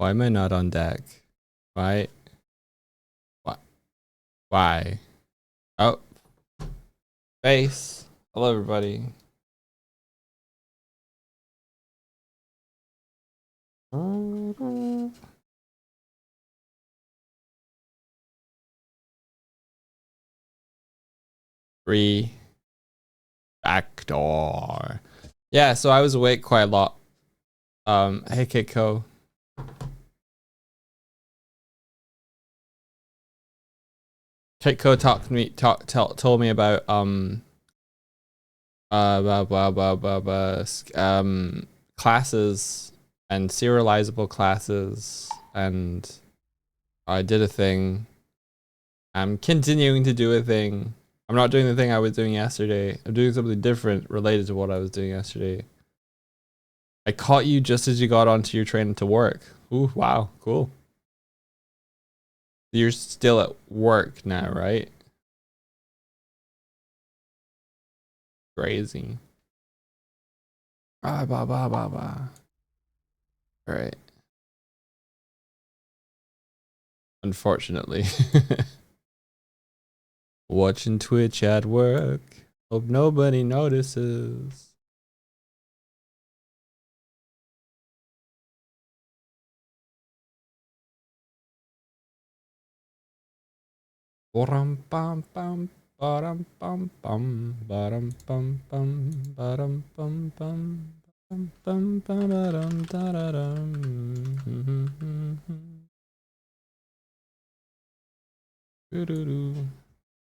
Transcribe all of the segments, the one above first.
Why am I not on deck? Why? What? Why? Oh. Base. Hello, everybody. Refactor. Yeah, so I was awake quite a lot. Hey Kitco. Kitco told me about classes and serializable classes, and I did a thing. I'm continuing to do a thing. I'm not doing the thing I was doing yesterday. I'm doing something different related to what I was doing yesterday. I caught you just as you got onto your train to work. Ooh, wow, cool. You're still at work now, right? Crazy. All right. Unfortunately. Watching Twitch at work. Hope nobody notices. Bum bum bum bum bum bum bum bum bum bum bum bum bum bum.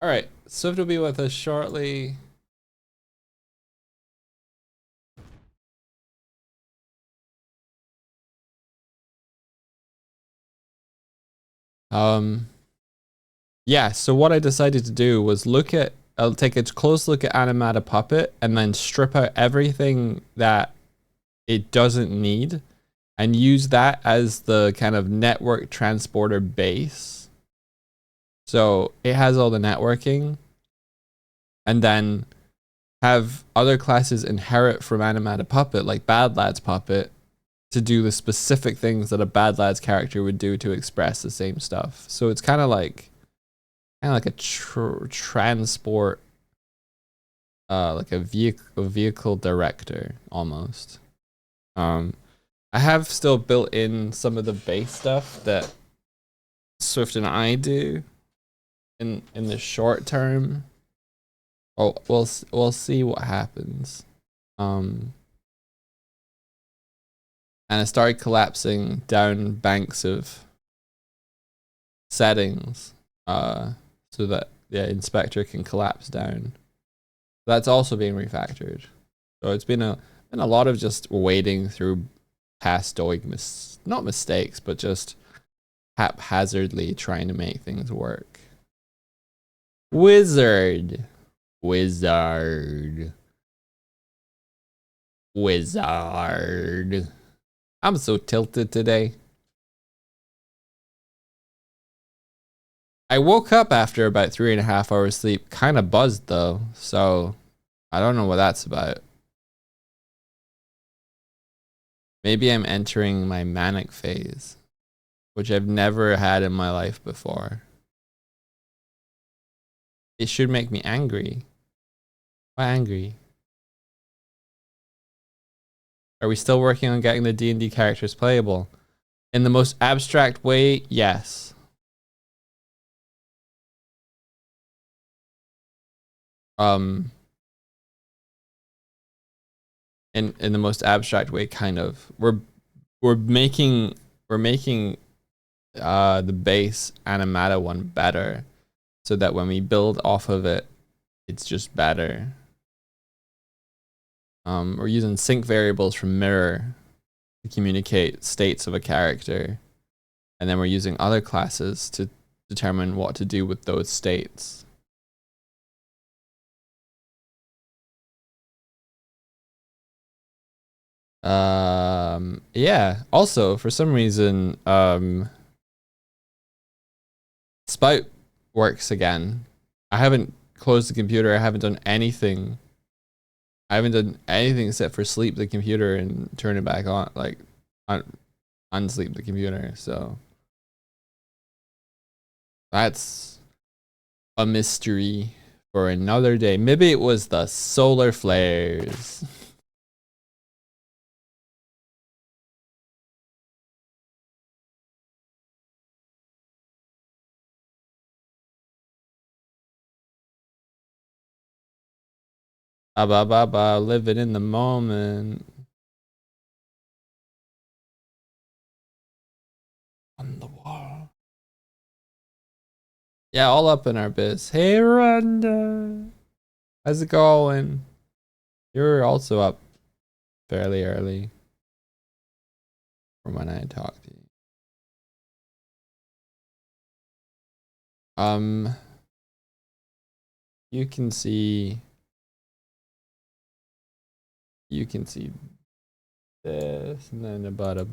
All right, Swift will be with us shortly. Yeah, so what I decided to do was I'll take a close look at Animata Puppet and then strip out everything that it doesn't need and use that as the kind of network transporter base. So it has all the networking, and then have other classes inherit from Animata Puppet, like Badlands Puppet, to do the specific things that a Badlands character would do to express the same stuff. So it's kind of like a transport, like a vehicle director almost. I have still built in some of the base stuff that Swift and I do in the short term. Oh, we'll see what happens. And I started collapsing down banks of settings, so that the inspector can collapse down. That's also being refactored. So it's been a lot of just wading through past not mistakes, but just haphazardly trying to make things work. Wizard. I'm so tilted today. I woke up after about 3.5 hours sleep, kind of buzzed though, so I don't know what that's about. Maybe I'm entering my manic phase, which I've never had in my life before. It should make me angry. Why angry? Are we still working on getting the D&D characters playable? In the most abstract way, yes. In the most abstract way, kind of. We're making the base Animata one better, so that when we build off of it, it's just better. We're using sync variables from Mirror to communicate states of a character, and then we're using other classes to determine what to do with those states. Yeah. Also, for some reason, Spout works again. I haven't closed the computer. I haven't done anything. I haven't done anything except for sleep the computer and turn it back on, like unsleep the computer. So that's a mystery for another day. Maybe it was the solar flares. Living in the moment. On the wall. Yeah, all up in our biz. Hey, Rhonda. How's it going? You're also up fairly early from when I talked to you. You can see this, and then bada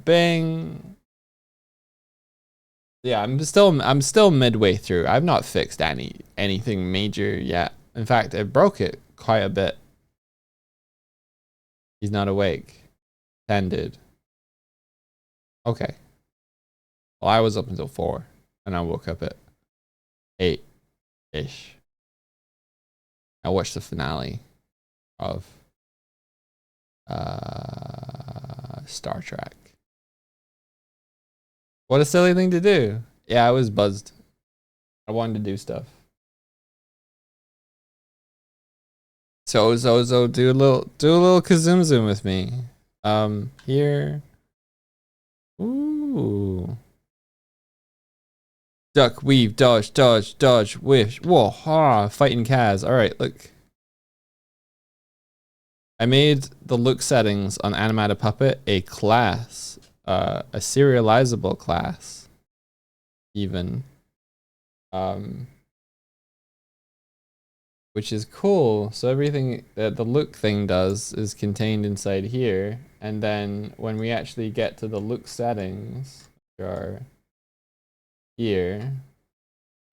bing. Yeah, I'm still midway through. I've not fixed anything major yet. In fact, I broke it quite a bit. He's not awake. Tended. Okay. Well, I was up until 4, and I woke up at 8-ish. I watched the finale of Star Trek. What a silly thing to do. Yeah, I was buzzed. I wanted to do stuff. So do a little kazoom zoom with me. Here. Ooh. Duck, weave, dodge, wish. Whoa, ha, fighting Kaz. Alright, look. I made the look settings on Animated Puppet a class. A serializable class. Even. Which is cool. So everything that the look thing does is contained inside here. And then when we actually get to the look settings, which are here.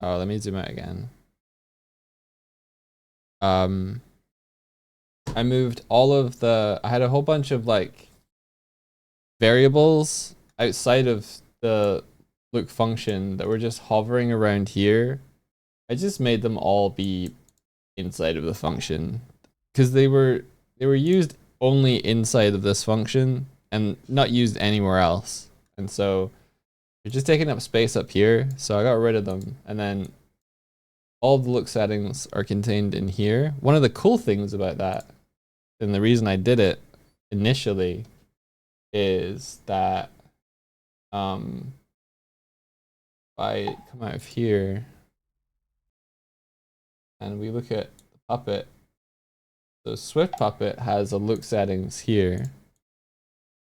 Oh, let me zoom out again. I moved all of I had a whole bunch of like variables outside of the look function that were just hovering around here. I just made them all be inside of the function because they were used only inside of this function and not used anywhere else, and so they're just taking up space up here. So I got rid of them, and then all the look settings are contained in here. One of the cool things about that, and the reason I did it initially, is that if I come out of here and we look at the puppet, so Swift Puppet has a look settings here.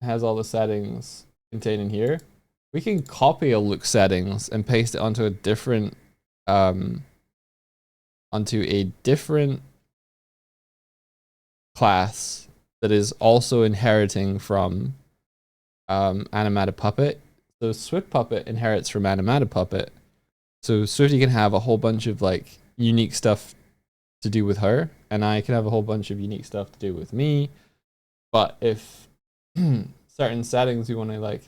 It has all the settings contained in here. We can copy a look settings and paste it onto a different class that is also inheriting from Animated Puppet. So Swift Puppet inherits from Animated Puppet. So Swifty can have a whole bunch of like unique stuff to do with her, and I can have a whole bunch of unique stuff to do with me. But if certain settings we want to like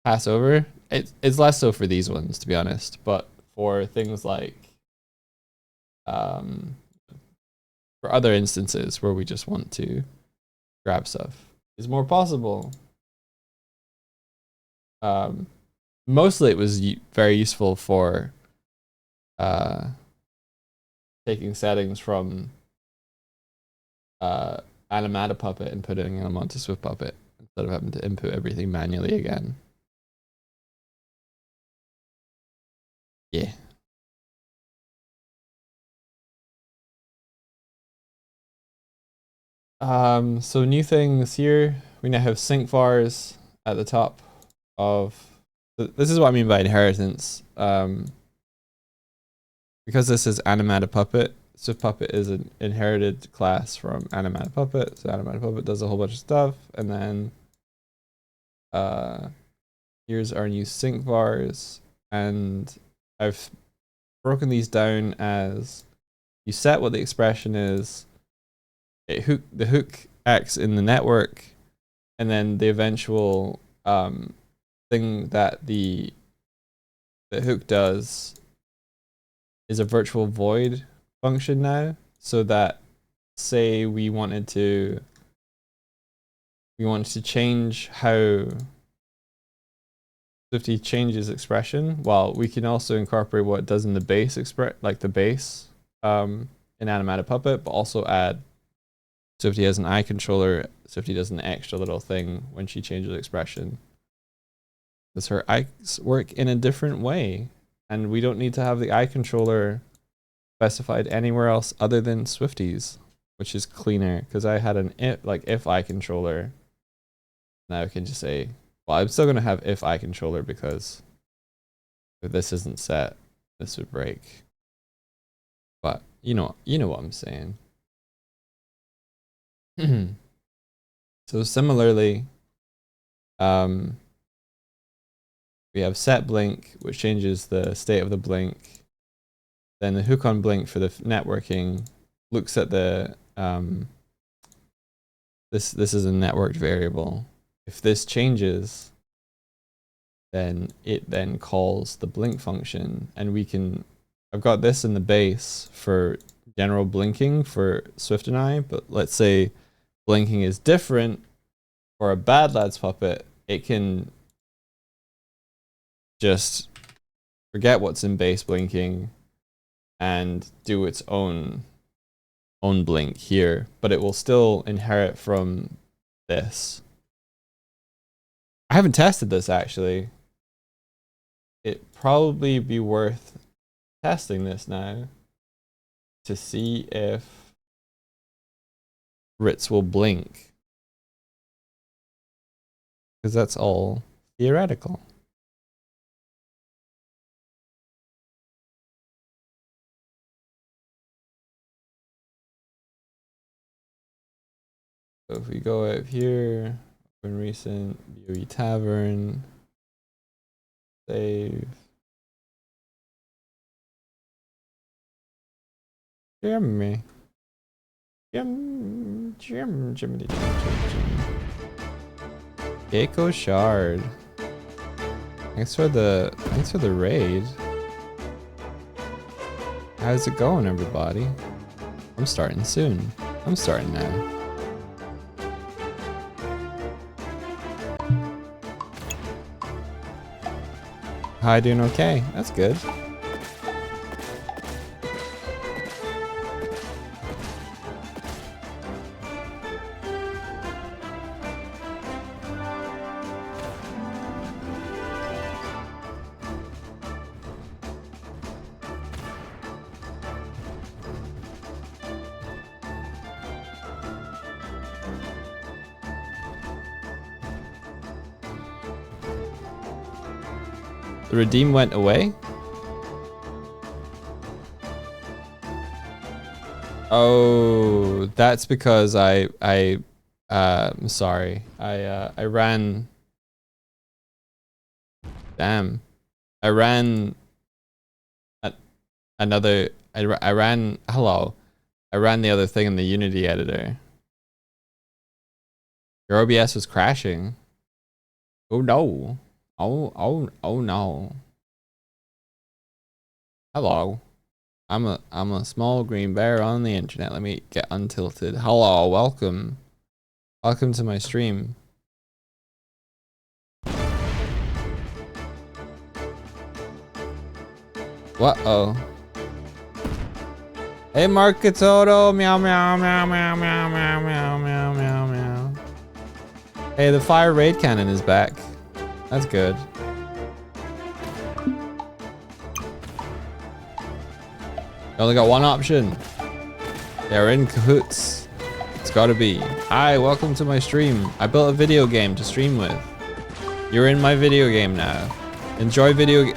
pass over, it's less so for these ones, to be honest. But for things like for other instances where we just want to grab stuff, is more possible. Mostly it was very useful for taking settings from Animated Puppet and putting them onto Swift Puppet instead of having to input everything manually again. Yeah. So new things here. We now have sync vars at the top of. This is what I mean by inheritance. Because this is Animated Puppet, Swift Puppet is an inherited class from Animated Puppet. So Animated Puppet does a whole bunch of stuff, and then here's our new sync vars, and I've broken these down as you set what the expression is. The hook acts in the network, and then the eventual thing that the hook does is a virtual void function now, so that say we wanted to change how Swifty changes expression. Well, we can also incorporate what it does in the base like the base in Animated Puppet, but also add Swifty has an eye controller. Swifty does an extra little thing when she changes expression, because her eyes work in a different way, and we don't need to have the eye controller specified anywhere else other than Swifty's, which is cleaner. Because I had an if eye controller. Now I can just say, well, I'm still gonna have if eye controller, because if this isn't set, this would break. But you know what I'm saying. So similarly, we have set blink, which changes the state of the blink. Then the hook on blink for the networking looks at the this is a networked variable. If this changes, then it then calls the blink function, and we can. I've got this in the base for general blinking for Swift and I, but let's say blinking is different for a Badlands puppet. It can just forget what's in base blinking and do its own blink here, but it will still inherit from this. I haven't tested this actually. It'd probably be worth testing this now to see if Ritz will blink, because that's all theoretical. So if we go up here, open recent, BOE Tavern, save. Jimmy. Gecko Shard. Thanks for the raid. How's it going, everybody? I'm starting soon. I'm starting now. Hi, doing okay. That's good. The redeem went away? Oh, that's because I'm sorry. I ran. Damn. I ran another. I ran. Hello. I ran the other thing in the Unity editor. Your OBS was crashing. Oh no. Oh no. Hello. I'm a small green bear on the internet. Let me get untilted. Hello, welcome. Welcome to my stream. What-oh. Hey Marketoto, meow meow meow meow meow meow meow meow meow meow. Hey, the fire raid cannon is back. That's good. You only got one option. They're in cahoots. It's gotta be. Hi, welcome to my stream. I built a video game to stream with. You're in my video game now. Enjoy video.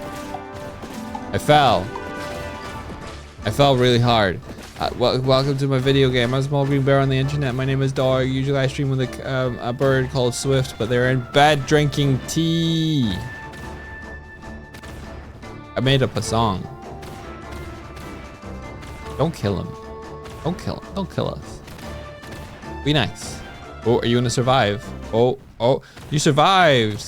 I fell really hard. Welcome to my video game. I'm a small green bear on the internet. My name is Dog. Usually I stream with a bird called Swift, but they're in bed drinking tea. I made up a song. Don't kill him. Don't kill him. Don't kill us. Be nice. Oh, are you gonna survive? Oh, Oh, you survived.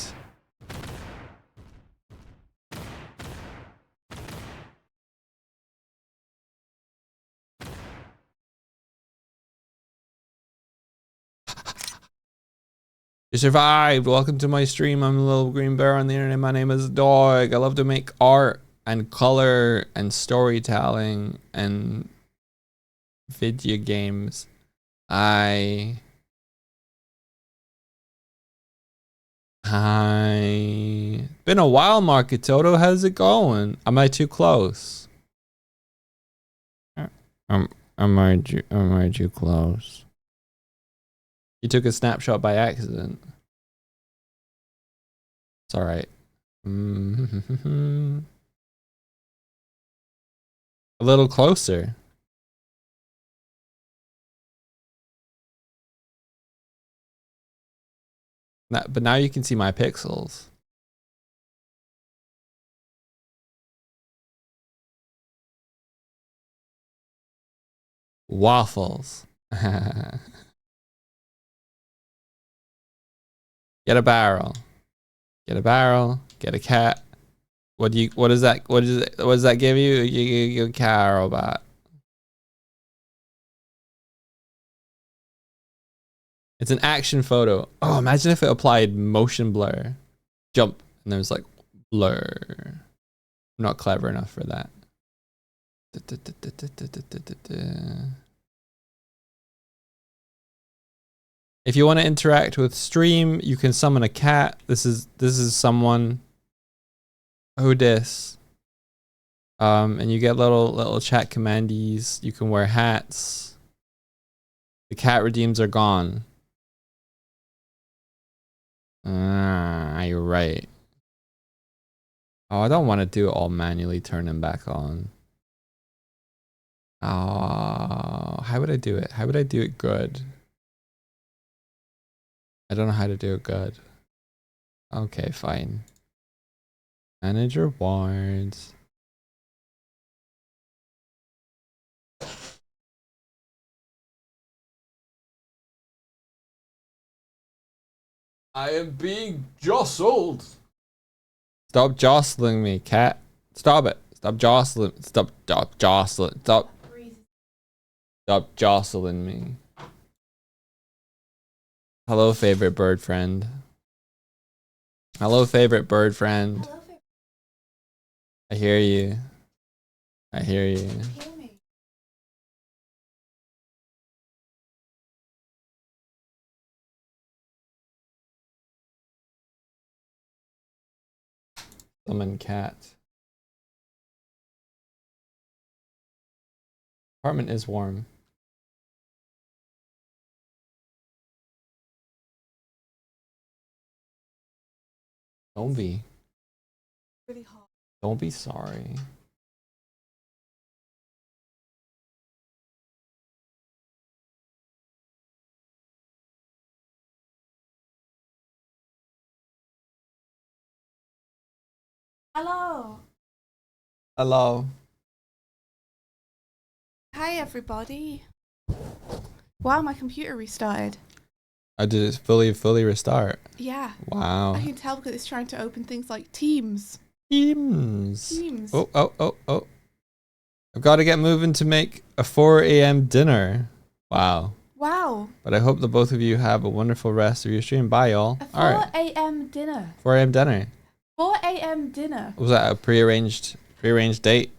You survived. Welcome to my stream. I'm a little green bear on the internet. My name is Dog. I love to make art and color and storytelling and video games. Hi. Been a while, Marketoto. How's it going? Am I too close? Am I too close? You took a snapshot by accident. It's all right. A little closer. But now you can see my pixels. Waffles. Get a barrel. Get a barrel. Get a cat. What does that give you? You a cat robot. It's an action photo. Oh, imagine if it applied motion blur. Jump. And there's like blur. I'm not clever enough for that. If you want to interact with stream, you can summon a cat. This is someone. Who dis? And you get little chat commandees. You can wear hats. The cat redeems are gone. You're right. Oh, I don't want to do it all manually, turn them back on. Oh, how would I do it? How would I do it good? I don't know how to do it good. Okay, fine. Manage rewards. I am being jostled. Stop jostling me, cat. Stop it. Stop jostling. Stop jostling. Stop jostling me. Hello, favorite bird friend. Hello, favorite bird friend. I hear you. I hear you. Summon cat. Apartment is warm. Don't be. Really hot. Don't be sorry. Hello. Hello. Hi, everybody. Wow, my computer restarted. I did it fully restart. Yeah. Wow. I can tell because it's trying to open things like Teams. Teams. Oh. I've got to get moving to make a 4 a.m. dinner. Wow. Wow. But I hope that both of you have a wonderful rest of your stream. Bye, y'all. A 4 a.m. dinner. 4 a.m. dinner. 4 a.m. dinner. Was that a prearranged date?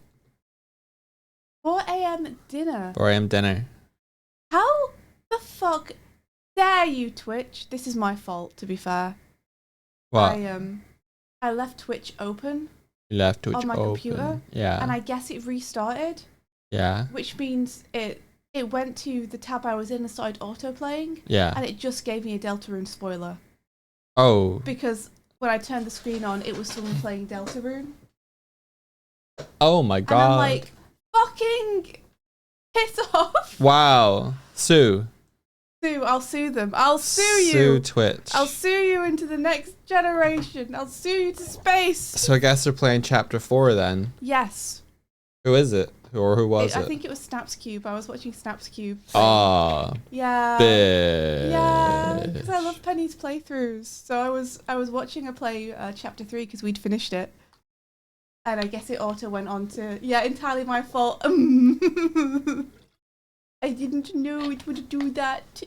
4 a.m. dinner. 4 a.m. dinner. How the fuck dare you, Twitch? This is my fault, to be fair. What? I left Twitch open. You left Twitch on my computer. Yeah. And I guess it restarted. Yeah. Which means it went to the tab I was in and started auto-playing. Yeah. And it just gave me a Deltarune spoiler. Oh. Because when I turned the screen on, it was someone playing Deltarune. Oh my god. And I'm like, fucking piss off. Wow. Sue. Sue, I'll sue them. I'll sue you. Sue Twitch. I'll sue you into the next generation. I'll sue you to space. So I guess they're playing chapter 4 then. Yes. Who is it? or who was it? I think it was Snaps Cube. I was watching Snaps Cube. Ah, Yeah. bitch. Yeah, because I love Penny's playthroughs. So I was watching her play chapter 3 because we'd finished it, and I guess it auto went on to entirely my fault. I didn't know it would do that.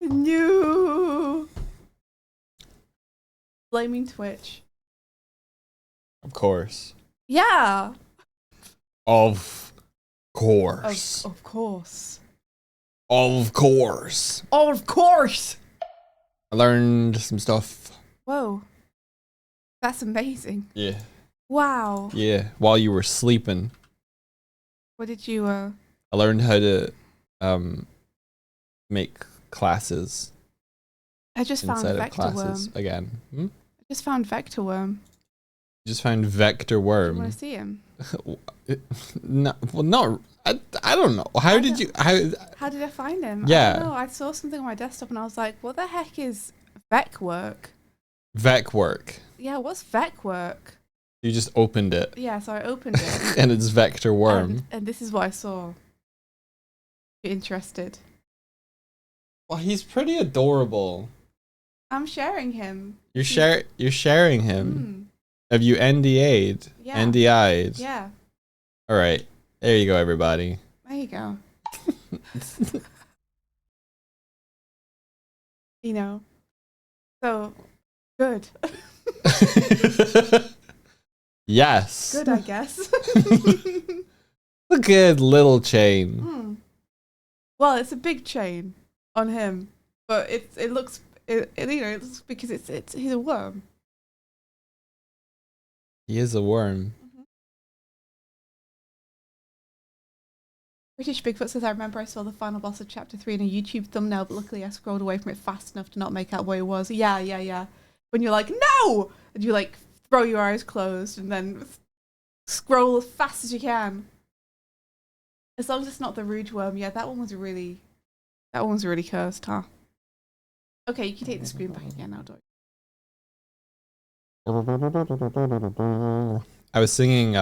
No. Blaming Twitch. Of course. Yeah. Of course. Of course. Of course. Of course. I learned some stuff. Whoa. That's amazing. Yeah. Wow. Yeah. While you were sleeping. What did you I learned how to make classes. I just found inside of Vector classes Worm. again. I just found Vector Worm. You just found Vector Do you Worm. want to see him? No, well, not. I don't know. How did you? How did I find him? Yeah. I don't know. I saw something on my desktop and I was like, what the heck is Vec work? Vec work? Yeah, what's Vec work? You just opened it. Yeah, so I opened it. And it's Vector Worm. And this is what I saw. You're interested? Well, he's pretty adorable. I'm sharing him. You're sharing him. Have you NDA'd? Yeah. NDI'd? Yeah. All right. There you go, everybody. There you go. You know. So, good. Yes. Good, I guess. A good little chain. Well, it's a big chain on him, but it looks because he's a worm. He is a worm. British Bigfoot says, I remember I saw the final boss of chapter 3 in a YouTube thumbnail, but luckily I scrolled away from it fast enough to not make out what it was. Yeah. When you're like, no! And you like throw your eyes closed and then scroll as fast as you can. As long as it's not the Rouge Worm. Yeah, that one was really cursed, huh? Okay, you can take the screen back again now, dog. I was singing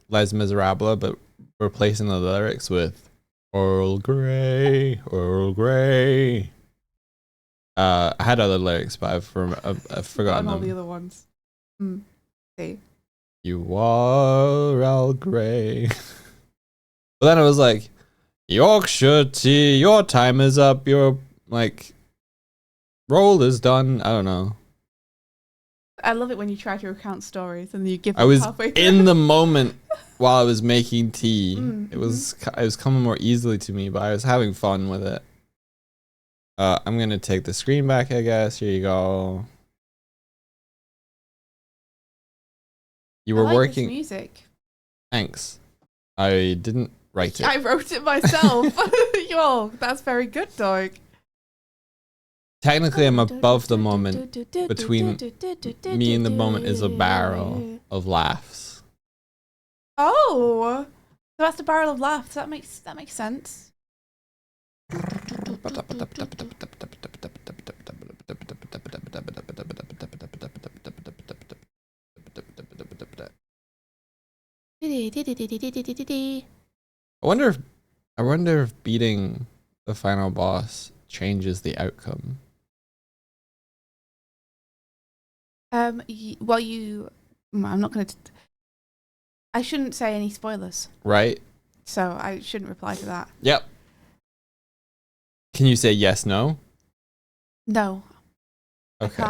Les Miserables, but replacing the lyrics with Earl Grey, Earl Grey. I had other lyrics, but I've forgotten all them. the other ones. See. You are Earl Grey. But then it was like, Yorkshire tea, your time is up. Your like roll is done. I don't know. I love it when you try to recount stories and you give up I was halfway through. in the moment while I was making tea. It was coming more easily to me, but I was having fun with it. I'm gonna take the screen back, I guess. Here you go. You were I like working. this music. Thanks. I didn't write it. I wrote it myself. Yo, that's very good, dog. Technically, I'm above the moment. Between me and the moment is a barrel of laughs. Oh, so that's the barrel of laughs. That makes sense. I wonder if beating the final boss changes the outcome. Well, I'm not going to. I shouldn't say any spoilers. Right? So I shouldn't reply to that. Yep. Can you say yes, no? No. Okay.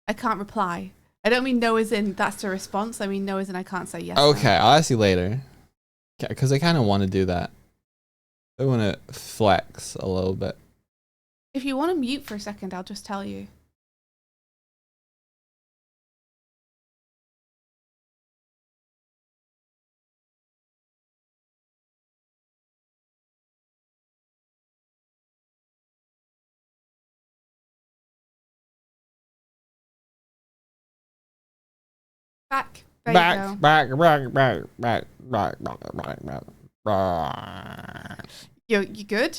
I can't reply. I don't mean no as in that's the response. I mean no as in I can't say yes. Okay, no. I'll ask you later. Because I kind of want to do that. I want to flex a little bit. If you want to mute for a second, I'll just tell you. Back. There you go. Back. You good?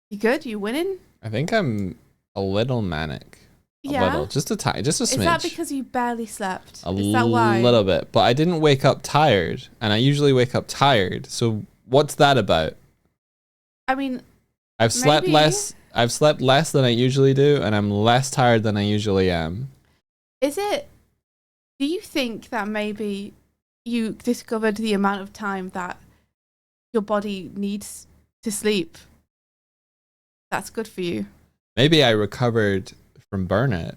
You good? You winning? I think I'm a little manic. A Yeah. little, just a tiny, just a smidge. Is that because you barely slept? A Is that why? little bit, but I didn't wake up tired, and I usually wake up tired. So what's that about? I mean, I've slept maybe. less. I've slept less than I usually do, and I'm less tired than I usually am. Is it? Do you think that maybe you discovered the amount of time that your body needs to sleep? That's good for you. Maybe I recovered from burnout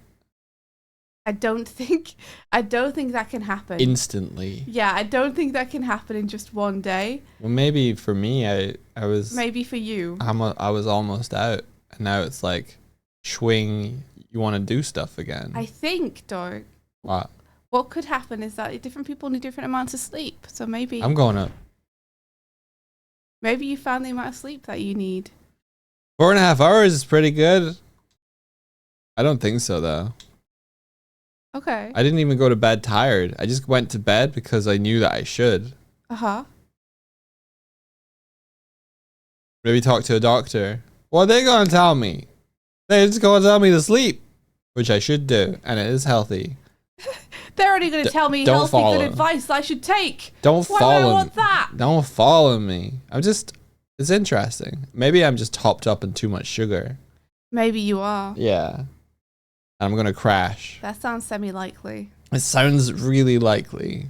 I don't think that can happen. instantly. Yeah, I don't think that can happen in just one day. Well, maybe for me, I was Maybe for you. I was almost out, and now it's like, swing. You want to do stuff again? I think, Dork, what could happen is that different people need different amounts of sleep. So maybe I'm going up. maybe you found the amount of sleep that you need. 4.5 hours is pretty good. I don't think so though. Okay. I didn't even go to bed tired. I just went to bed because I knew that I should. Uh-huh. Maybe talk to a doctor. What are they gonna tell me? They're just gonna tell me to sleep, which I should do, and it is healthy. They're only going to tell me don't healthy follow. good advice that I should take. Don't Why follow would I me. want that? Don't follow me. It's interesting. Maybe I'm just topped up in too much sugar. Maybe you are. Yeah. I'm gonna crash. That sounds semi-likely. It sounds really likely.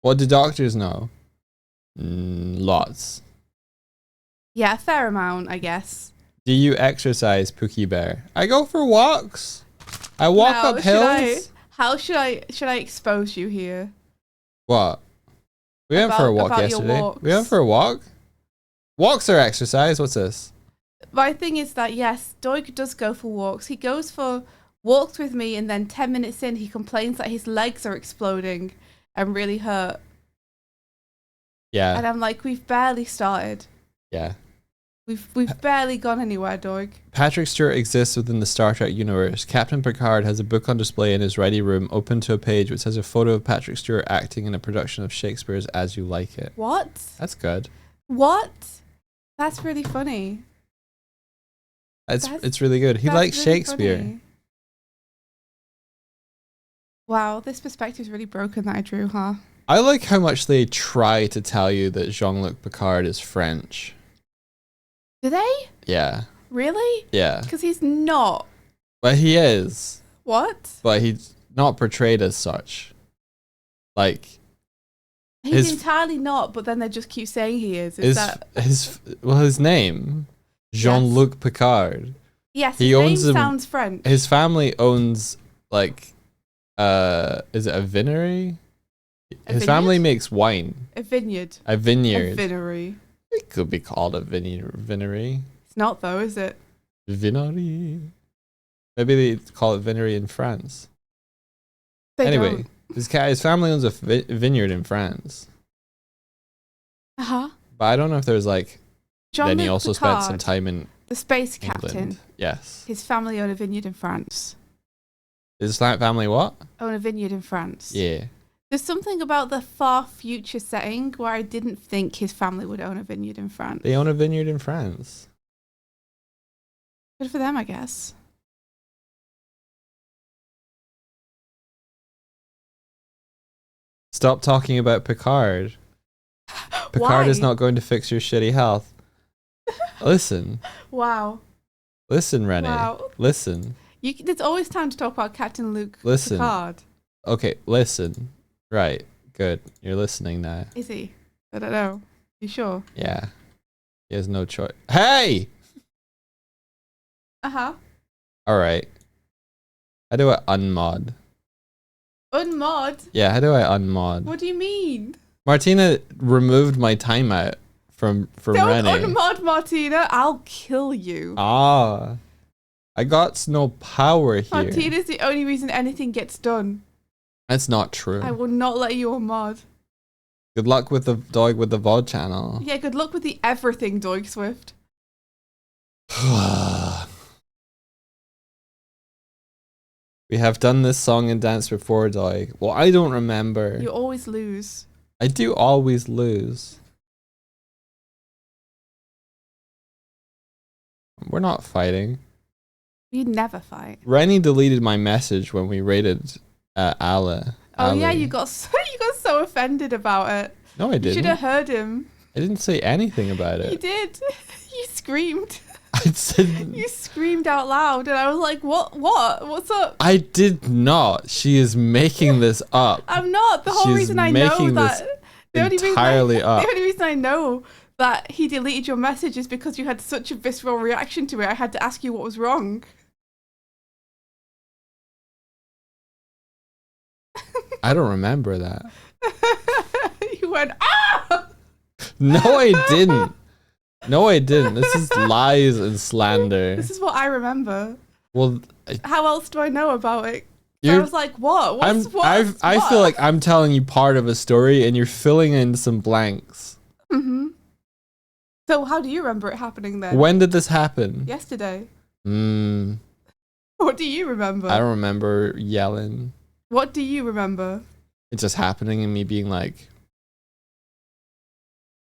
What do doctors know? Lots. Yeah, a fair amount, I guess. Do you exercise, Pookie Bear? I go for walks. I walk Now, up hills. How should I expose you here? What? We went for a walk about your yesterday. walks. We went for a walk. Walks are exercise. What's this? My thing is that, yes, Doig does go for walks. He goes for walks with me, and then 10 minutes in, he complains that his legs are exploding and really hurt. Yeah. And I'm like, we've barely started. Yeah. We've barely gone anywhere, Doig. Patrick Stewart exists within the Star Trek universe. Captain Picard has a book on display in his ready room, open to a page which has a photo of Patrick Stewart acting in a production of Shakespeare's As You Like It. What? That's good. What? That's really funny. It's really good. He likes really Shakespeare. funny. Wow, this perspective's really broken that I drew, huh? I like how much they try to tell you that Jean-Luc Picard is French. Do they? Yeah. Really? Yeah. Because he's not. But he is. What? But he's not portrayed as such. Like, He's entirely not, but then they just keep saying he is. his name, Jean-Luc Picard. Yes, He his owns name a- sounds French. His family owns, like, is it a vinery? A His family vineyard? makes wine. A vineyard. A A vineyard. vinery. It could be called a vinery. It's not though, is it? Vinery. Maybe they call it vinery in France. They Anyway, don't. his family owns a vineyard in France. Uh-huh. But I don't know if there's like, then he Jean-Luc also spent some Picard, time in the space England. captain. Yes. His family own a vineyard in France. His family what? Own a vineyard in France. Yeah. There's something about the far future setting where I didn't think his family would own a vineyard in France. They own a vineyard in France. Good for them, I guess. Stop talking about Picard. Picard Why? is not going to fix your shitty health. Listen. Wow. Listen, Rennie. Wow. Listen. There's always time to talk about Captain Luke Listen. Picard. Okay, listen. Right. Good. You're listening now. Is he? I don't know. You sure? Yeah. He has no choice. Hey! Uh-huh. Alright. How do I unmod? Unmod? Yeah, how do I unmod? What do you mean? Martina removed my timeout from Don't Rennie. unmod Martina. I'll kill you. Ah. I got no power here. Martina's the only reason anything gets done. That's not true. I will not let you unmod. Good luck with the dog with the VOD channel. Yeah, good luck with the everything, Doig Swift. We have done this song and dance before, dog. Well, I don't remember. You always lose. I do always lose. We're not fighting. You'd never fight. Rennie deleted my message when we raided Allah. Oh yeah, Ali. you got so offended about it. No, I You didn't. should have heard him. I didn't say anything about it. You did. You screamed. I said. You screamed out loud, and I was like, "What? What's up?" I did not. She is making this up. I'm not. The whole She's reason I know making that this entirely up. The only reason I know that he deleted your message is because you had such a visceral reaction to it. I had to ask you what was wrong. I don't remember that. You went, ah! No, I didn't. No, I didn't. This is lies and slander. This is what I remember. Well, how else do I know about it? So I was like, what? I feel like I'm telling you part of a story and you're filling in some blanks. Mm-hmm. So how do you remember it happening then? When did this happen? Yesterday. What do you remember? I don't remember yelling. What do you remember? It's just happening and me being like,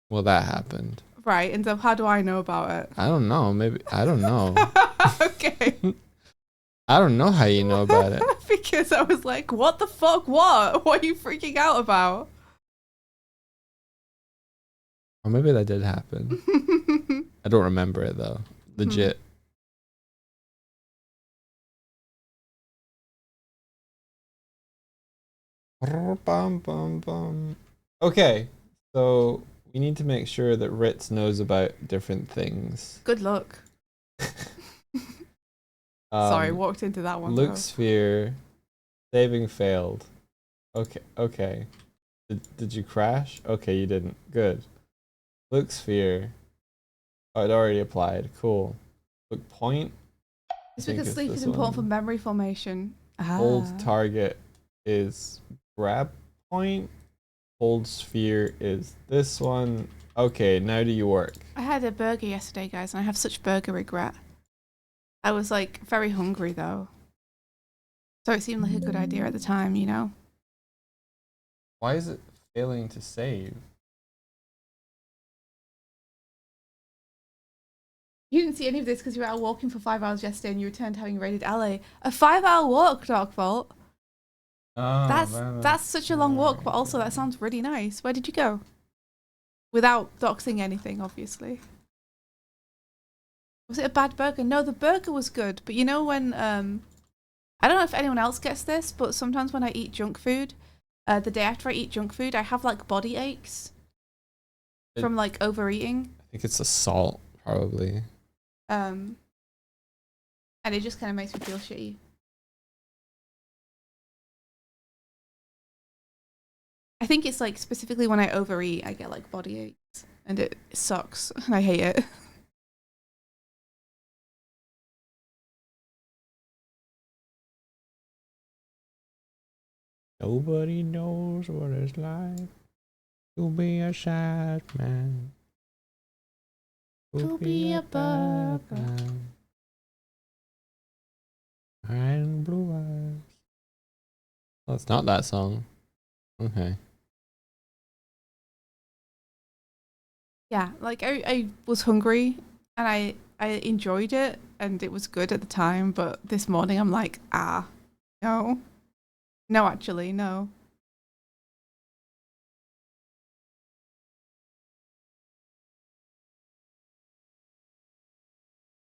well, that happened. Right, and so how do I know about it? I don't know. Maybe, I don't know. Okay. I don't know how you know about it. Because I was like, what the fuck? What? What are you freaking out about? Or maybe that did happen. I don't remember it though. Legit. Okay, so we need to make sure that Ritz knows about different things. Good luck. Sorry, walked into that one. Luke Sphere, saving failed. Okay. Did you crash? Okay, you didn't. Good. Luke Sphere. Oh, it already applied. Cool. Look point. It's because sleep is important for memory formation. Hold target is grab point. Hold sphere is this one. Okay, now do you work? I had a burger yesterday, guys, and I have such burger regret. I was like very hungry though. So it seemed like a good idea at the time, you know? Why is it failing to save? You didn't see any of this because you were out walking for 5 hours yesterday and you returned having raided LA. A 5-hour walk, Darkvault. Oh, that's such a long walk, but also that sounds really nice. Where did you go? Without doxing anything, obviously. Was it a bad burger? No, the burger was good. But you know when, I don't know if anyone else gets this, but sometimes when I eat junk food, the day after I eat junk food, I have like body aches from like overeating. I think it's the salt, probably. And it just kind of makes me feel shitty. I think it's like specifically when I overeat, I get like body aches and it sucks and I hate it. Nobody knows what it's like to be a sad man. To be a bad man. And blue eyes. Oh, it's not that song. Okay. Yeah, like I was hungry and I enjoyed it and it was good at the time, but this morning I'm like, no. No, actually, no.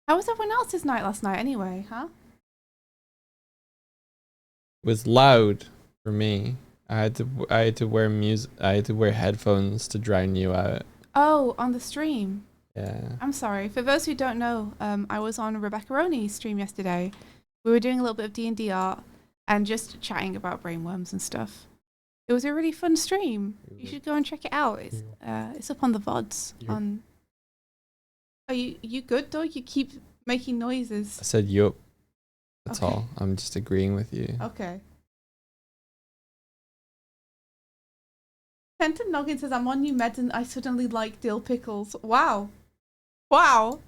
How was everyone else's night last night anyway, huh? It was loud for me. I had to wear music. I had to wear headphones to drown you out. Oh, on the stream. Yeah. I'm sorry. For those who don't know, I was on Rebecca-Roni's stream yesterday. We were doing a little bit of D&D art and just chatting about brainworms and stuff. It was a really fun stream. You should go and check it out. It's up on the VODs. Are you good, dog? You keep making noises. I said yup. That's all. I'm just agreeing with you. Okay. Kenton Noggin says, I'm on new meds and I suddenly like dill pickles. Wow. Wow.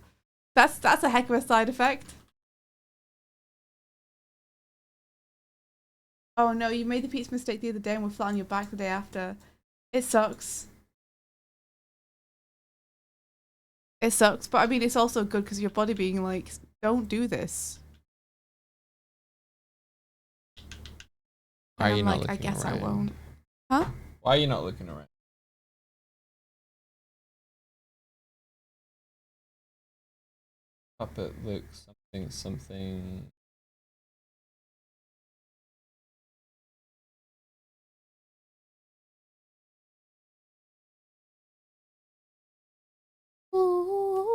That's a heck of a side effect. Oh no, you made the pizza mistake the other day and were flat on your back the day after. It sucks. It sucks, but I mean, it's also good because your body being like, don't do this. Why And are you I'm not like, I looking guess I around? won't. Huh? Why are you not looking around? Puppet looks something. Ooh,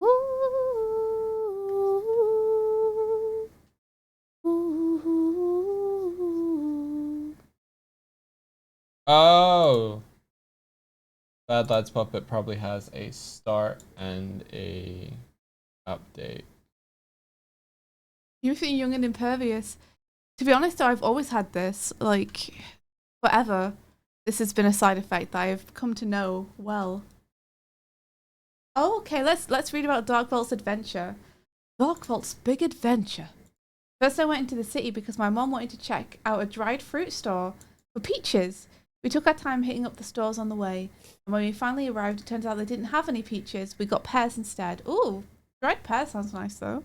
ooh, ooh. Oh, Badlands Puppet probably has a start and a update. You're feeling young and impervious. To be honest, though, I've always had this, like, forever. This has been a side effect that I've come to know well. Oh, okay, let's read about Dark Vault's adventure. Dark Vault's big adventure. First, I went into the city because my mom wanted to check out a dried fruit store for peaches. We took our time hitting up the stores on the way, and when we finally arrived, it turns out they didn't have any peaches. We got pears instead. Ooh, dried pears sounds nice though.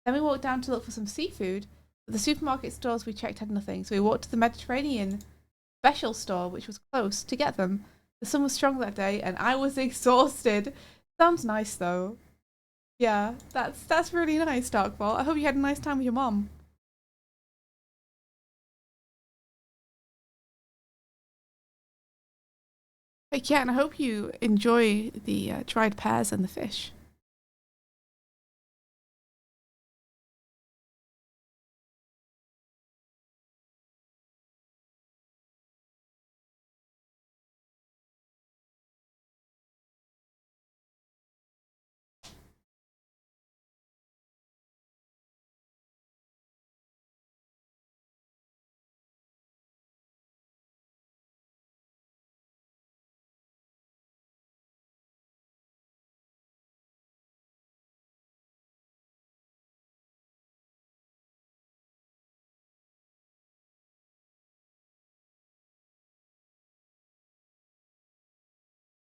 Then we walked down to look for some seafood, but the supermarket stores we checked had nothing, so we walked to the Mediterranean special store, which was close, to get them. The sun was strong that day, and I was exhausted. Sounds nice though. Yeah, that's really nice, Dark Vault. I hope you had a nice time with your mom. Like, yeah, and I hope you enjoy the dried pears and the fish.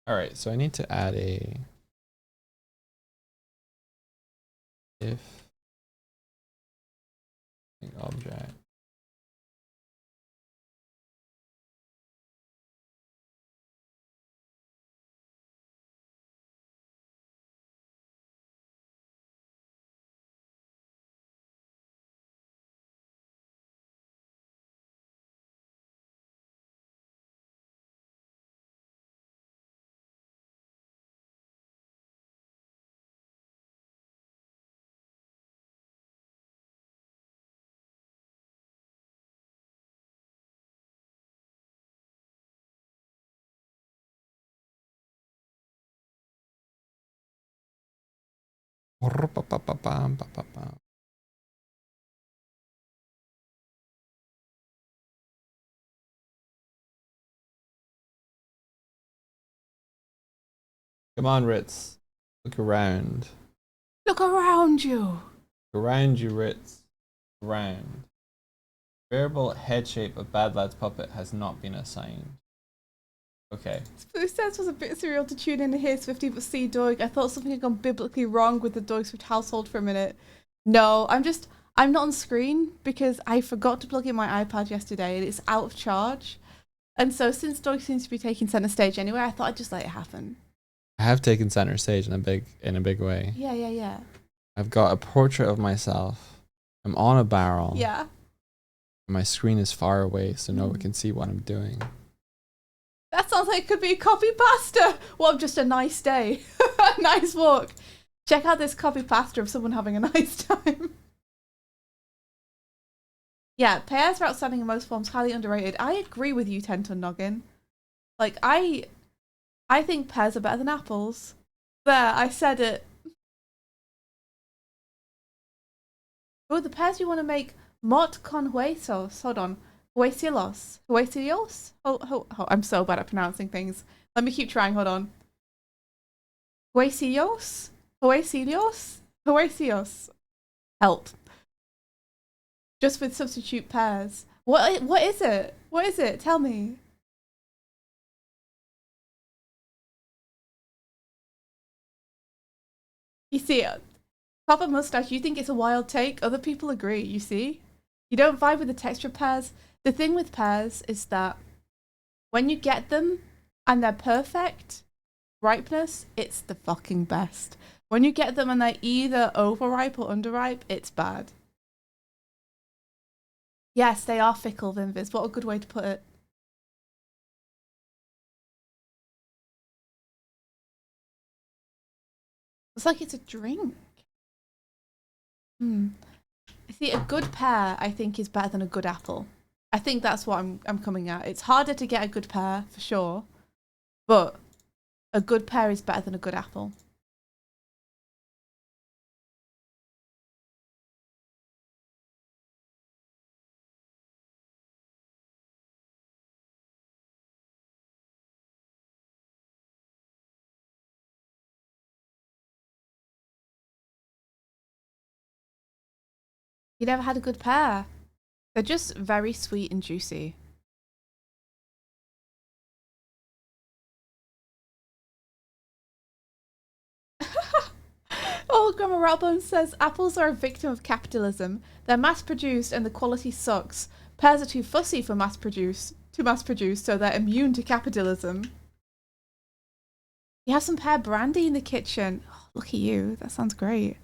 All right, so I need to add a if object. Come on, Ritz. Look around. Look around you. Around you, Ritz. Around. Variable head shape of Badlands Puppet has not been assigned. Okay. This sense was a bit surreal to tune in to hear Swifty but see Doig. I thought something had gone biblically wrong with the Doig Swift household for a minute. No, I'm not on screen because I forgot to plug in my iPad yesterday and it's out of charge. And so since Doig seems to be taking center stage anyway, I thought I'd just let it happen. I have taken center stage in a big way. Yeah. I've got a portrait of myself. I'm on a barrel. Yeah. My screen is far away, so no one can see what I'm doing. That sounds like it could be a copy pasta. Well, just a nice day. Nice walk. Check out this copy pasta of someone having a nice time. Yeah, pears are outstanding in most forms, highly underrated. I agree with you, 10-ton noggin. Like, I think pears are better than apples. There, I said it. Oh, the pears you want to make mot con huesos. Hold on. Huesilos. Huesilos? Oh, I'm so bad at pronouncing things. Let me keep trying, hold on. Huesilos? Huesilos? Huesios. Help. Just with substitute pears. What is it? What is it? Tell me. You see, Papa Mustache, you think it's a wild take. Other people agree, you see? You don't vibe with the texture of pears. The thing with pears is that when you get them and they're perfect ripeness, it's the fucking best. When you get them and they're either overripe or underripe, it's bad. Yes, they are fickle, Vinviz. What a good way to put it. It's like it's a drink. See, a good pear, I think, is better than a good apple. I think that's what I'm coming at. It's harder to get a good pear, for sure. But a good pear is better than a good apple. You never had a good pear. They're just very sweet and juicy. Oh, Grandma Ratbone says apples are a victim of capitalism. They're mass-produced and the quality sucks. Pears are too fussy for mass-produce, so they're immune to capitalism. You have some pear brandy in the kitchen. Oh, look at you. That sounds great.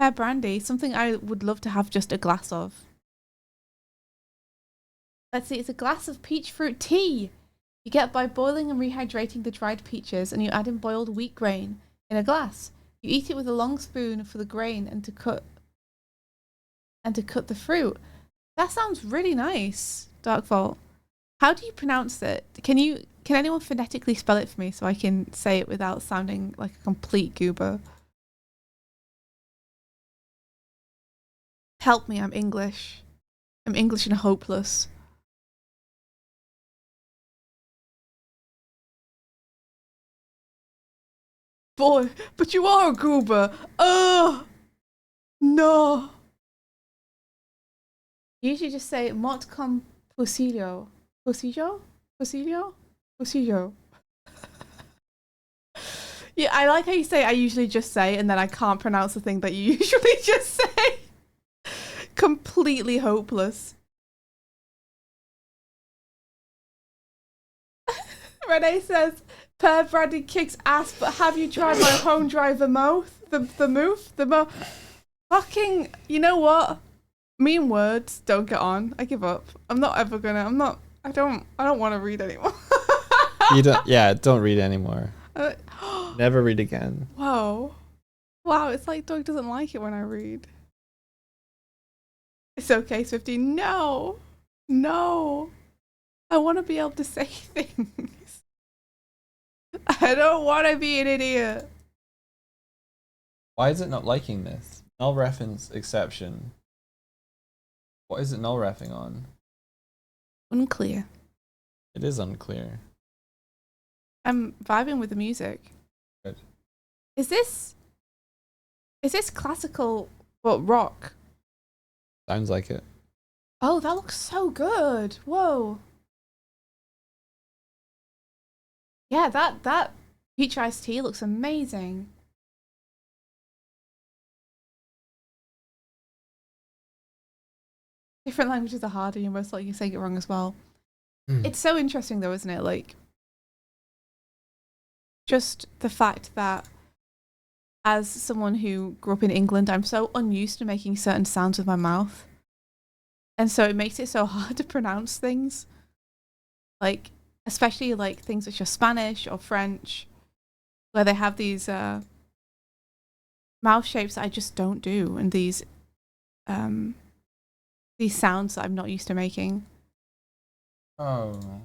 Pear brandy, something I would love to have just a glass of. Let's see, it's a glass of peach fruit tea. You get by boiling and rehydrating the dried peaches, and you add in boiled wheat grain in a glass. You eat it with a long spoon for the grain and to cut the fruit. That sounds really nice, Dark Vault. How do you pronounce it? Can anyone phonetically spell it for me so I can say it without sounding like a complete goober? Help me, I'm English. I'm English and hopeless. Boy, but you are a goober. Oh, no. You usually just say, Mot com posillo. Posillo? Posillo? Posillo. Yeah, I like how you say I usually just say, and then I can't pronounce the thing that you usually just say. Completely hopeless. Renee says, Pear brandy kicks ass, but have you tried my home dry vermouth? The fucking, you know what? Mean words don't get on. I give up. I'm not ever gonna, I don't want to read anymore. Don't read anymore. Never read again. Wow, it's like Doug doesn't like it when I read. It's okay, Swifty. No. I want to be able to say things. I don't want to be an idiot. Why is it not liking this? Null reference exception. What is it null refing on? Unclear. It is unclear. I'm vibing with the music. Good. Is this classical but rock? Sounds like it. Oh, that looks so good. Whoa. Yeah, that peach iced tea looks amazing. Different languages are harder, you're most likely saying it wrong as well. It's so interesting though, isn't it? Like, just the fact that as someone who grew up in England, I'm so unused to making certain sounds with my mouth. And so it makes it so hard to pronounce things. Like, especially like things which are Spanish or French, where they have these mouth shapes that I just don't do, and these sounds that I'm not used to making. Oh.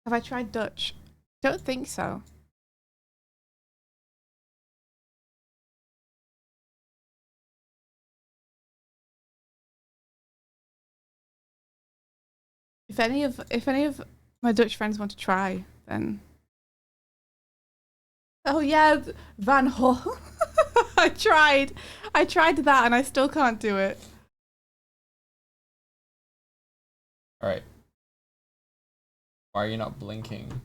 Have I tried Dutch? Don't think so. If any of my Dutch friends want to try, then oh yeah, Van Hol. I tried that and I still can't do it. All right. Why are you not blinking?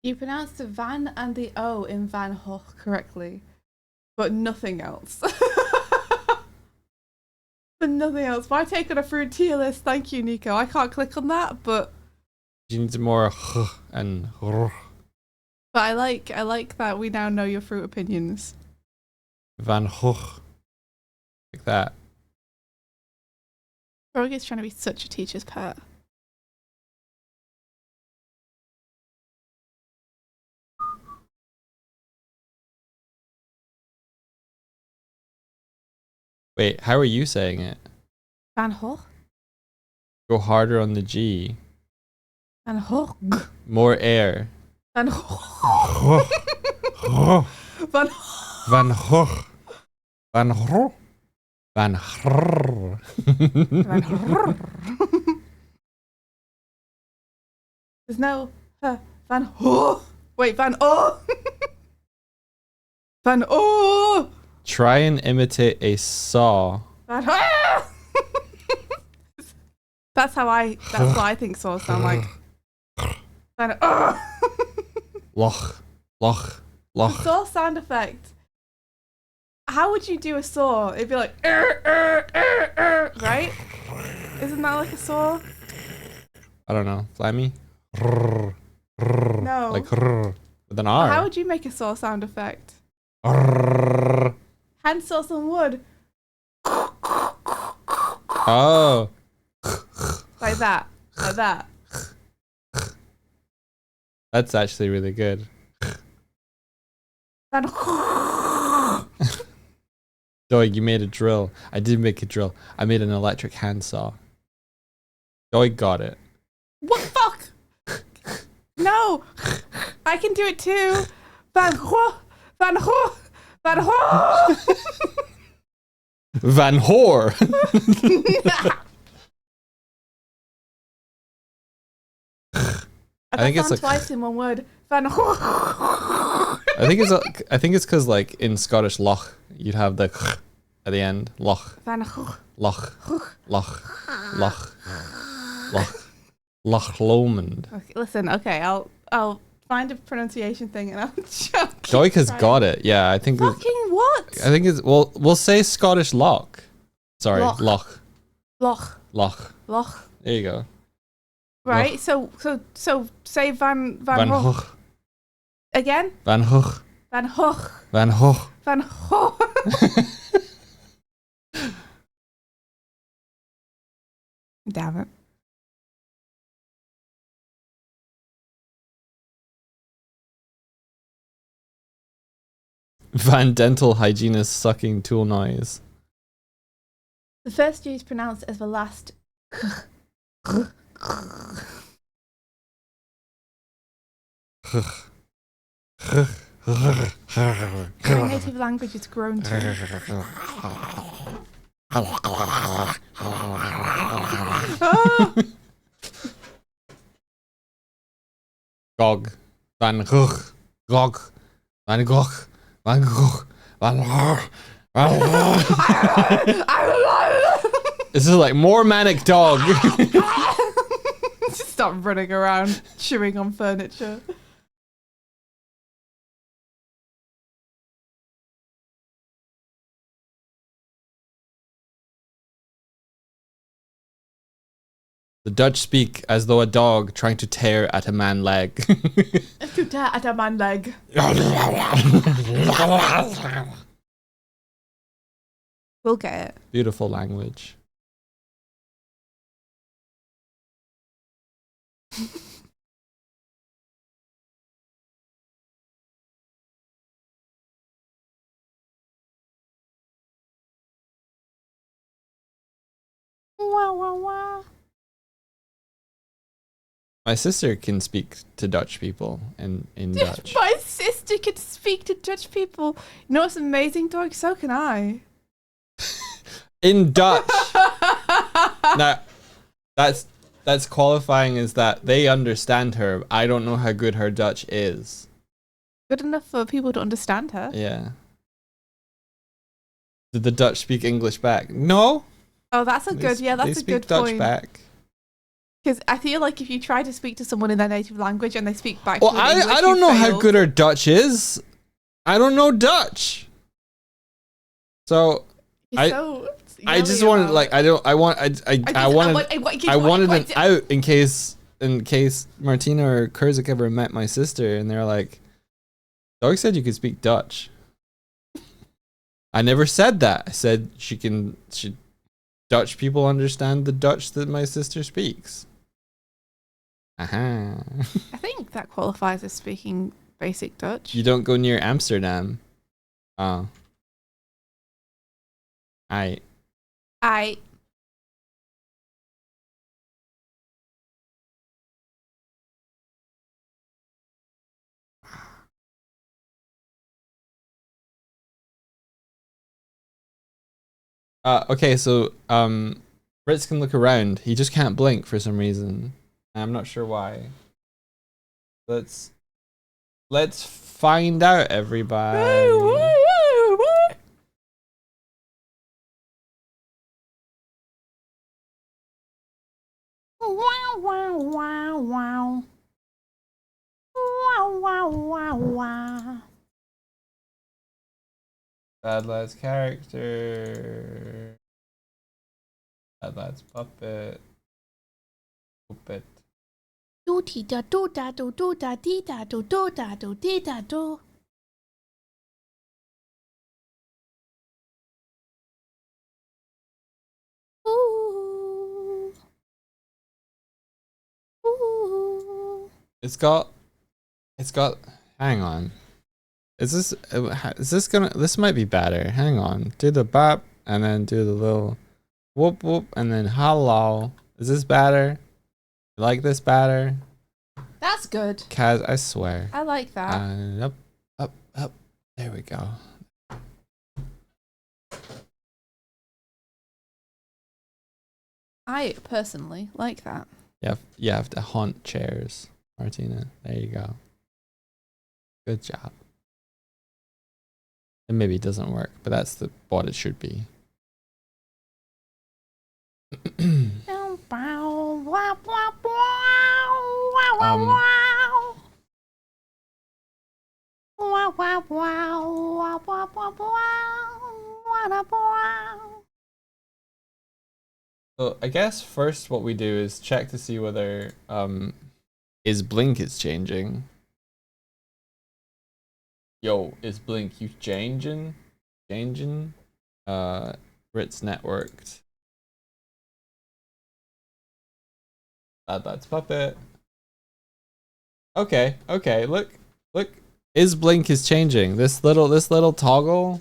You pronounced the van and the O in Van Hoch correctly, but nothing else. But nothing else. Why take on a fruit tier list? Thank you, Nico. I can't click on that, but You need more and but I like that we now know your fruit opinions. Van Hoch. Like that. Rogue is trying to be such a teacher's pet. Wait, how are you saying it? Van Hoch? Go harder on the G. Van Hoch. More air. Van Hoch. Van Hoch. Van Hoch. Van Hoch. Van Hoch. Van Hoch. There's no Van Hoch. Wait, Van O. Van O. Try and imitate a saw. Van Ho. That's what I think saws sound like. Van O. Loch. Loch. The Loch. saw sound effect. How would you do a saw? It'd be like, right? Isn't that like a saw? I don't know. Flammy? No. Like with an R. How would you make a saw sound effect? Oh. Hand saw some wood. Like that. Like that. That's actually really good. Van Doig, you made a drill. I did make a drill. I made an electric handsaw. Doig got it. What the fuck? No! I can do it too! Van Ho! Van Ho! Van Ho! Van Hoor! I think it's like twice in one word. Van Ho! I think it's because like in Scottish loch you'd have the at the end. Loch. Van Ho! Loch. Loch. Loch. Loch. Loch Lomond. Okay, listen, okay, I'll find a pronunciation thing and I'll chuck. Doig has got it. Yeah, I think. Fucking what? I think it's we'll say Scottish loch. Sorry, Loch. loch. Loch. Loch. Loch. There you go. Right. Loch. So say Van Van Ho. Hoch. Again. Van Hoch. Van Hoch. Van Hoch. Van Ho. Damn it. Van dental hygienist sucking tool noise. The first G is pronounced as the last. My native language is grown to. Gog. Van Gogh. Gog. Van Gogh. Van Gogh. Van Gogh. Van Gogh. This is like more manic dog. Just stop running around chewing on furniture. The Dutch speak as though a dog trying to tear at a man leg. To tear at a man leg. We'll get it. Beautiful language. Wah, wah, wah. My sister can speak to Dutch people in Dutch. My sister can speak to Dutch people. You know what's amazing, dog? So can I. In Dutch. Now, that's qualifying is that they understand her. I don't know how good her Dutch is. Good enough for people to understand her. Yeah. Did the Dutch speak English back? No. Oh, that's a good. Yeah, They that's a speak good Dutch point. back. Because I feel like if you try to speak to someone in their native language and they speak back Well, to you in English, I don't you know how failed. good our Dutch is. I don't know Dutch. So You're so I just yelly wanted about like it. I wanted Wait, out in case Martina or Kurzik ever met my sister and they're like, Dog said you could speak Dutch. I never said that. I said should Dutch people understand the Dutch that my sister speaks. Aha. I think that qualifies as speaking basic Dutch. You don't go near Amsterdam. Oh. I okay, so Ritz can look around. He just can't blink for some reason. I'm not sure why. Let's find out, everybody. Wow, wow, wow, wow. Wow, wow, wow, wow. Badlands character. Badlands puppet. Puppet. Do ti da do da do do da dee da do do da do dee da do. Ooh. Ooh. It's got. Hang on. Is this gonna? This might be better. Hang on. Do the bop and then do the little whoop whoop and then hello. Is this better? You like this better? That's good. Kaz, I swear. I like that. Up, up, up. There we go. I personally like that. You have to haunt chairs, Martina. There you go. Good job. And maybe it doesn't work, but that's what it should be. So I guess first what we do is check to see whether is blink is changing. Yo, is blink you changing? Changing? Ritz networked. That's puppet. Okay, look. Is blink is changing. This little toggle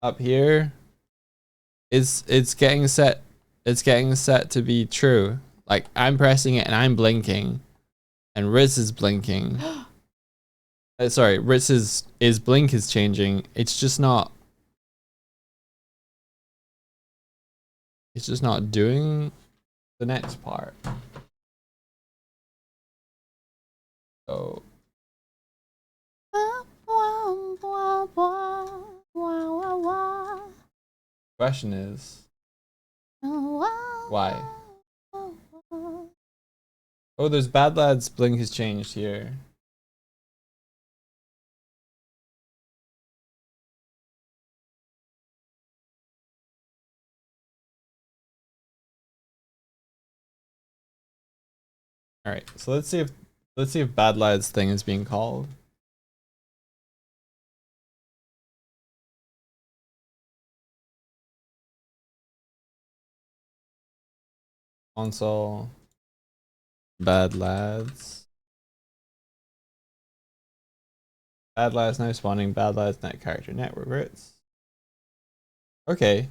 up here it's getting set to be true. Like I'm pressing it and I'm blinking and Ritz is blinking. Sorry, Ritz's blink is changing. It's just not doing the next part. So question is why? Oh, there's Badlands blink has changed here. All right, so let's see if Badlands thing is being called. Console Badlands. Badlands now spawning Badlands net character network Ritz. Okay.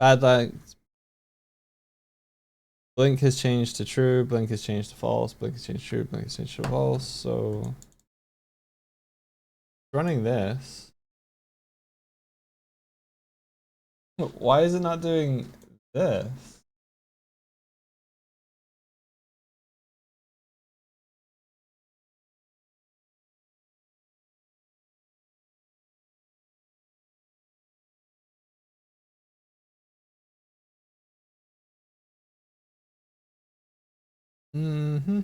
Badlands blink has changed to true, blink has changed to false, blink has changed to true, blink has changed to false. So running this. Why is it not doing this? Mm-hmm.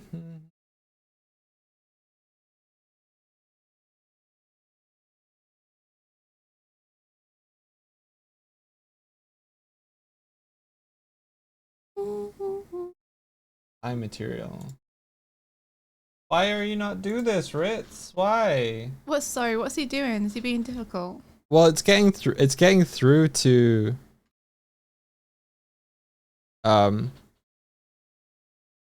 Material. Why are you not do this, Ritz? Why? Sorry, what's he doing? Is he being difficult? Well, it's getting through. It's getting through to.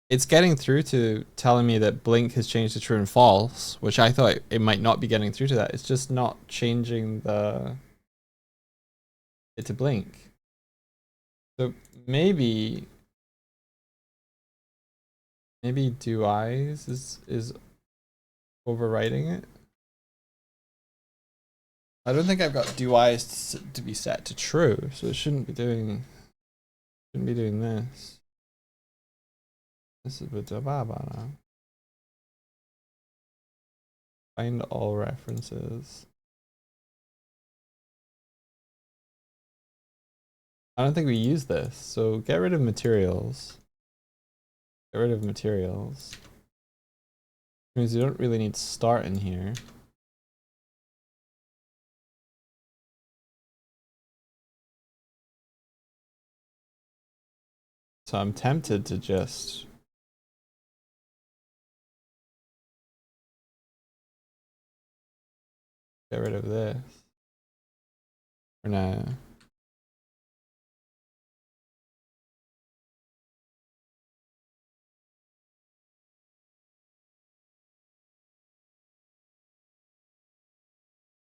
It's getting through to telling me that blink has changed to true and false, which I thought it might not be getting through to that. It's just not changing it to blink. So maybe do eyes is overriding it. I don't think I've got do eyes to be set to true, so it shouldn't be doing this. This is with now. Find all references. I don't think we use this, so get rid of materials. Get rid of materials. Which means you don't really need start in here. So I'm tempted to just get rid of this for now.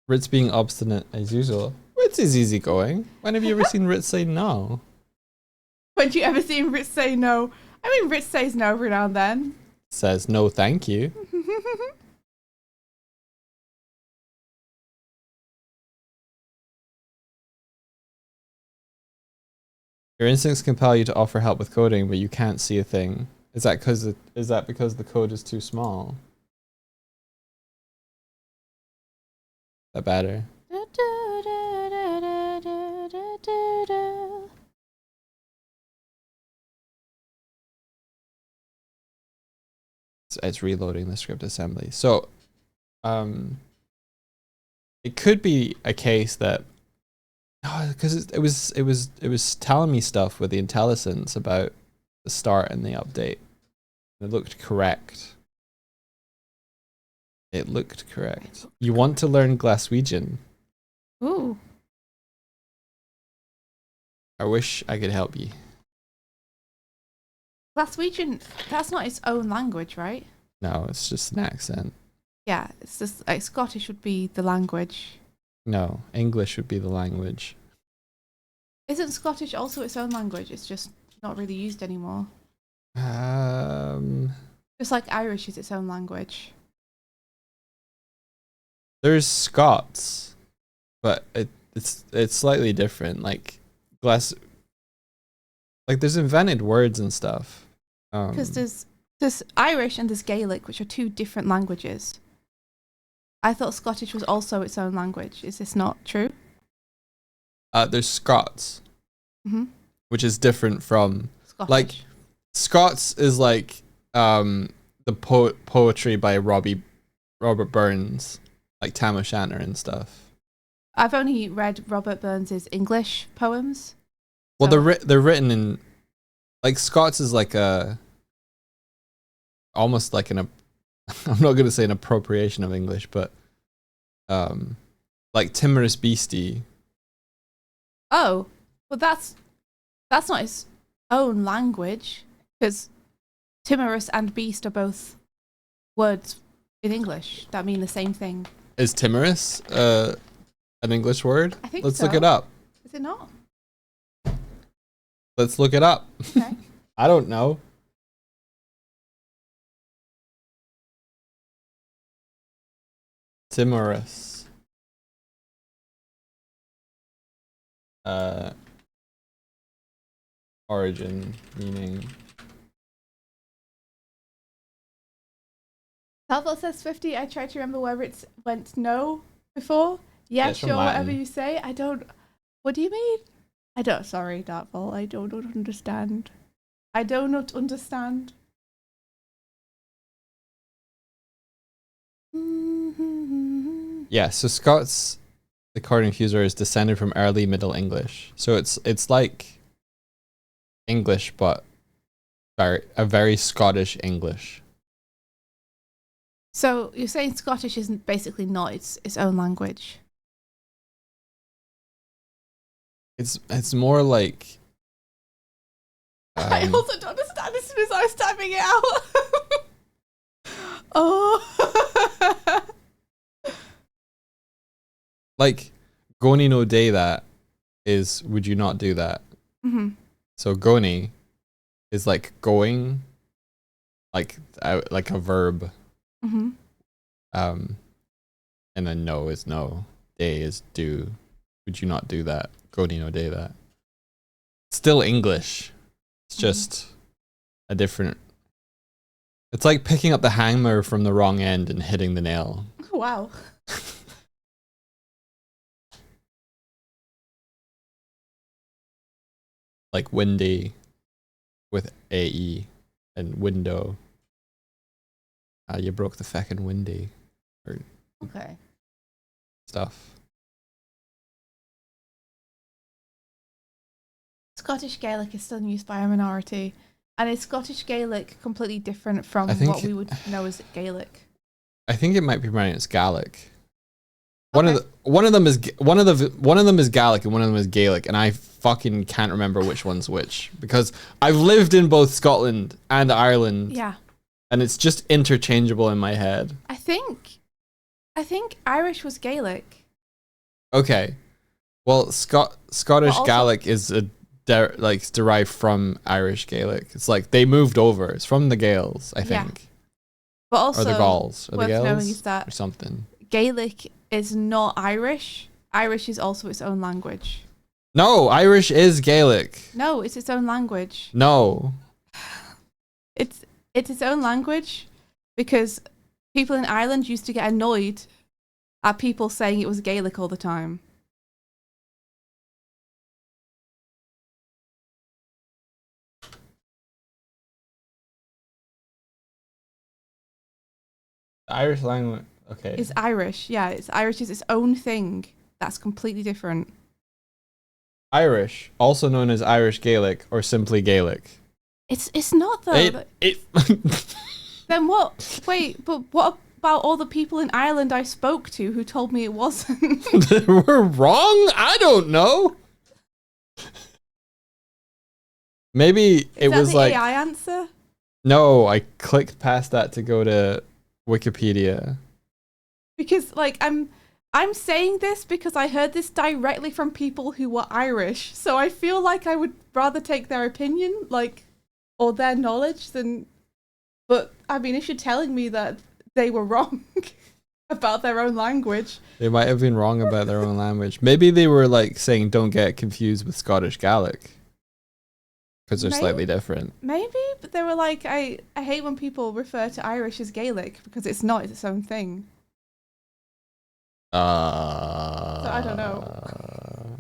Ritz being obstinate as usual. Ritz is easygoing. When have you ever seen Ritz say no? When do you ever see Ritz say no? I mean, Ritz says no every now and then. Says no thank you. Your instincts compel you to offer help with coding, but you can't see a thing. Is that because the code is too small? That better? It's reloading the script assembly. So, it could be a case that because it was telling me stuff with the IntelliSense about the start and the update. It looked correct. It looked correct. You want to learn Glaswegian? Ooh. I wish I could help you. Glaswegian, that's not its own language, right? No, it's just an accent. Yeah, it's just like Scottish would be the language. No, English would be the language. Isn't Scottish also its own language? It's just not really used anymore. Just like Irish is its own language. There's Scots, but it's slightly different. Like there's invented words and stuff. Because there's Irish and there's Gaelic, which are two different languages. I thought Scottish was also its own language. Is this not true? There's Scots, which is different from Scottish. Like Scots is like the poetry by Robert Burns, like Tam O'Shanter and stuff. I've only read Robert Burns's English poems. Well, they're written in like Scots is like almost like I'm not going to say an appropriation of English, but like Timorous Beastie. Oh, well that's not its own language, because timorous and beast are both words in English that mean the same thing. Is timorous an English word? I think Let's so. look it up. Is it not? Let's look it up. Okay. I don't know. Timorous. Origin, meaning. Talbot says 50. I tried to remember where it went no before. Yeah, It's from sure, whatever Latin. you say. I don't. What do you mean? I don't. Sorry, Dartful. I do not understand. I do not understand. Yeah, so Scots, according to user, is descended from early Middle English. So it's like English, but a very Scottish English. So you're saying Scottish isn't basically not its own language? It's more like. I also don't understand as soon as I was typing it out. Oh. Like, Goni no day that is, would you not do that? Mm-hmm. So Goni is like going, like a verb. Mm-hmm. And then no is no. Day is do. Would you not do that? Goni no day that. Still English. It's just a different. It's like picking up the hammer from the wrong end and hitting the nail. Wow. Like windy with AE and window. You broke the feckin' windy or Okay. stuff. Scottish Gaelic is still used by a minority. And is Scottish Gaelic completely different from I think- what we would know as Gaelic? I think it might be pronounced Gaelic. Okay. One of them is Gaelic and one of them is Gaelic, and I fucking can't remember which one's which because I've lived in both Scotland and Ireland. Yeah. And it's just interchangeable in my head. I think Irish was Gaelic. Okay. Well, Scottish also- Gaelic is derived from Irish Gaelic. It's like they moved over. It's from the Gaels, I Yeah. think. But also Or the Gauls. Or the worth knowing Gaels is that or something. Gaelic is not Irish. Irish is also its own language. No, Irish is Gaelic. No, it's its own language. No. It's its own language because people in Ireland used to get annoyed at people saying it was Gaelic all the time. The Irish language. Okay. It's Irish. Yeah, it's Irish is its own thing. That's completely different. Irish, also known as Irish Gaelic or simply Gaelic. It's not though. Then what? Wait, but what about all the people in Ireland I spoke to who told me it wasn't? We're wrong? I don't know. Maybe it was the like AI answer? no, I clicked past that to go to Wikipedia. Because like I'm saying this because I heard this directly from people who were Irish. So I feel like I would rather take their opinion, like, or their knowledge than. But I mean, if you're telling me that they were wrong about their own language, They might have been wrong about their own language. Maybe they were like saying don't get confused with Scottish Gaelic because they're slightly different. maybe. But they were like, I hate when people refer to Irish as Gaelic because it's not its own thing. So I don't know.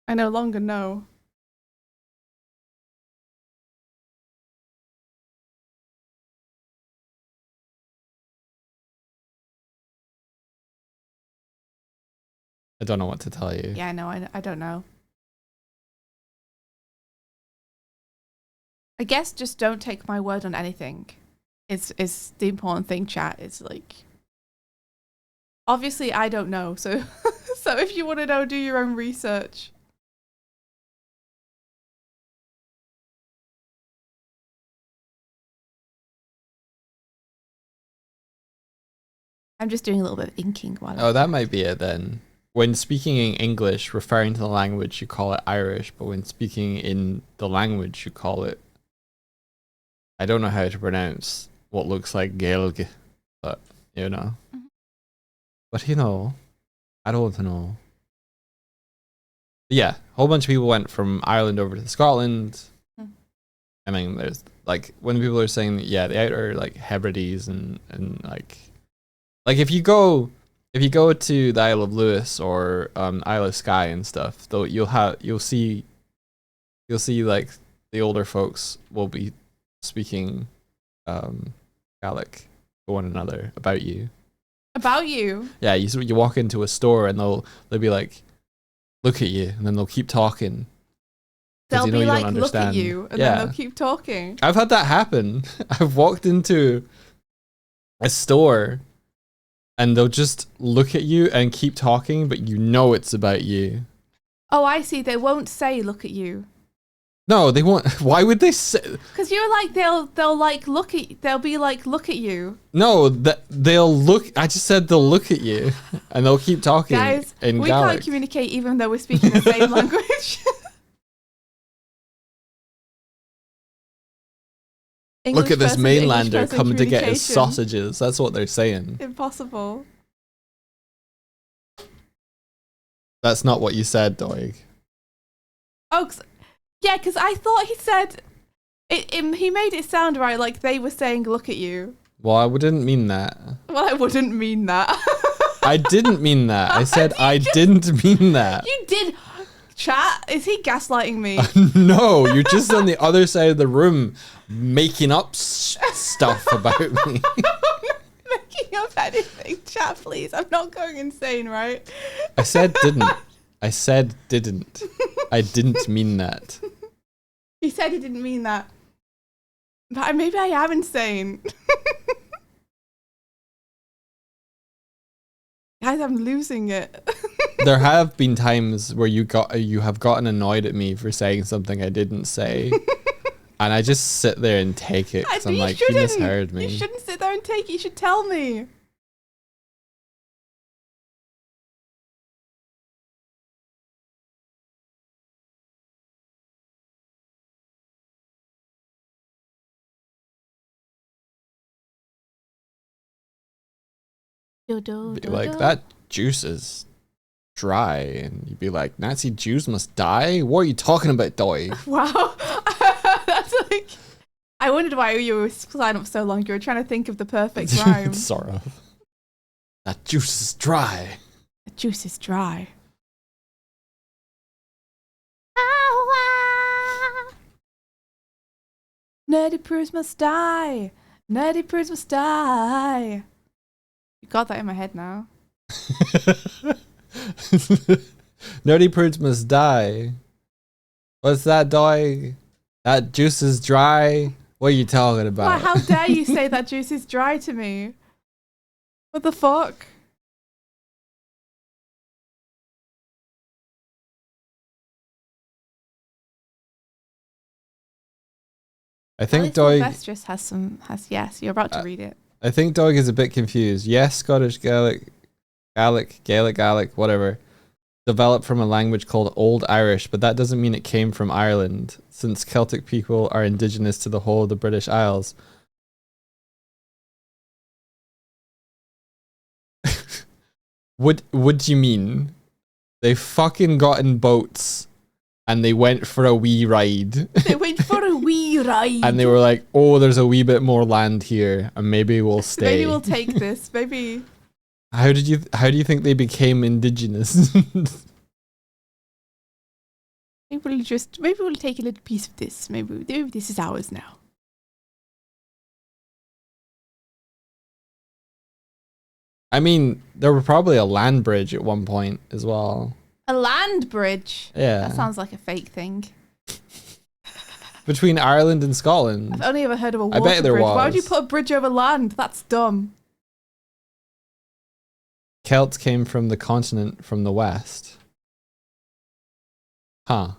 I no longer know. I don't know what to tell you. Yeah, no, I don't know. I guess just don't take my word on anything. It's the important thing, chat. It's like obviously I don't know, so so if you want to know, do your own research. I'm just doing a little bit of inking while. Oh, that might be it then. When speaking in English, referring to the language, you call it Irish, but when speaking in the language, you call it. I don't know how to pronounce what looks like Gaelic, but you know. Mhm. But you know, I don't know. Yeah, a whole bunch of people went from Ireland over to Scotland. Hmm. I mean, there's like when people are saying, yeah, the outer like Hebrides and like if you go to the Isle of Lewis or Isle of Skye and stuff, though you'll see like the older folks will be speaking Gaelic to one another about you. About you. Yeah, you walk into a store and they'll be like, look at you, and then they'll keep talking. They'll be like, don't look at understand. you, and then they'll keep talking. I've had that happen. I've walked into a store and they'll just look at you and keep talking, but you know it's about you. Oh, I see. They won't say look at you. No, they won't. Why would they say? Because you're like they'll like look at. They'll be like look at you. No, they'll look. I just said they'll look at you, and they'll keep talking. Guys, in we Gaelic. can't communicate even though we're speaking the same language. Look at this mainlander coming to get his communication. sausages. That's what they're saying. Impossible. That's not what you said, Doig. Oh, yeah, because I thought he said he made it sound right, like they were saying look at you. Well, I didn't mean that. Well, I wouldn't mean that. I didn't mean that. I said I didn't mean that. You did. Chat, is he gaslighting me? No, you're just on the other side of the room making up stuff about me. I'm not making up anything. Chat, please. I'm not going insane, right? I said didn't. I said didn't. I didn't mean that. He said he didn't mean that. But maybe I am insane. Guys, I'm losing it. There have been times where you have gotten annoyed at me for saying something I didn't say, and I just sit there and take it because I'm like, you misheard me. You shouldn't sit there and take it. You should tell me. Be like, that juice is dry, and you'd be like, Nazi Jews must die? What are you talking about, Doy? Wow. That's like, I wondered why you were signing up so long. You were trying to think of the perfect rhyme. Sort of. That juice is dry. The juice is dry. Nerdy prudes must die. Nerdy prudes must die. You got that in my head now. Nerdy prudes must die. What's that, Doy? That juice is dry? What are you talking about? Why, how dare you say that juice is dry to me? What the fuck? I think Doig yes, you're about to read it. I think Doig is a bit confused. Yes, Scottish Gaelic, whatever, developed from a language called Old Irish, but that doesn't mean it came from Ireland, since Celtic people are indigenous to the whole of the British Isles. What do you mean? They fucking got in boats and they went for a wee ride. They went for a wee ride. And they were like, oh, there's a wee bit more land here and maybe we'll stay. Maybe we'll take this. Maybe. How do you think they became indigenous? Maybe we'll take a little piece of this. Maybe this is ours now. I mean, there were probably a land bridge at one point as well. A land bridge? Yeah. That sounds like a fake thing. Between Ireland and Scotland. I've only ever heard of a water I bet there bridge. was. Why would you put a bridge over land? That's dumb. Celts came from the continent from the west. Huh.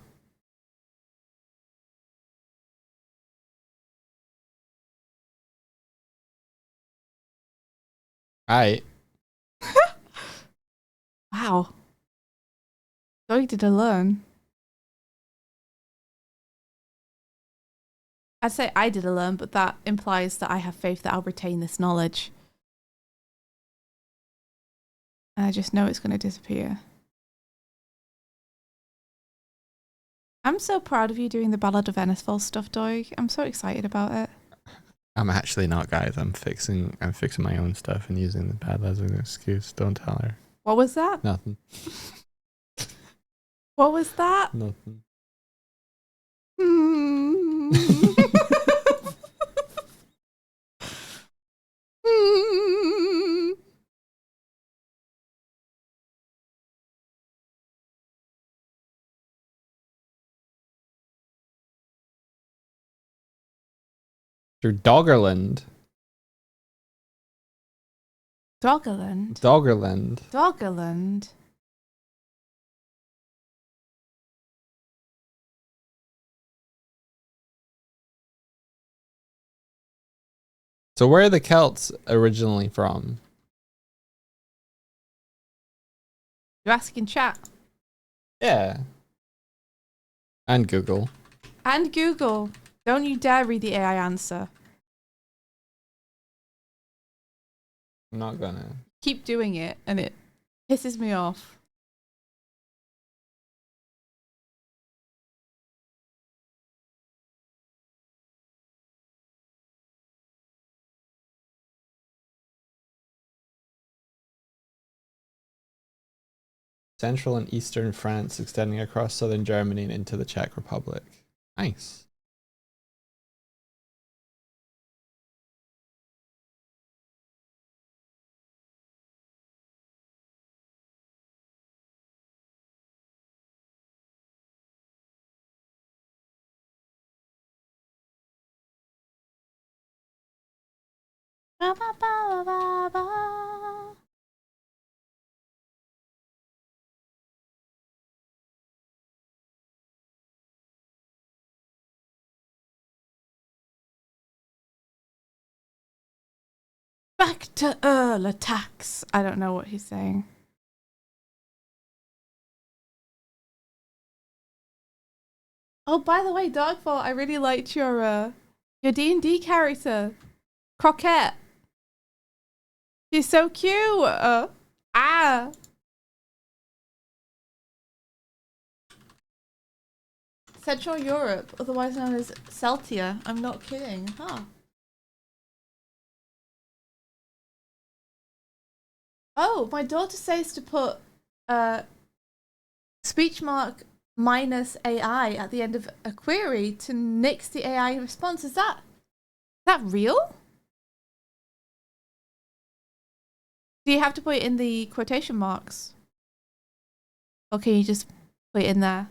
Alright. Wow. How did I learn? I'd say I did a learn, but that implies that I have faith that I'll retain this knowledge. And I just know it's going to disappear. I'm so proud of you doing the Ballad of Ennisfall stuff, Doig. I'm so excited about it. I'm actually not, guys. I'm fixing my own stuff and using the Badlands as an excuse. Don't tell her. What was that? Nothing. What was that? Nothing. Through Doggerland. Doggerland. Doggerland. Doggerland. So where are the Celts originally from? You're asking chat. Yeah. And Google. And Google. Don't you dare read the AI answer. I'm not gonna. Keep doing it and it pisses me off. Central and eastern France, extending across southern Germany and into the Czech Republic. Nice. Ba, ba, ba, ba, ba. Back to Earl attacks. I don't know what he's saying. Oh, by the way, Dogfall, I really liked your D&D character, Croquette. She's so cute. Central Europe, otherwise known as Celtia. I'm not kidding. Huh. Oh, my daughter says to put speech mark minus AI at the end of a query to nix the AI response. Is that real? Do you have to put it in the quotation marks? Or can you just put it in there?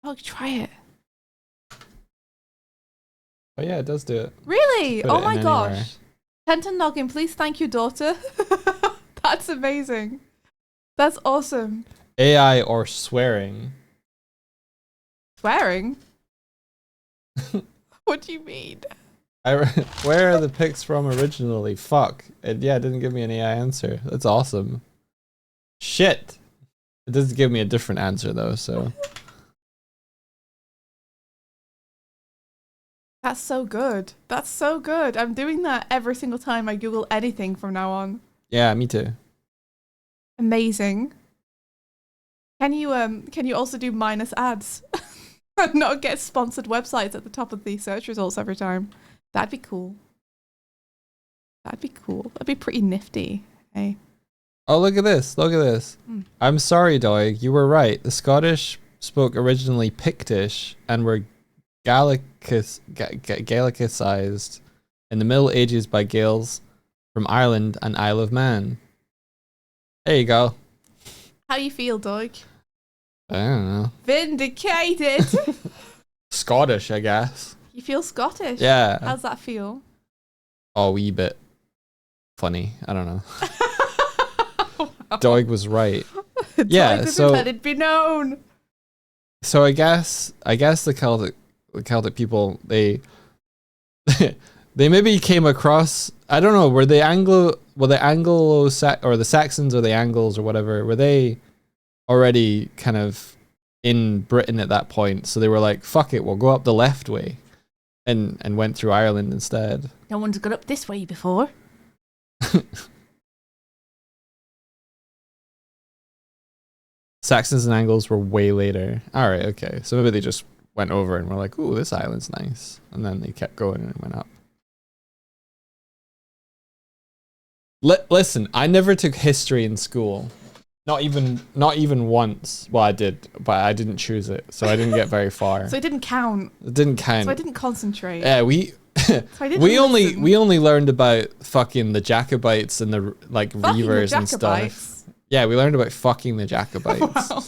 Oh, try it. Oh yeah, it does do it. Really? Put Oh it my in gosh. anywhere. Tenton Noggin, please thank your daughter. That's amazing. That's awesome. AI or swearing. Swearing? What do you mean? Where are the pics from originally? Fuck. It didn't give me an AI answer. That's awesome. Shit. It doesn't give me a different answer though, so. That's so good. That's so good. I'm doing that every single time I Google anything from now on. Yeah, me too. Amazing. Can you also do minus ads? And not get sponsored websites at the top of the search results every time? That'd be cool. That'd be cool. That'd be pretty nifty. Hey. Oh, look at this. Look at this. I'm sorry, Doig. You were right. The Scottish spoke originally Pictish and were Gallicized in the Middle Ages by Gaels from Ireland and Isle of Man. There you go. How do you feel, Doig? I don't know. Vindicated. Scottish, I guess. You feel Scottish? Yeah. How's that feel? Oh, a wee bit funny. I don't know. Doig was right. Yeah, so let it be known. So I guess the Celtic people, they they maybe came across, I don't know, were the Saxons or the Angles or whatever, were they already kind of in Britain at that point? So they were like, fuck it, we'll go up the left way, and went through Ireland instead. No one's got up this way before. Saxons and Angles were way later. All right, okay. So maybe they just went over and were like, ooh, this island's nice. And then they kept going and went up. Listen, I never took history in school. Not even once. Well, I did, but I didn't choose it. So I didn't get very far. So it didn't count. It didn't count. So I didn't concentrate. Yeah, we only learned about fucking the Jacobites and the like Fucking Reavers the and Jacobites. stuff. Yeah, we learned about fucking the Jacobites. Wow.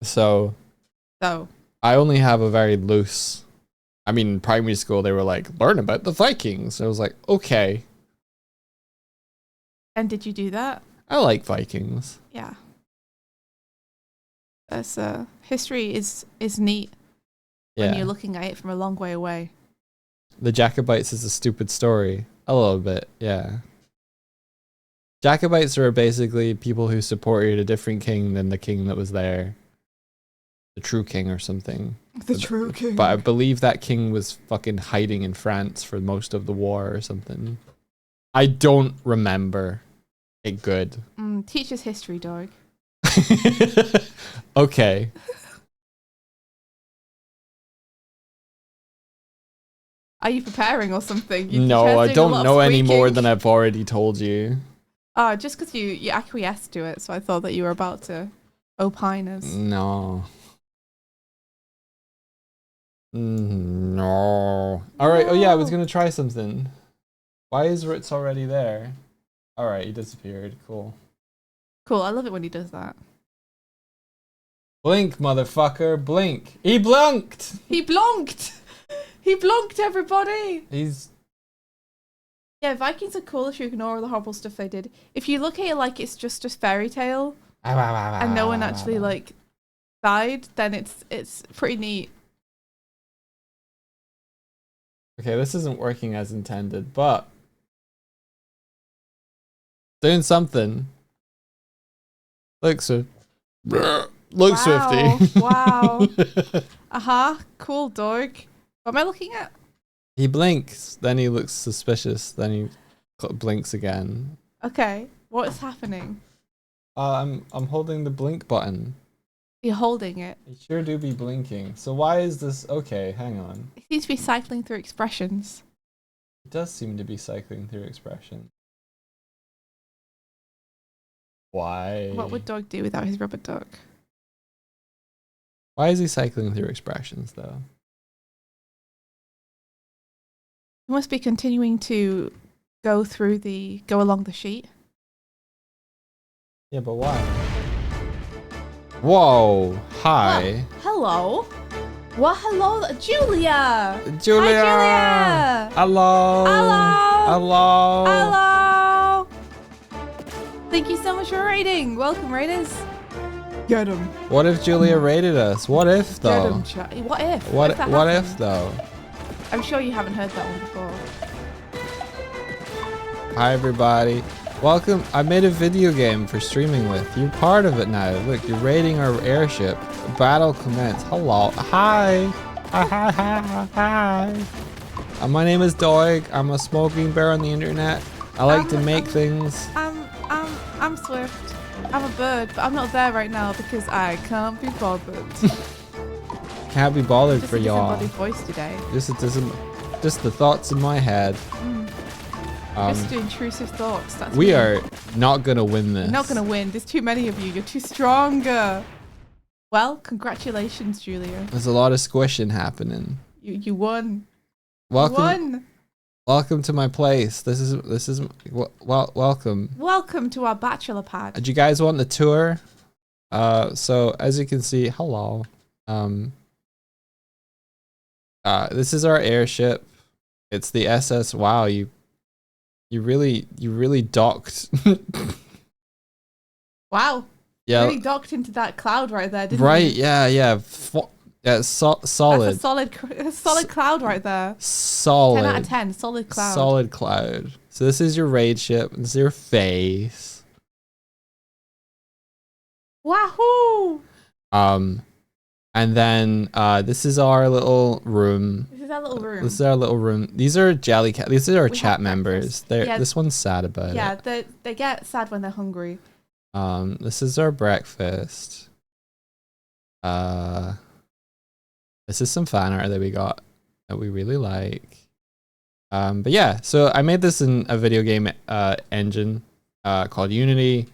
So So I only have a very loose. I mean, in primary school they were like, learn about the Vikings. I was like, okay. And did you do that? I like Vikings. Yeah. That's history is neat when you're looking at it from a long way away. The Jacobites is a stupid story. A little bit, yeah. Jacobites are basically people who supported a different king than the king that was there. The true king or something. The true king. But I believe that king was fucking hiding in France for most of the war or something. I don't remember it good. Teach us history, dog. Okay. Are you preparing or something? No, I don't know any more than I've already told you. Oh, just because you acquiesced to it, so I thought that you were about to opine us. No. No. Alright, oh yeah, I was gonna try something. Why is Ritz already there? Alright, he disappeared. Cool. Cool, I love it when he does that. Blink, motherfucker, blink. He blunked! He blonked! He blonked, everybody! Yeah, Vikings are cool if you ignore all the horrible stuff they did. If you look at it like it's just a fairy tale and no one actually like died, then it's pretty neat. Okay, this isn't working as intended, but doing something. Look, Swifty. Wow. Cool, dog. What am I looking at? He blinks, then he looks suspicious, then he blinks again. Okay, what is happening? I'm holding the blink button. You're holding it. You sure do be blinking. So why is this? Okay, hang on. It seems to be cycling through expressions. It does seem to be cycling through expression. Why? What would Dog do without his rubber duck? Why is he cycling through expressions though? He must be continuing to go along the sheet. Yeah, but why? Whoa! Hi. Hello. Well, hello, Julia. Julia. Hi, Julia. Hello. Hello. Hello. Hello. Thank you so much for raiding. Welcome, raiders. Get him. What if Julia raided us? What if though? What if? What if though? I'm sure you haven't heard that one before. Hi everybody. Welcome. I made a video game for streaming with. You're part of it now. Look, you're raiding our airship. Battle commence. Hello. Hi. Hi. My name is Doig. I'm a smoking bear on the internet. I like to make things. I'm Swift. I'm a bird, but I'm not there right now because I can't be bothered. Can't be bothered for y'all. Voice today. Just the thoughts in my head. Just the intrusive thoughts. That's we me. are not gonna win this. You're not gonna win. There's too many of you. You're too strong. Well, congratulations, Julia. There's a lot of squishing happening. You won. Welcome. You won. Welcome to my place. This is welcome. Welcome to our bachelor pad. Do you guys want the tour? So as you can see, hello. This is our airship. It's the SS. Wow, you really docked. Wow. Yeah. Really docked into that cloud right there, didn't you? Right. Yeah. Yeah. Yeah. Solid. That's a solid cloud right there. Solid. 10 out of 10. Solid cloud. Solid cloud. So this is your raid ship. This is your face. Wahoo! And then this is our little room. This is our little room. This is our little room. These are Jellycat. These are our We chat have members. breakfast. This one's sad about it. Yeah, they get sad when they're hungry. This is our breakfast. This is some fan art that we got that we really like. But yeah, so I made this in a video game engine called Unity,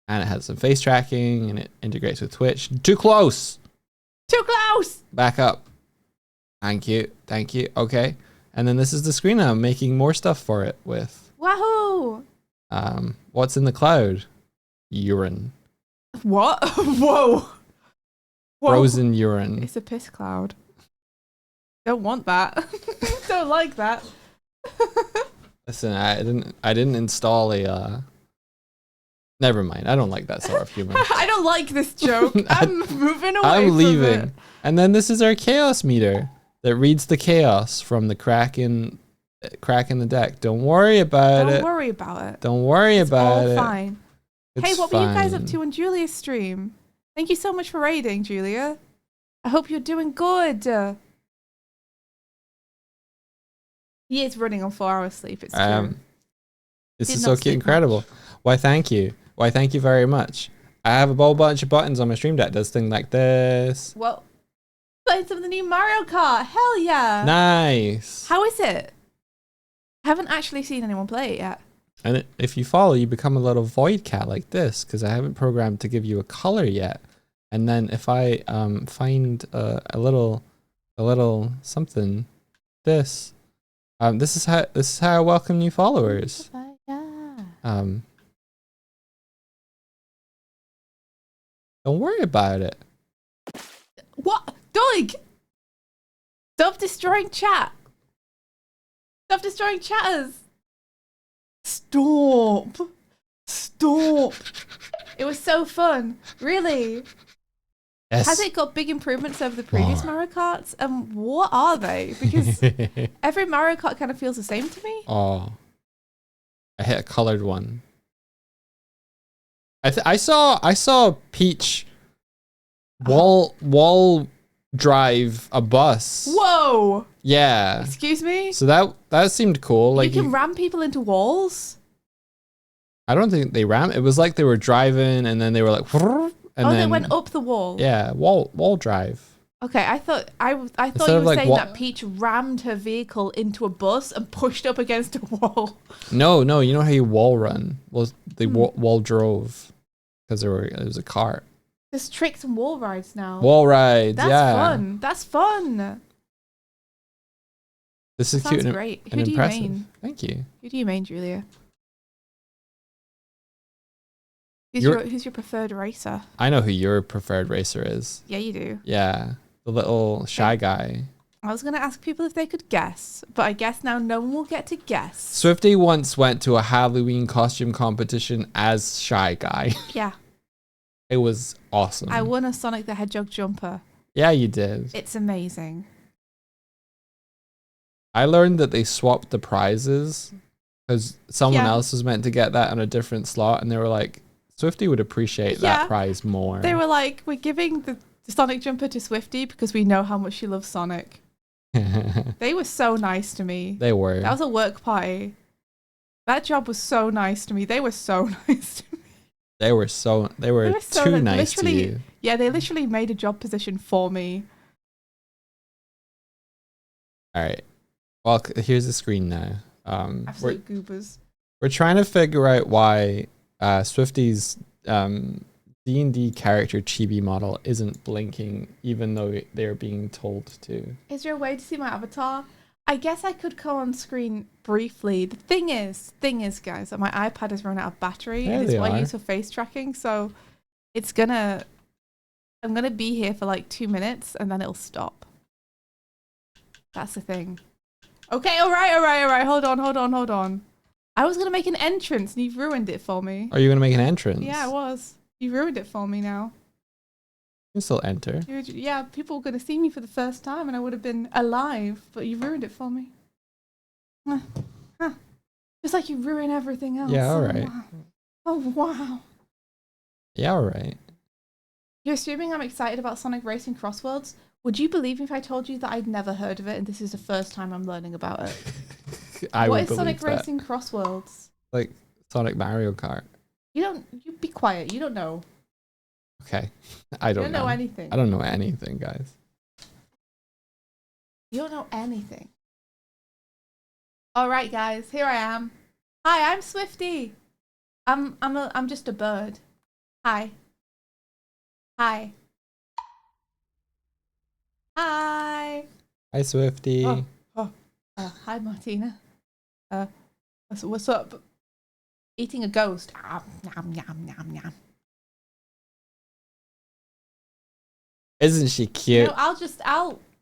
and it has some face tracking and it integrates with Twitch. Too close. Too close. Back up. Thank you. Thank you. Okay. And then this is the screen I'm making more stuff for it with. Wahoo! What's in the cloud? Urine. What? Whoa! Whoa. frozen urine. It's a piss cloud. Don't want that. Don't like that. Listen, I didn't install a never mind. I don't like that sort of humor. I don't like this joke. I'm moving away I'm from leaving. it. And then this is our chaos meter that reads the chaos from the crack in the deck. Don't worry about it. Don't worry about it. Don't worry It's about all it. fine. It's Hey, what were you guys up fine. to on Julia's stream? Thank you so much for raiding, Julia. I hope you're doing good. He is running on 4 hours sleep. It's true. This Did is not so sleep cute, incredible. much. Why, thank you. Why, thank you very much. I have a whole bunch of buttons on my stream deck. Does things like this. Well, playing some of the new Mario Kart. Hell yeah. Nice. How is it? I haven't actually seen anyone play it yet. And if you follow, you become a little void cat like this, because I haven't programmed to give you a color yet. And then if I find a little something, this is how I welcome new followers. Don't worry about it. What? Doig! Stop destroying chat. Stop destroying chatters. Stop. Stop. It was so fun. Really. Yes. Has it got big improvements over the previous Mario Karts? And what are they? Because every Mario Kart kind of feels the same to me. Oh, I hit a colored one. I saw Peach wall drive a bus. Whoa! Yeah. Excuse me? So that seemed cool. Like you can ram people into walls? I don't think they rammed. It was like they were driving and then they were like, and then they went up the wall. Yeah, wall drive. Okay, I thought Instead you of, were like, saying that Peach rammed her vehicle into a bus and pushed up against a wall. No, you know how you wall run? Well, they wall drove because it was a cart. There's tricks and wall rides now. Wall rides, That's yeah. fun. That's fun. This is That cute sounds and, great. and Who do you impressive. main? Thank you. Who do you main, Julia? Who's your preferred racer? I know who your preferred racer is. Yeah, you do. Yeah, the little shy guy. I was going to ask people if they could guess, but I guess now no one will get to guess. Swifty once went to a Halloween costume competition as Shy Guy. Yeah. It was awesome. I won a Sonic the Hedgehog jumper. Yeah, you did. It's amazing. I learned that they swapped the prizes because someone Yeah. else was meant to get that on a different slot, and they were like, Swifty would appreciate that prize more. They were like, we're giving the Sonic jumper to Swifty because we know how much she loves Sonic. They were so nice to me. They were. That was a work party. That job was so nice to me. They were so nice to me. They were so too nice to you. Yeah, they literally made a job position for me. All right. Well, here's the screen now. Absolute goobers. We're trying to figure out why Swifty's D&D character chibi model isn't blinking, even though they're being told to. Is there a way to see my avatar? I guess I could go on screen briefly. The thing is, guys, that my iPad has run out of battery and it's what I use for face tracking. So I'm gonna be here for like 2 minutes and then it'll stop. That's the thing. Okay, all right. Hold on. I was gonna make an entrance and you've ruined it for me. Are you gonna make an entrance? Yeah, I was. You ruined it for me now. You can still enter. Yeah, people were going to see me for the first time and I would have been alive, but you ruined it for me. Just like you ruin everything else. Yeah, all right. Oh, wow. Yeah, all right. You're assuming I'm excited about Sonic Racing Crossworlds? Would you believe me if I told you that I'd never heard of it and this is the first time I'm learning about it? What is Sonic Racing Crossworlds? Like Sonic Mario Kart. You be quiet. You don't know. Okay. I don't know anything. I don't know anything, guys. You don't know anything. All right, guys, here I am. Hi, I'm Swifty. I'm just a bird. Hi. Hi. Hi. Hi, Swifty. Hi, Martina. What's up? Eating a ghost. Nom, nom, nom, nom. Isn't she cute? You know,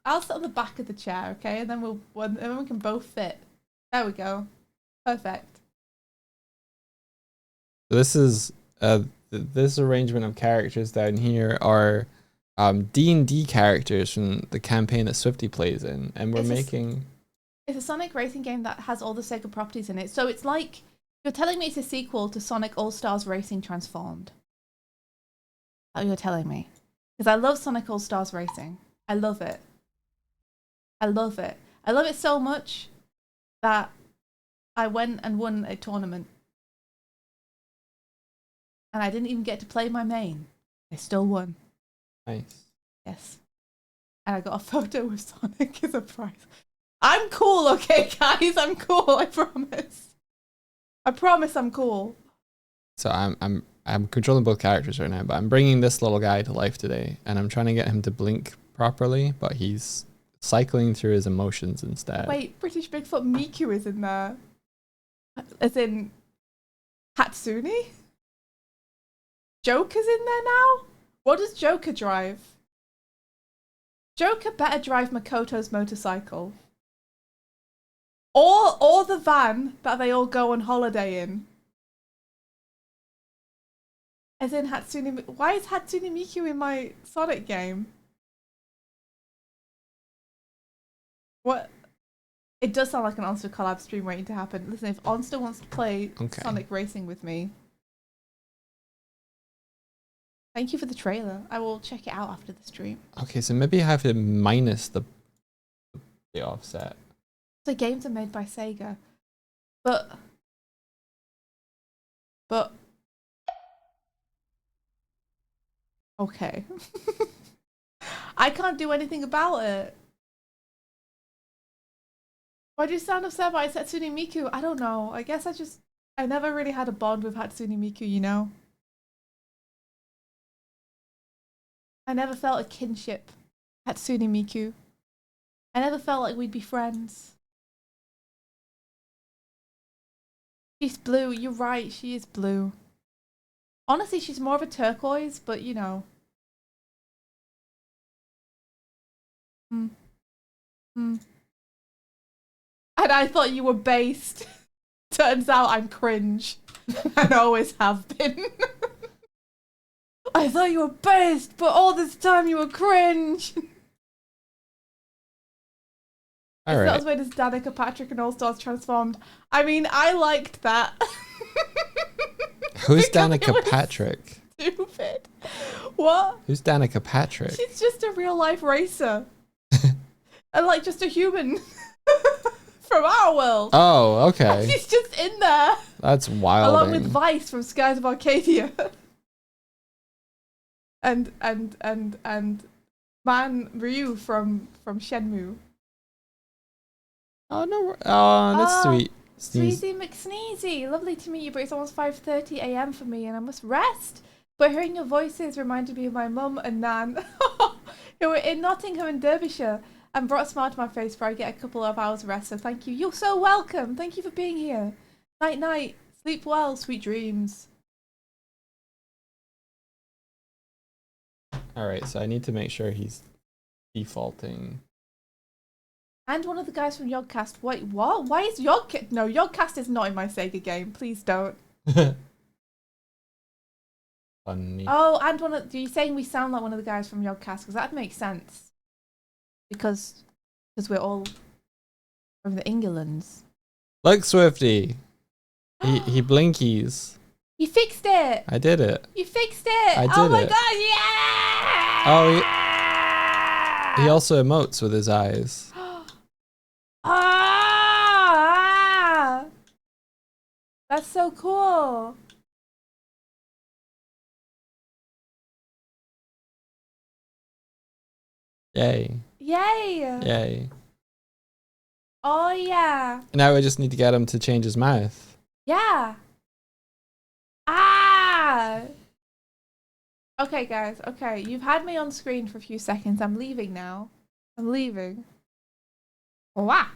I'll sit on the back of the chair, okay, and then we can both fit. There we go. Perfect. This is this arrangement of characters down here are D&D characters from the campaign that Swifty plays in, and we're making. It's a Sonic racing game that has all the Sega properties in it. So it's like you're telling me it's a sequel to Sonic All-Stars Racing Transformed. That's what you're telling me. Because I love Sonic All-Stars Racing. I love it. I love it. I love it so much that I went and won a tournament. And I didn't even get to play my main. I still won. Nice. Yes. And I got a photo with Sonic as a prize. I'm cool, okay, guys? I'm cool, I promise. I promise I'm cool. So I'm controlling both characters right now, but I'm bringing this little guy to life today, and I'm trying to get him to blink properly, but he's cycling through his emotions instead. Wait, British Bigfoot Miku is in there. As in Hatsune? Joker's in there now? What does Joker drive? Joker better drive Makoto's motorcycle. Or the van that they all go on holiday in. As in Hatsune... Why is Hatsune Miku in my Sonic game? What? It does sound like an Onster collab stream waiting to happen. Listen, if Onster wants to play Sonic Racing with me... Thank you for the trailer. I will check it out after the stream. Okay, so maybe I have to minus the offset. The games are made by Sega. But... Okay. I can't do anything about it. Why do you sound upset about Hatsune Miku? I don't know. I guess I never really had a bond with Hatsune Miku, you know? I never felt a kinship. Hatsune Miku. I never felt like we'd be friends. She's blue. You're right. She is blue. Honestly, she's more of a turquoise, but you know. And I thought you were based. Turns out I'm cringe. And always have been. I thought you were based, but all this time you were cringe. All right. That was when his Danica Patrick and All Stars transformed. I mean, I liked that. Who's Danica Patrick? Stupid. What? Who's Danica Patrick? She's just a real life racer. And like just a human from our world. Oh, okay. And she's just in there. That's wild. Along with Vice from Skies of Arcadia. and Man Ryu from Shenmue. Oh no! Oh, that's sweet. Sneezy McSneezy, lovely to meet you, but it's almost 5:30 a.m. for me, and I must rest. But hearing your voices reminded me of my mum and Nan, who were in Nottingham and Derbyshire, and brought a smile to my face before I get a couple of hours rest. So thank you. You're so welcome. Thank you for being here. Night night. Sleep well. Sweet dreams. All right, so I need to make sure he's defaulting. And one of the guys from Yogcast. Wait, what? Why is Yogcast? No, Yogcast is not in my Sega game. Please don't. Funny. Oh, and are you saying we sound like one of the guys from Yogcast? Because that makes sense. Because we're all from the Englands. Look, Swifty. He blinkies. You fixed it. I did it. You fixed it. I did oh my it. god, yeah! Oh, he also emotes with his eyes. Ah! That's so cool. Yay. Yay. Yay. Oh yeah. Now I just need to get him to change his mouth. Yeah. Ah! Okay, guys. Okay, you've had me on screen for a few seconds. I'm leaving now. I'm leaving. Wow.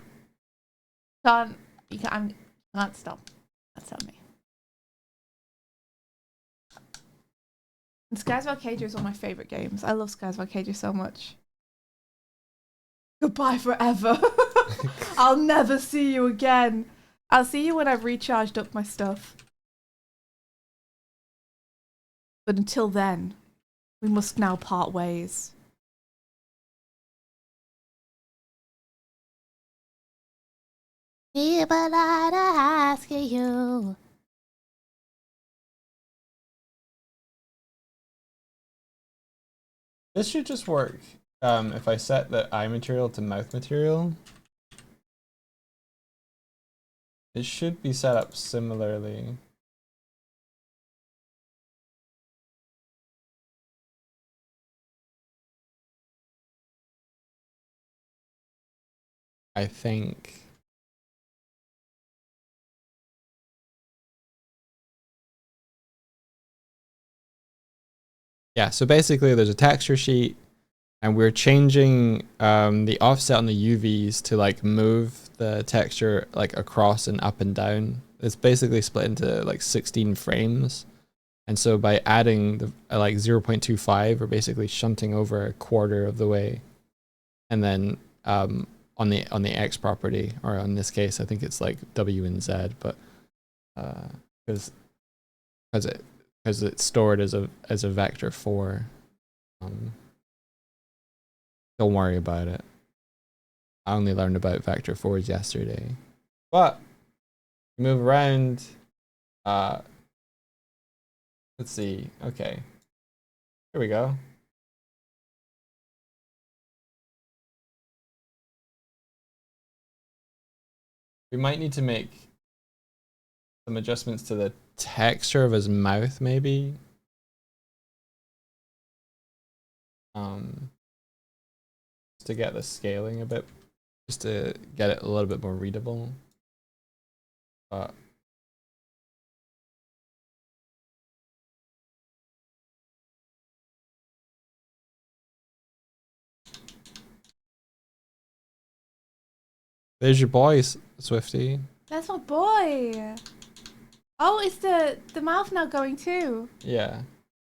You can't stop. That's on me. And Skies of Arcadia is one of my favourite games. I love Skies of Arcadia so much. Goodbye forever. I'll never see you again. I'll see you when I've recharged up my stuff. But until then, we must now part ways. People are asking you. This should just work. If I set the eye material to mouth material, it should be set up similarly. I think. Yeah, so basically there's a texture sheet and we're changing the offset on the UVs to like move the texture like across and up and down. It's basically split into like 16 frames. And so by adding the like 0.25, we're basically shunting over a quarter of the way. And then on the X property, or in this case, I think it's like W and Z, but because it's stored as a vector 4. Don't worry about it. I only learned about vector 4s yesterday. But move around. Let's see. Okay. Here we go. We might need to make some adjustments to the texture of his mouth, maybe. Just to get the scaling a bit, just to get it a little bit more readable. But there's your boy, Swifty. That's my boy. Oh, is the mouth now going too? Yeah.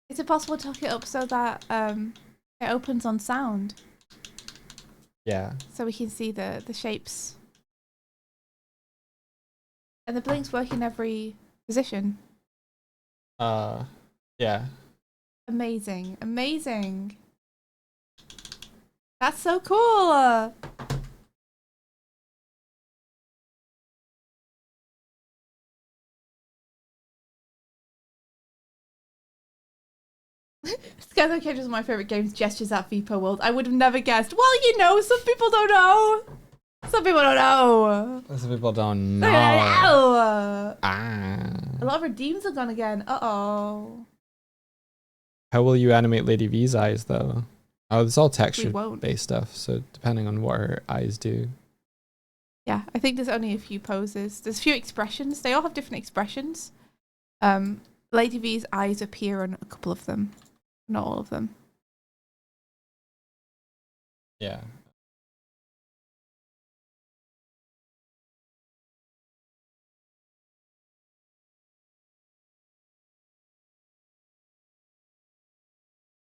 Is it possible to hook it up so that it opens on sound? Yeah. So we can see the shapes. And the blinks work in every position. Yeah. Amazing. Amazing. That's so cool. Skies of Cage is one of my favourite games, Gestures at Vipo World. I would have never guessed. Well, you know, some people don't know. Some people don't know. Some people don't know. A lot of redeems are gone again. Uh-oh. How will you animate Lady V's eyes, though? Oh, it's all texture-based stuff, so depending on what her eyes do. Yeah, I think there's only a few poses. There's a few expressions. They all have different expressions. Lady V's eyes appear on a couple of them. Not all of them. Yeah.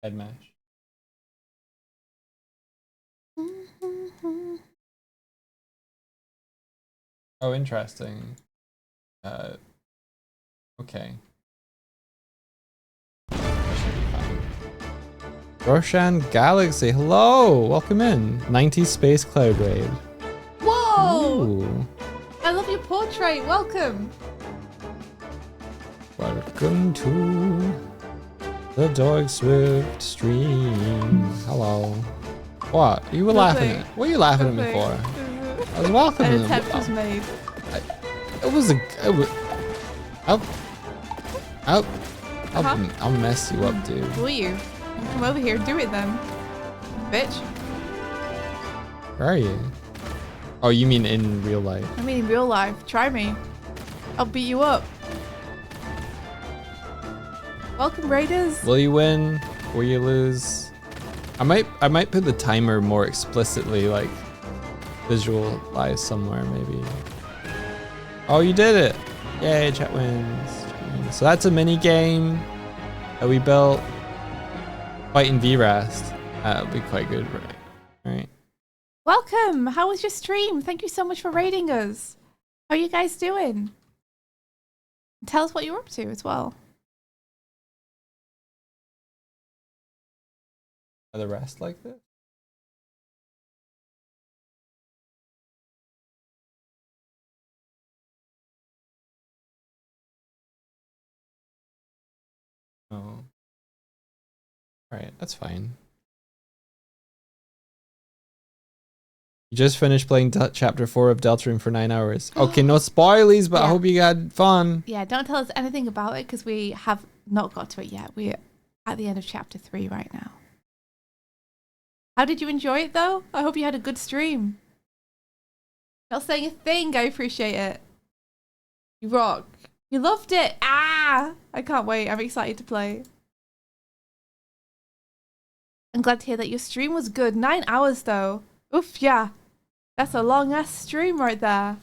Head mesh. Oh, interesting. Okay. Roshan Galaxy, hello! Welcome in. 90s Space Cloud Raid. Whoa! Ooh. I love your portrait. Welcome. Welcome to the Dog Swift stream. Hello. What? You were laughing at? What are you laughing at me for? I was welcoming An attempt was made. I'll mess you up, dude. Will you? Come over here. Do it then. Bitch. Where are you? Oh, you mean in real life? I mean in real life. Try me. I'll beat you up. Welcome, Raiders. Will you win? Will you lose? I might put the timer more explicitly, like visualize somewhere maybe. Oh, you did it! Yay, chat wins. So that's a mini game that we built. fighting VRAST. That'll be quite good, right? Alright. Welcome! How was your stream? Thank you so much for raiding us. How are you guys doing? Tell us what you're up to as well. Are the rest like this? Oh. Alright, that's fine. You just finished playing chapter 4 of Deltarune for 9 hours. Okay, no spoilies, but I hope you had fun. Yeah, don't tell us anything about it because we have not got to it yet. We're at the end of chapter 3 right now. How did you enjoy it though? I hope you had a good stream. Not saying a thing, I appreciate it. You rock. You loved it. Ah! I can't wait. I'm excited to play. I'm glad to hear that your stream was good. 9 hours though. Oof, yeah. That's a long ass stream right there.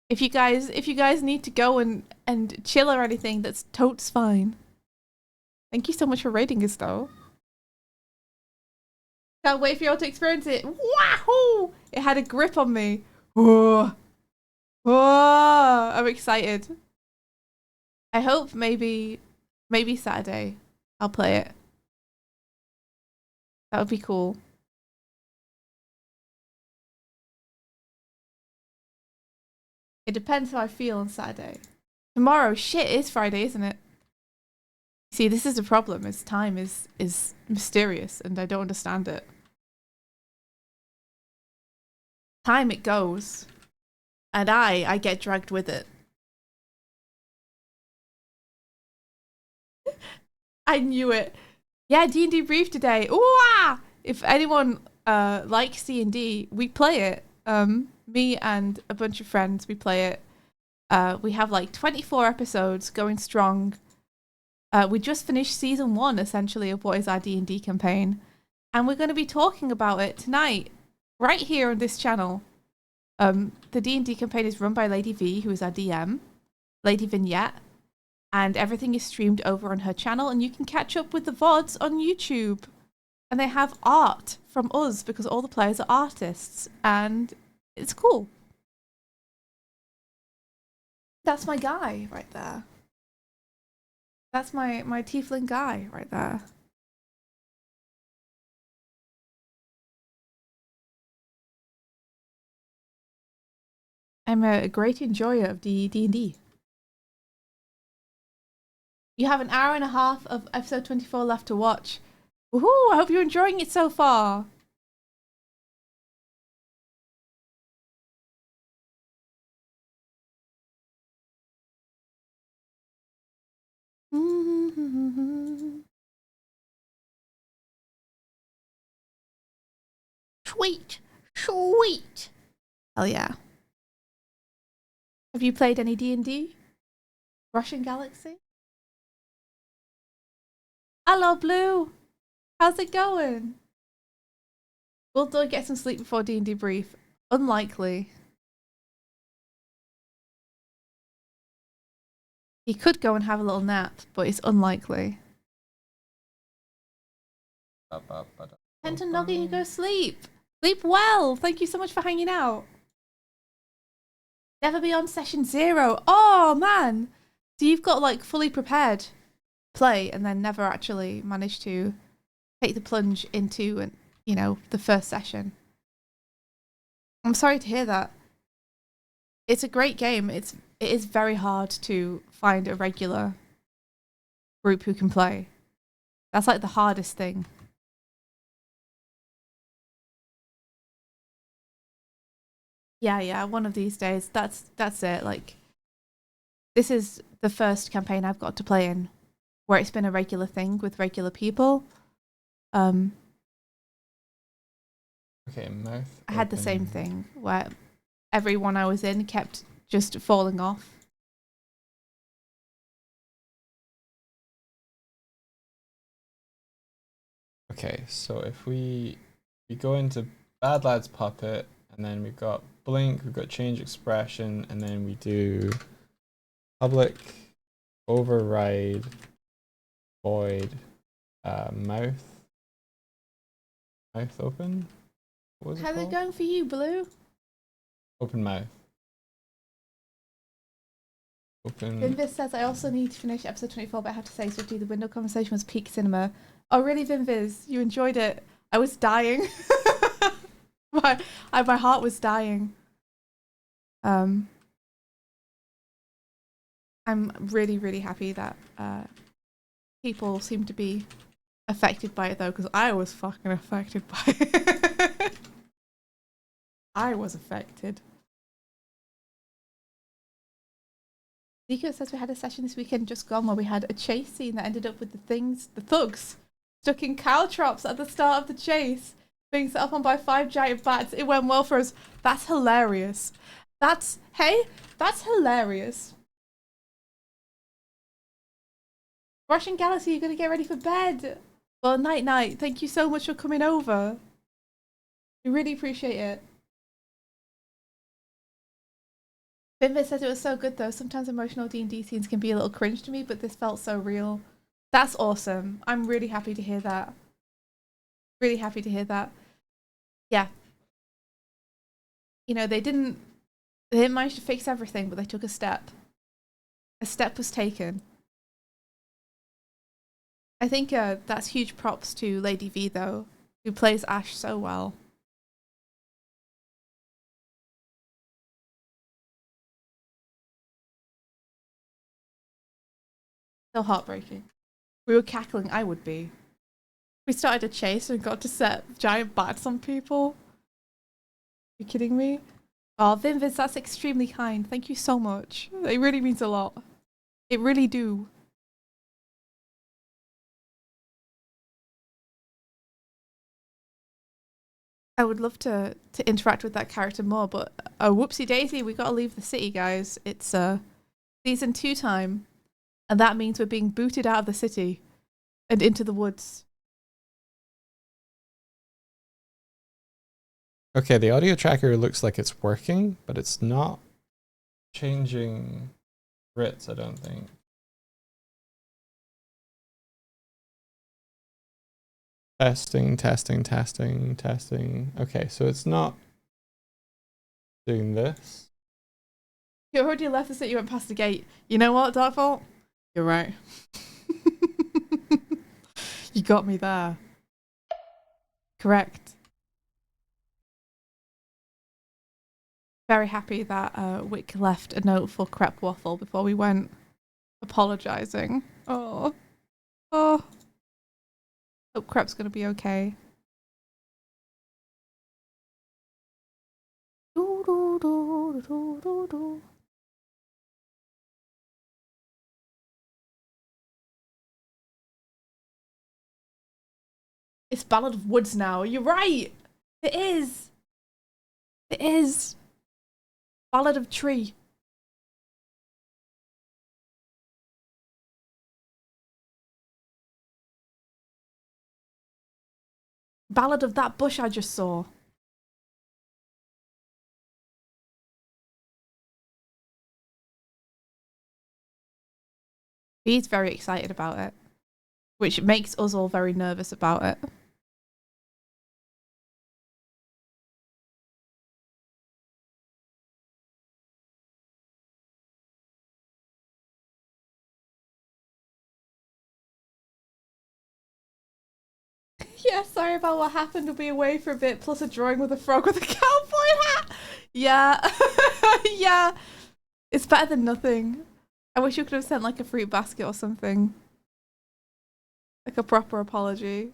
If you guys need to go and chill or anything, that's totes fine. Thank you so much for rating us though. Can't wait for you all to experience it. Wahoo! It had a grip on me. Whoa. Whoa! I'm excited. I hope maybe Saturday I'll play it. That would be cool. It depends how I feel on Saturday. Tomorrow, shit, it is Friday, isn't it? See, this is the problem, is time is mysterious and I don't understand it. Time it goes. And I get dragged with it. I knew it. Yeah, D&D Brief today. Ooh, ah! If anyone likes D&D, we play it. Me and a bunch of friends, we play it. We have like 24 episodes going strong. We just finished season 1, essentially, of what is our D&D campaign. And we're going to be talking about it tonight, right here on this channel. The D&D campaign is run by Lady V, who is our DM, Lady Vignette, and everything is streamed over on her channel, and you can catch up with the VODs on YouTube. And they have art from us, because all the players are artists, and it's cool. That's my guy right there. That's my tiefling guy right there. I'm a great enjoyer of D&D. You have an hour and a half of episode 24 left to watch. Woohoo! I hope you're enjoying it so far. Sweet, sweet. Hell yeah. Have you played any D&D? Russian Galaxy? Hello, Blue. How's it going? Will Doug get some sleep before D&D Brief? Unlikely. He could go and have a little nap, but it's unlikely. Penton Noggin, you go sleep. Sleep well. Thank you so much for hanging out. Never be on session 0. Oh, man. So you've got like fully prepared play and then never actually managed to take the plunge into, you know, the first session. I'm sorry to hear that. It's a great game. It is very hard to find a regular group who can play. That's like the hardest thing. Yeah, one of these days. That's it. Like, this is the first campaign I've got to play in where it's been a regular thing with regular people. Okay, mouth. I had the same thing where everyone I was in kept just falling off. Okay, so if we go into Badlands Puppet, and then we've got Blink, we've got Change Expression, and then we do Public, Override, Void, Mouth open. What was it How's called? it going for you, Blue? Open mouth. Open. Vinvis says, I also need to finish episode 24, but I have to say, the window conversation was peak cinema. Oh, really, Vinvis? You enjoyed it? I was dying. my heart was dying. I'm really, really happy that people seem to be affected by it, though, because I was fucking affected by it. I was affected. Nico says we had a session this weekend just gone where we had a chase scene that ended up with the thugs stuck in cow traps at the start of the chase, being set up on by 5 giant bats. It went well for us. That's hilarious. That's hilarious. Russian Galaxy, you're gonna get ready for bed. Well, night. Thank you so much for coming over. We really appreciate it. Vinvis says it was so good though. Sometimes emotional D&D scenes can be a little cringe to me, but this felt so real. That's awesome. I'm really happy to hear that. Really happy to hear that. Yeah. You know, they didn't manage to fix everything, but they took a step. A step was taken. I think that's huge props to Lady V though, who plays Ash so well. So heartbreaking. We were cackling, I would be. We started a chase and got to set giant bats on people. Are you kidding me? Oh, Vinvis, that's extremely kind. Thank you so much. It really means a lot. It really do. I would love to interact with that character more, but whoopsie daisy, we gotta leave the city, guys. It's season 2 time, and that means we're being booted out of the city and into the woods. Okay, the audio tracker looks like it's working, but it's not changing Brits, I don't think. Testing. Okay, so it's not doing this. You already left the city, you went past the gate. You know what, Darkfault? You're right. You got me there. Correct. Very happy that Wick left a note for Crep Waffle before we went, apologising. Oh. Hope Crep's gonna be okay. It's Ballad of Woods now. You're right. It is. It is. Ballad of Tree. Ballad of that bush I just saw. He's very excited about it, which makes us all very nervous about it. Yeah, sorry about what happened. We'll be away for a bit, plus a drawing with a frog with a cowboy hat. Yeah. Yeah. It's better than nothing. I wish you could have sent like a fruit basket or something. Like a proper apology.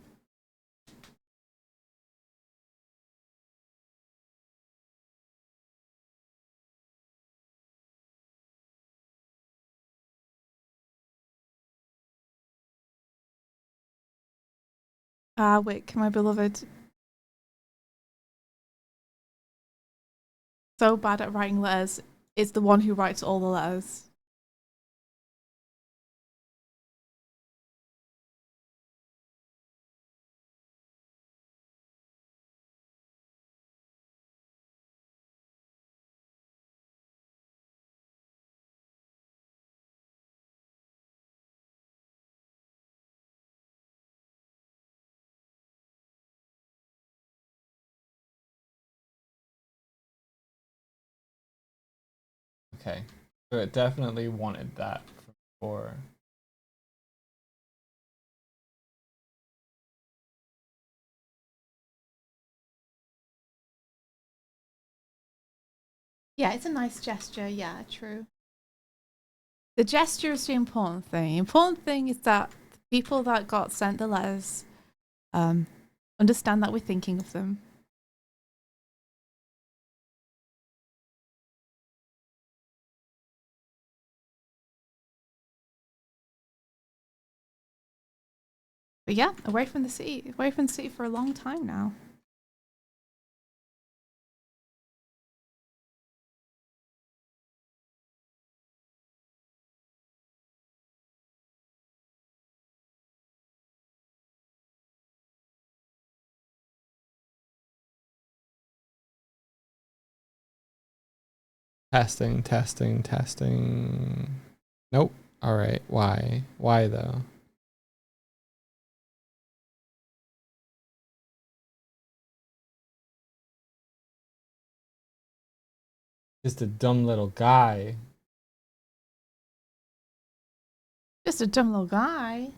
Ah, Wick, my beloved. So bad at writing letters. Is the one who writes all the letters. Okay. So it definitely wanted that from before. Yeah, it's a nice gesture. Yeah, true. The gesture is the important thing. The important thing is that the people that got sent the letters understand that we're thinking of them. But yeah, away from the city for a long time now. Testing, testing, testing. Nope. All right. Why? Why though? Just a dumb little guy. Just a dumb little guy.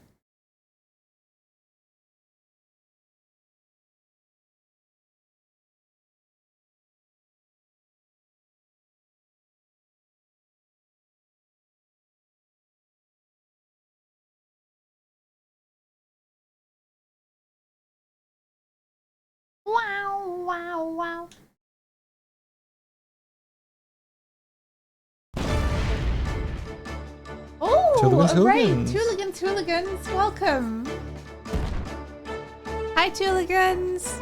Wow, wow, wow. Oh, a raid. Tooligans, welcome. Hi, Tooligans.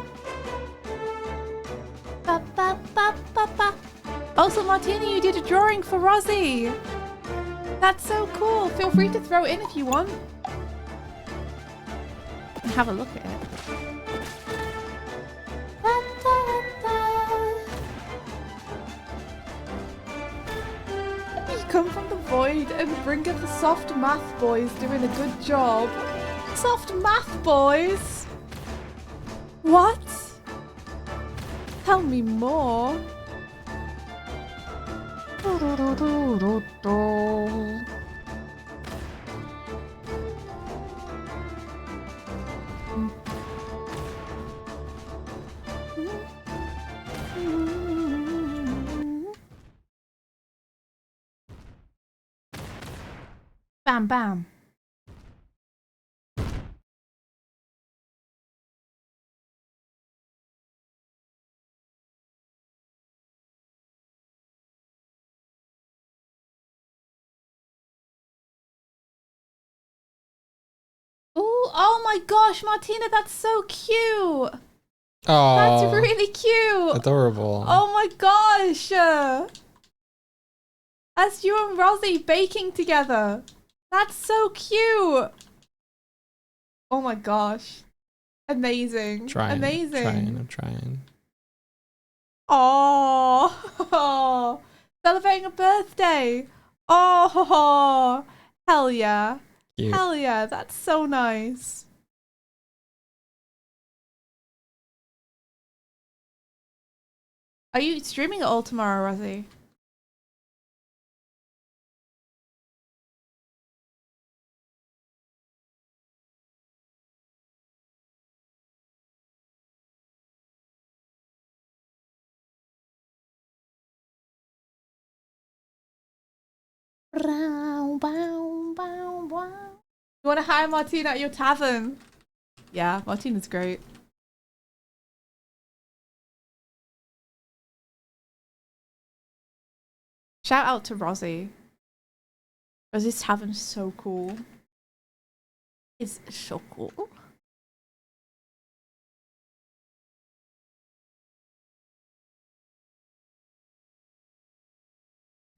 Ba, ba, ba, ba, ba. Also, Martina, you did a drawing for Rosie. That's so cool. Feel free to throw it in if you want. And have a look at it. Da, da, da. You come from the void and bring up the soft math boys doing a good job. Soft math boys? What? Tell me more. Bam, bam. Ooh, oh my gosh, Martina, that's so cute. Oh, That's really cute. Adorable. Oh my gosh. That's you and Rosie baking together. That's so cute. Oh my gosh. Amazing. Amazing. I'm trying. Oh, celebrating a birthday. Oh, hell yeah. Cute. Hell yeah, that's so nice. Are you streaming it all tomorrow, Rosie? You want to hire Martina at your tavern? Yeah, Martina's great. Shout out to Rosie. Rosie's tavern is so cool. It's so cool.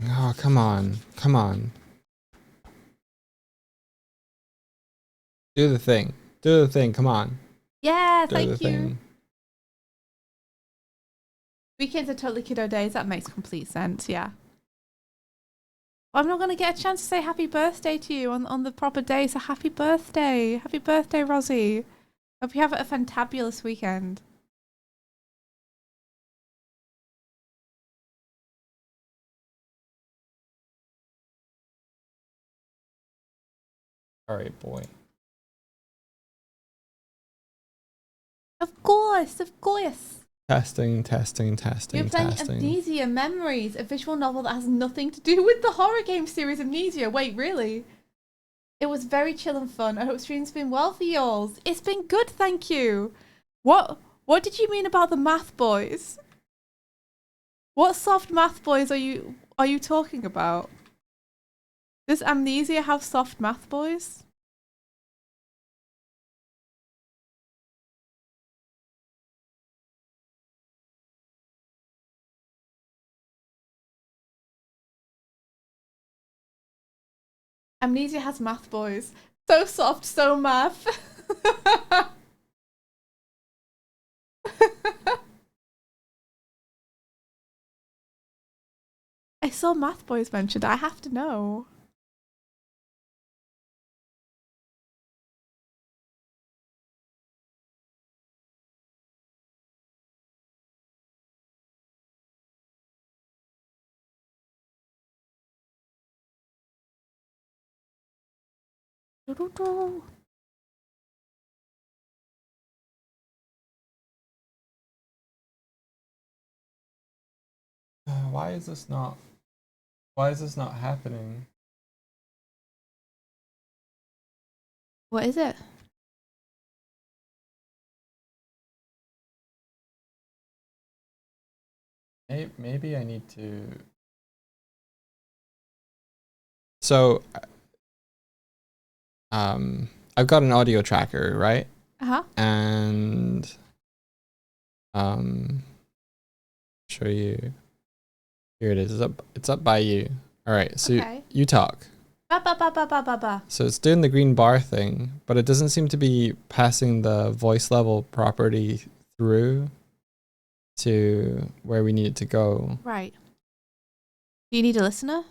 Oh, come on. Come on. Do the thing. Do the thing. Come on. Yeah, Do thank the you. thing. Weekends are totally kiddo days. That makes complete sense. Yeah. I'm not going to get a chance to say happy birthday to you on the proper day. So happy birthday. Happy birthday, Rosie. Hope you have a fantabulous weekend. All right, boy. Of course, of course. Testing. You're playing Amnesia Memories, a visual novel that has nothing to do with the horror game series Amnesia. Wait, really? It was very chill and fun. I hope stream's been well for y'all. It's been good, thank you. What did you mean about the math boys? What soft math boys are you talking about? Does Amnesia have soft math boys? Amnesia has math boys. So soft, so math. I saw math boys mentioned. I have to know. Why is this not happening? What is it? Maybe I need to. So, I've got an audio tracker, right? Uh-huh. And show you. Here it is. It's up by you. All right. So Okay. you talk. Ba, ba, ba, ba, ba, ba, ba. So it's doing the green bar thing, but it doesn't seem to be passing the voice level property through to where we need it to go. Right. Do you need a listener?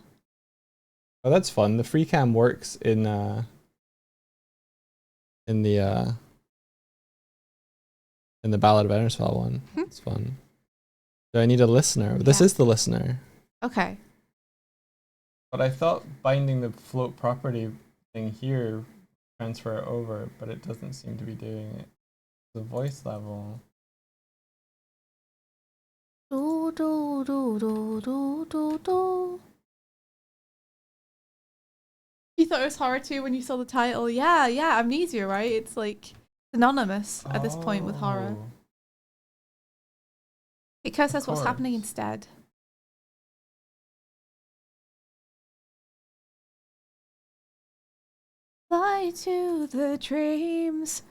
Oh, that's fun. The free cam works in the Ballad of Ennersfell one. It's fun. Do I need a listener? This is the listener. Okay. But I thought binding the float property thing here transfer it over, but it doesn't seem to be doing it. The voice level. Do, do, do, do, do, do, do. You thought it was horror too when you saw the title? Yeah, Amnesia, right? It's like synonymous at this point with horror. Because that's what's happening instead. Fly to the dreams.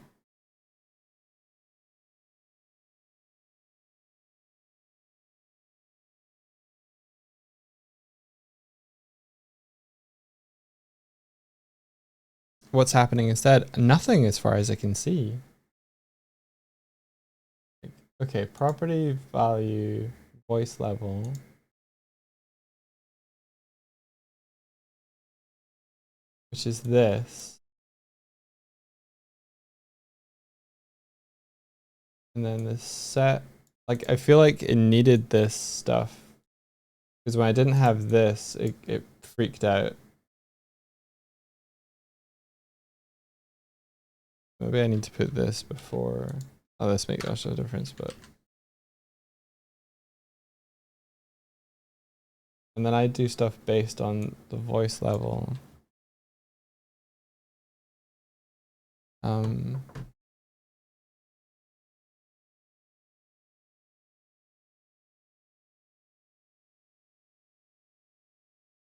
What's happening instead? Nothing as far as I can see. Okay, property value, voice level. Which is this. And then the set, like I feel like it needed this stuff. Because when I didn't have this, it freaked out. Maybe I need to put this before. Oh, this makes also a difference, but. And then I do stuff based on the voice level.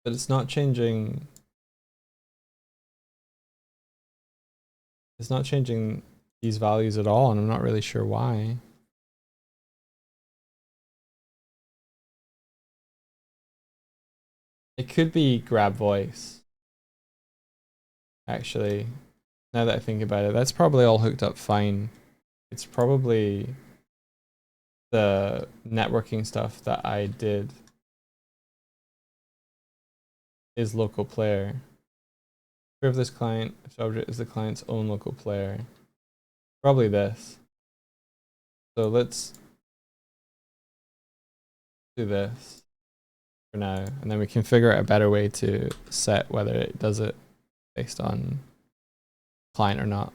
But it's not changing. It's not changing these values at all, and I'm not really sure why. It could be grab voice. Actually, now that I think about it, that's probably all hooked up fine. It's probably the networking stuff that I did is local player. Prove this client object is the client's own local player. Probably this. So let's do this for now, and then we can figure out a better way to set whether it does it based on client or not.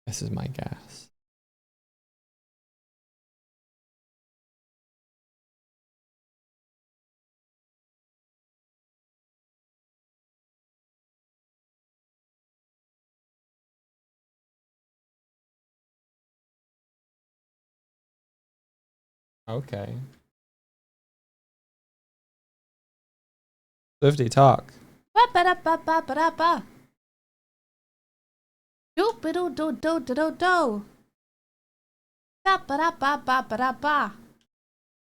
This is my gas. Okay. Swifty, talk. Ba-ba-da-ba-ba-ba-da-ba. Do-ba-do-do-do-do-do-do. Ba-ba-da-ba-ba-ba-da-ba.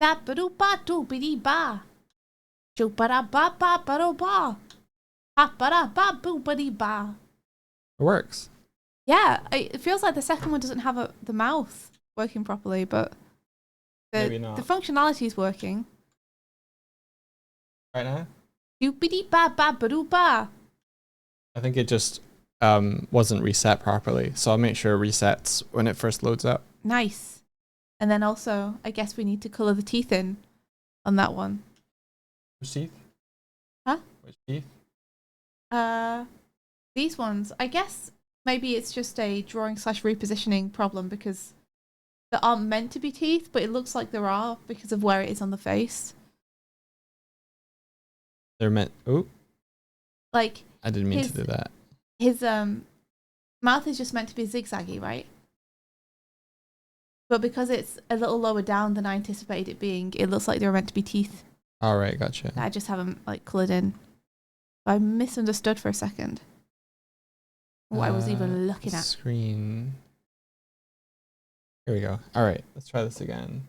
Ba-ba-do-ba-do-ba-dee-ba. Do-ba-da-ba-ba-ba-do-ba. Ha-ba-da-ba-boo-ba-dee-ba. It works. Yeah, it feels like the second one doesn't have the mouth working properly, but Maybe not. the functionality is working. Right now? Do-ba-dee-ba-ba-ba-do-ba. I think it just wasn't reset properly. So I'll make sure it resets when it first loads up. Nice. And then also, I guess we need to colour the teeth in on that one. Which teeth? Huh? Which teeth? These ones. I guess maybe it's just a drawing / repositioning problem because there aren't meant to be teeth, but it looks like there are because of where it is on the face. They're meant. Oh. Like I didn't mean to do that. His mouth is just meant to be zigzaggy, right? But because it's a little lower down than I anticipated it being, it looks like there were meant to be teeth. All right, gotcha. I just haven't like coloured in. I misunderstood for a second what I was even looking at. Screen. Here we go. All right, let's try this again.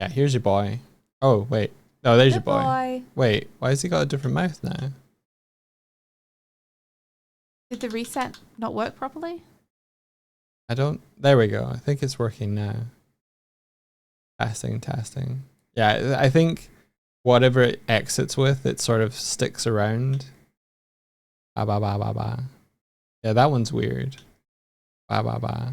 Yeah, here's your boy. Oh, wait. Oh, there's your boy. Wait, why has he got a different mouth now? Did the reset not work properly? I don't... There we go. I think it's working now. Testing. Yeah, I think whatever it exits with, it sort of sticks around. Ba ba ba ba ba. Yeah, that one's weird. Ba ba ba.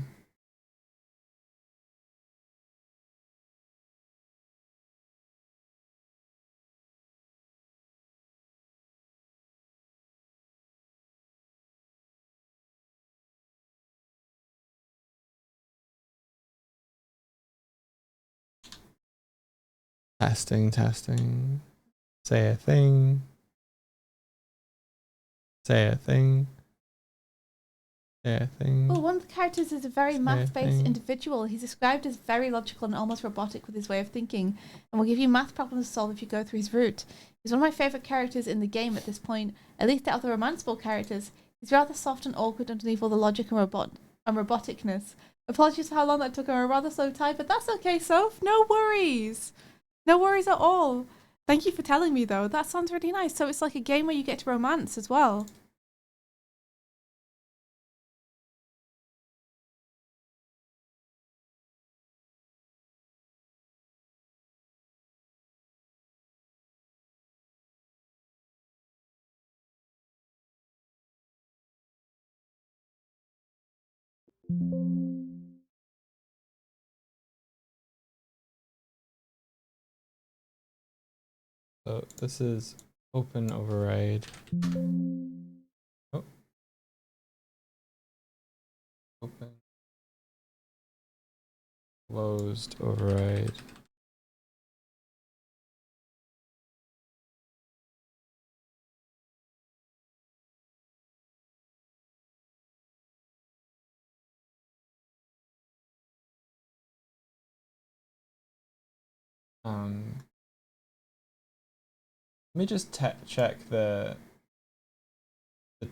Testing. Say a thing. Say a thing. Say a thing. Well, one of the characters is a very math-based individual. He's described as very logical and almost robotic with his way of thinking, and will give you math problems to solve if you go through his route. He's one of my favourite characters in the game at this point, at least out of the romanceable characters. He's rather soft and awkward underneath all the logic and roboticness. Apologies for how long that took. I'm a rather slow type, but that's okay, Soph. No worries. No worries at all. Thank you for telling me, though. That sounds really nice. So it's like a game where you get to romance as well. So this is open override. Oh. Open. Closed override. Let me just check the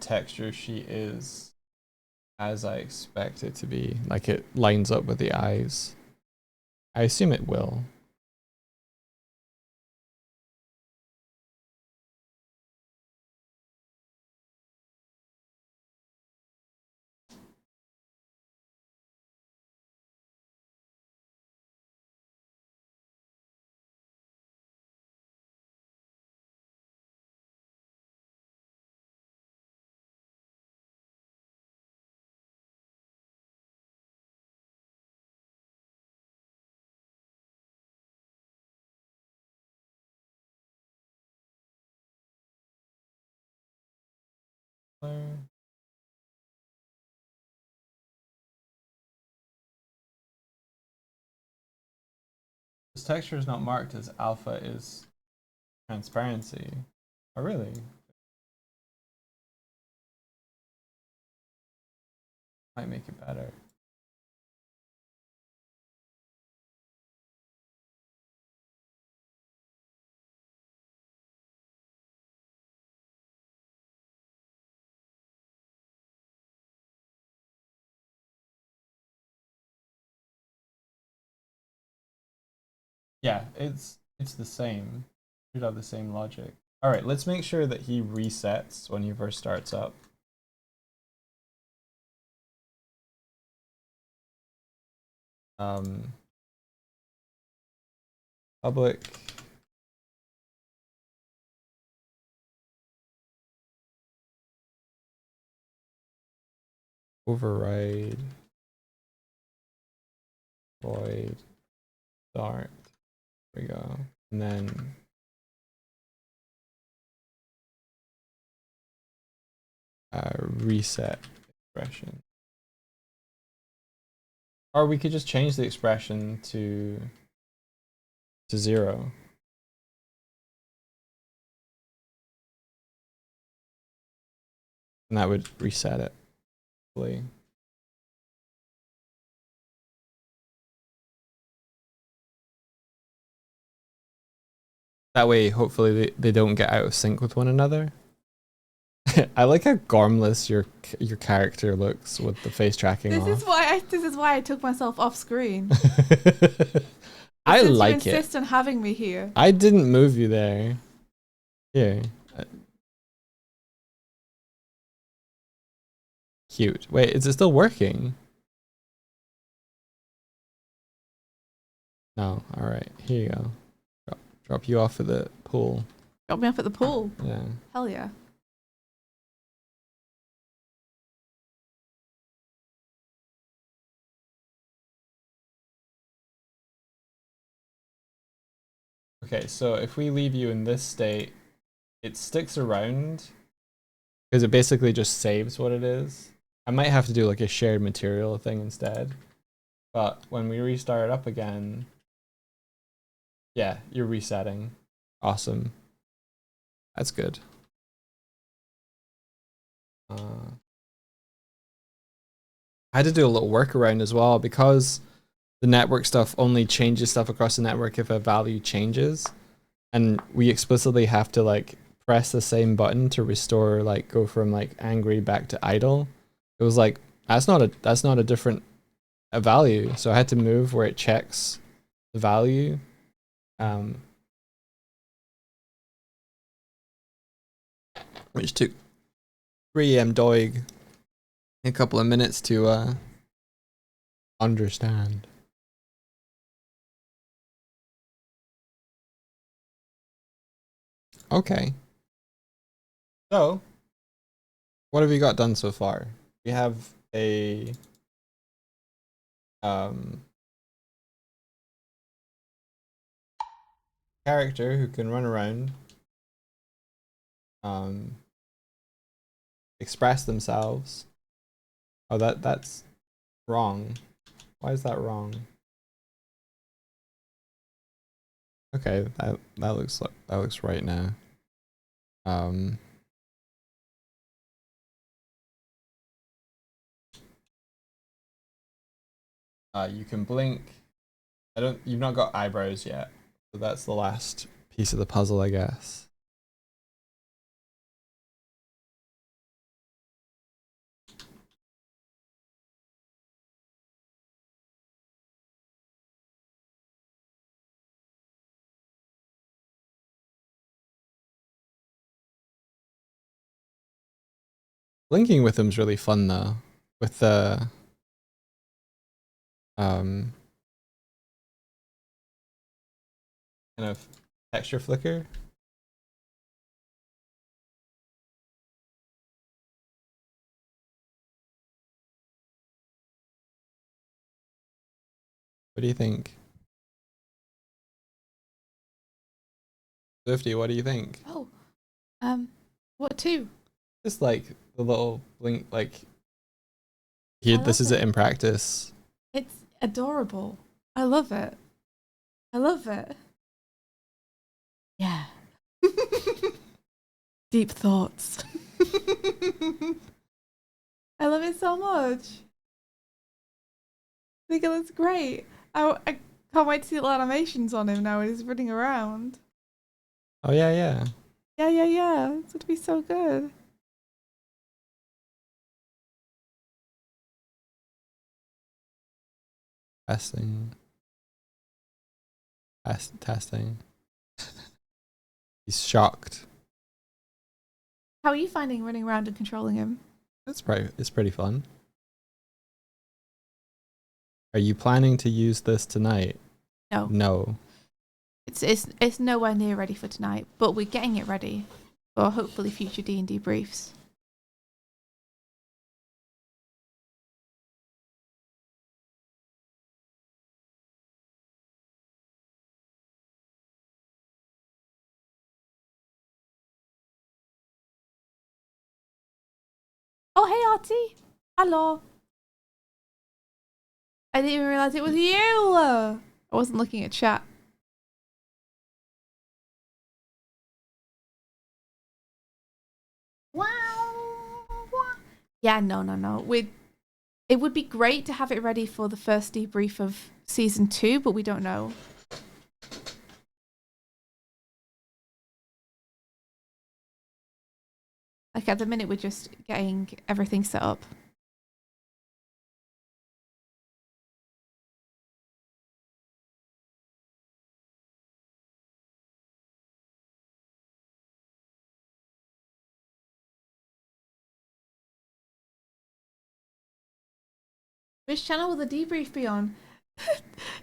texture sheet is as I expect it to be. Like it lines up with the eyes. I assume it will. texture is not marked as alpha is transparency. Oh, really? Might make it better. Yeah, it's the same. Should have the same logic. All right, let's make sure that he resets when he first starts up. Public override void start. There we go. And then reset expression. Or we could just change the expression to 0. And that would reset it. Hopefully. That way, hopefully, they don't get out of sync with one another. I like how gormless your character looks with the face tracking off. This is why I took myself off screen. I like you insist on having me here. I didn't move you there. Here. Cute. Wait, is it still working? No. All right. Here you go. Drop you off at the pool. Drop me off at the pool? Yeah. Hell yeah. Okay, so if we leave you in this state, it sticks around because it basically just saves what it is. I might have to do like a shared material thing instead. But when we restart it up again, yeah, you're resetting. Awesome. That's good. I had to do a little workaround as well because the network stuff only changes stuff across the network if a value changes. And we explicitly have to like press the same button to restore, like go from like angry back to idle. It was like, that's not a different value. So I had to move where it checks the value. Which took 3M Doig a couple of minutes to understand. Okay. So, what have you got done so far? We have a character who can run around, express themselves. Oh, that's wrong. Why is that wrong? Okay, that looks right now. You can blink. You've not got eyebrows yet. So that's the last piece of the puzzle, I guess. Blinking with them is really fun though. With the kind of texture flicker. What do you think? Swifty, what do you think? Oh, what two? Just like the little blink, like here, this is it in practice. It's adorable. I love it. I love it. Yeah. Deep thoughts. I love it so much. I think it looks great. I can't wait to see little animations on him now when he's running around. Oh yeah, yeah. Yeah. It's going to be so good. Testing. Testing. He's shocked. How are you finding running around and controlling him? It's pretty fun. Are you planning to use this tonight? No. No. It's nowhere near ready for tonight, but we're getting it ready for hopefully future D&D briefs. Oh, hey, Artie. Hello. I didn't even realize it was you. I wasn't looking at chat. Wow. Yeah, no. It would be great to have it ready for the first debrief of season 2, but we don't know. Like at the minute, we're just getting everything set up. Which channel will the debrief be on?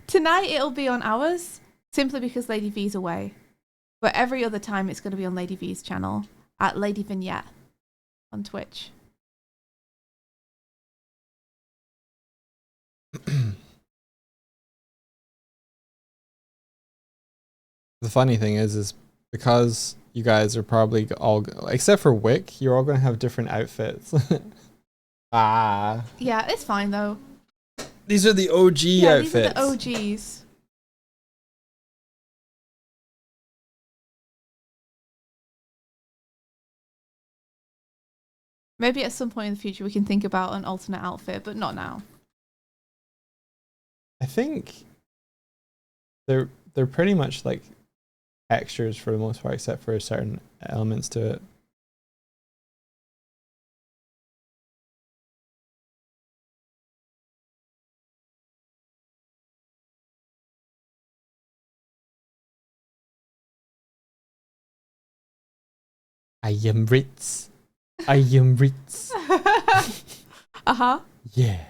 Tonight it'll be on ours, simply because Lady V's away. But every other time it's going to be on Lady V's channel at Lady Vignette on Twitch. The funny thing is because you guys are probably all, except for Wick, you're all going to have different outfits. Ah. Yeah, it's fine though. These are the OG outfits. These are the OGs. Maybe at some point in the future we can think about an alternate outfit, but not now. I think they're pretty much like textures for the most part, except for certain elements to it. I am Ritz. I am Ritz. Uh-huh. Yeah.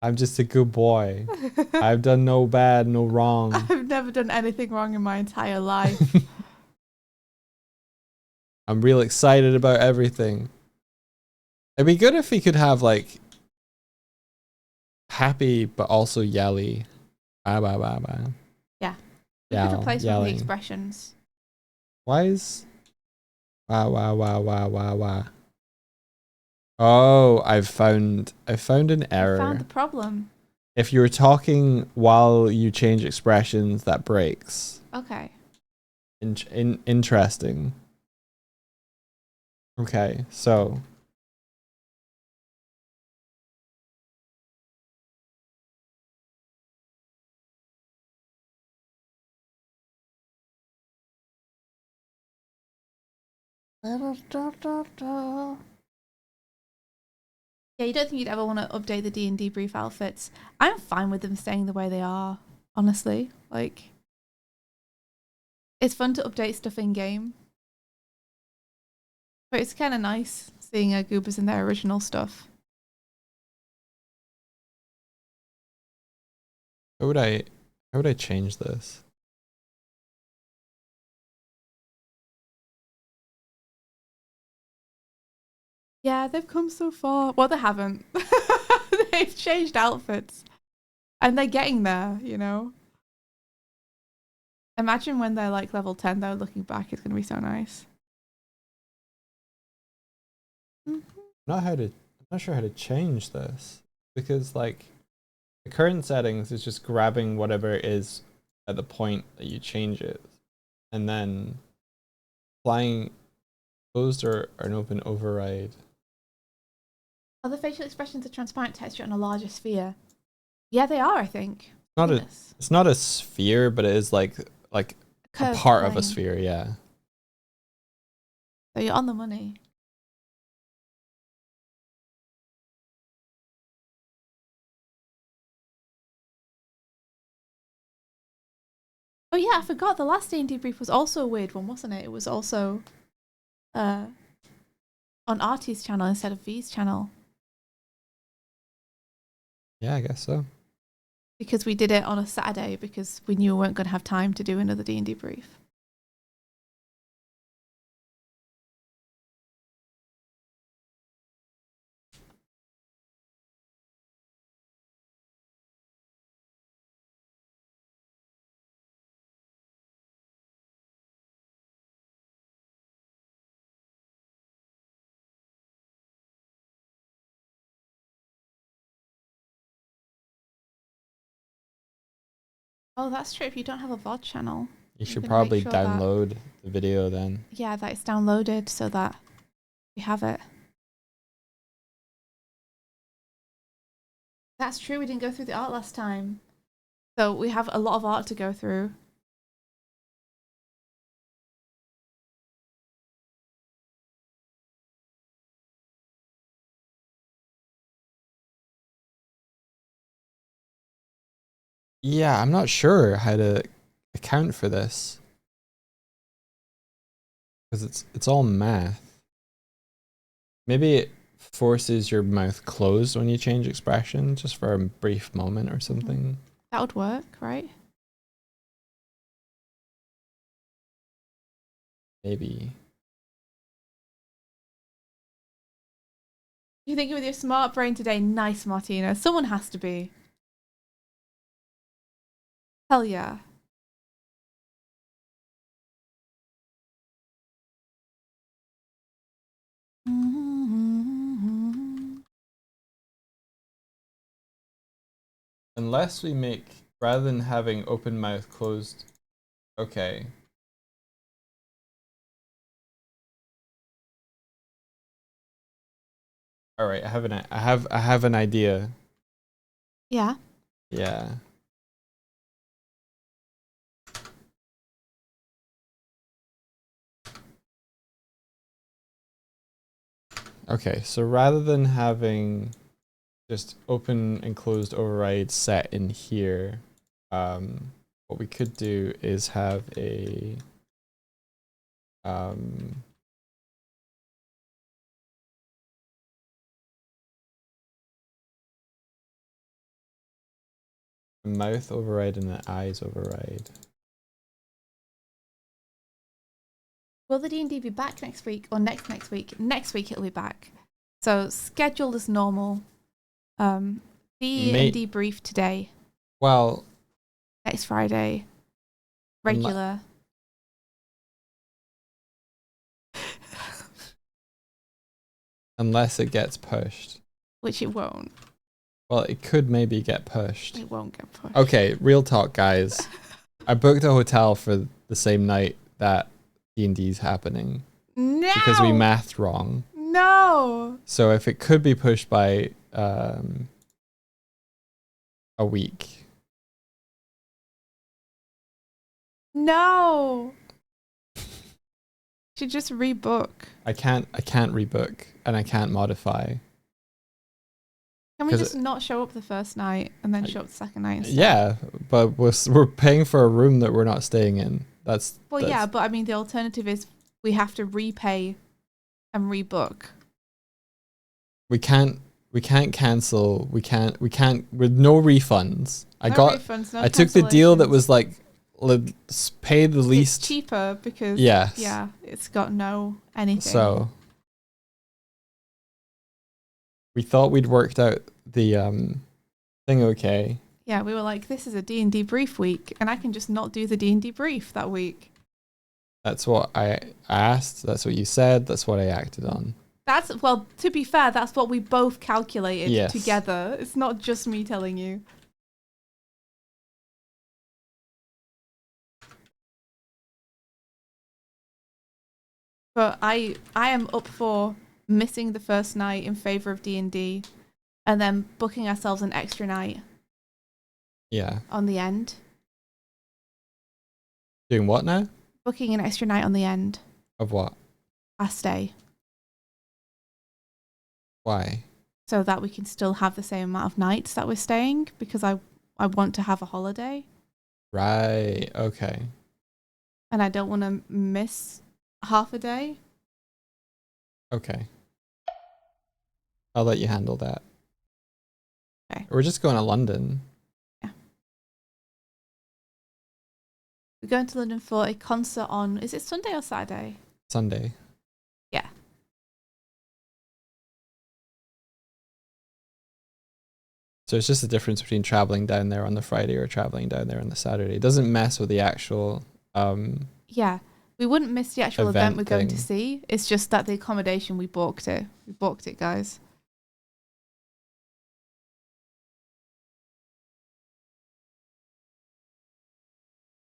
I'm just a good boy. I've done no bad, no wrong. I've never done anything wrong in my entire life. I'm real excited about everything. It'd be good if we could have like happy but also yelly. Bah, bah, bah, bah. Yeah. We could replace one of the yelling. expressions. Why is wah wah wah wah wah wah? Oh, I found an error. I found the problem. If you're talking while you change expressions, that breaks. Okay. Interesting. Okay, so Yeah, you don't think you'd ever want to update the D&D brief outfits? I'm fine with them staying the way they are, honestly. Like, it's fun to update stuff in game, but it's kind of nice seeing Goobers in their original stuff. how would I change this? Yeah, they've come so far. Well, they haven't. They've changed outfits, and they're getting there. You know. Imagine when they're like level 10, though. Looking back, it's gonna be so nice. I'm not sure how to change this because like the current settings is just grabbing whatever is at the point that you change it, and then applying closed or an open override. Are the facial expressions a transparent texture on a larger sphere? Yeah, they are, I think. It's not a sphere, but it is like a part of a sphere, yeah. So you're on the money. Oh yeah, I forgot the last D&D brief was also a weird one, wasn't it? It was also on Artie's channel instead of V's channel. Yeah, I guess so. Because we did it on a Saturday because we knew we weren't going to have time to do another D&D brief. Oh, that's true. If you don't have a VOD channel, You should probably sure download the video then. Yeah, that it's downloaded so that we have it. That's true. We didn't go through the art last time. So we have a lot of art to go through. Yeah, I'm not sure how to account for this. Because it's all math. Maybe it forces your mouth closed when you change expression just for a brief moment or something. That would work, right? Maybe. You thinking with your smart brain today? Nice, Martina. Someone has to be. Hell yeah. Unless we make, rather than having open mouth closed, okay. All right, I have an idea. Yeah. Yeah. Okay, so rather than having just open and closed overrides set in here, what we could do is have a mouth override and an eyes override. Will the D&D be back next week or next week? Next week it'll be back. So scheduled as normal. D&D brief today. Well, next Friday. Regular. Unless it gets pushed. Which it won't. Well, it could maybe get pushed. It won't get pushed. Okay, real talk, guys. I booked a hotel for the same night that D&D's happening. No! Because we mathed wrong. No! So if it could be pushed by a week. No! Should just rebook. I can't rebook and I can't modify. Can we just not show up the first night and then show up the second night instead? Yeah, but we're paying for a room that we're not staying in. Yeah, but I mean the alternative is we have to repay and rebook. We can't cancel. We can't with no refunds. I took the deal that was like, let's pay the least. It's cheaper because yeah, it's got no anything. So we thought we'd worked out the thing okay. Yeah, we were like, this is a D&D brief week, and I can just not do the D&D brief that week. That's what I asked. That's what you said. That's what I acted on. Well, to be fair, that's what we both calculated together. It's not just me telling you. But I am up for missing the first night in favor of D&D and then booking ourselves an extra night. Yeah. On the end. Doing what now? Booking an extra night on the end. Of what? Our stay. Why? So that we can still have the same amount of nights that we're staying, because I want to have a holiday. Right. Okay. And I don't want to miss half a day. Okay. I'll let you handle that. Okay. We're just going to London. Yeah. We're going to London for a concert on, is it Sunday or Saturday? Sunday. Yeah. So it's just the difference between traveling down there on the Friday or traveling down there on the Saturday. It doesn't mess with the actual yeah. We wouldn't miss the actual event we're going to thing. see. It's just that the accommodation, we booked it. We booked it, guys.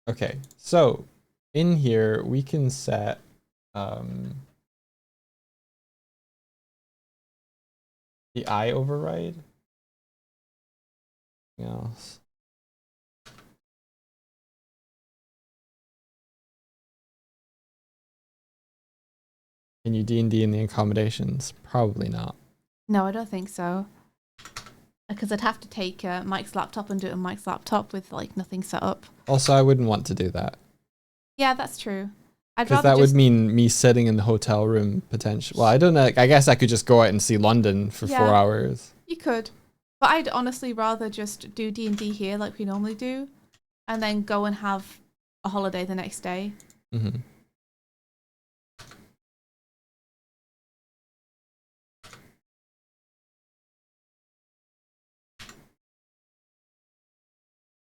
Okay. So in here we can set the eye override. Anything else? Can you D&D in the accommodations? Probably not. No, I don't think so. Because I'd have to take Mike's laptop and do it on Mike's laptop with like nothing set up. Also, I wouldn't want to do that. Yeah, that's true. Because that would mean me sitting in the hotel room potentially. Well, I don't know. I guess I could just go out and see London for 4 hours. You could. But I'd honestly rather just do D&D here like we normally do. And then go and have a holiday the next day. Mm-hmm.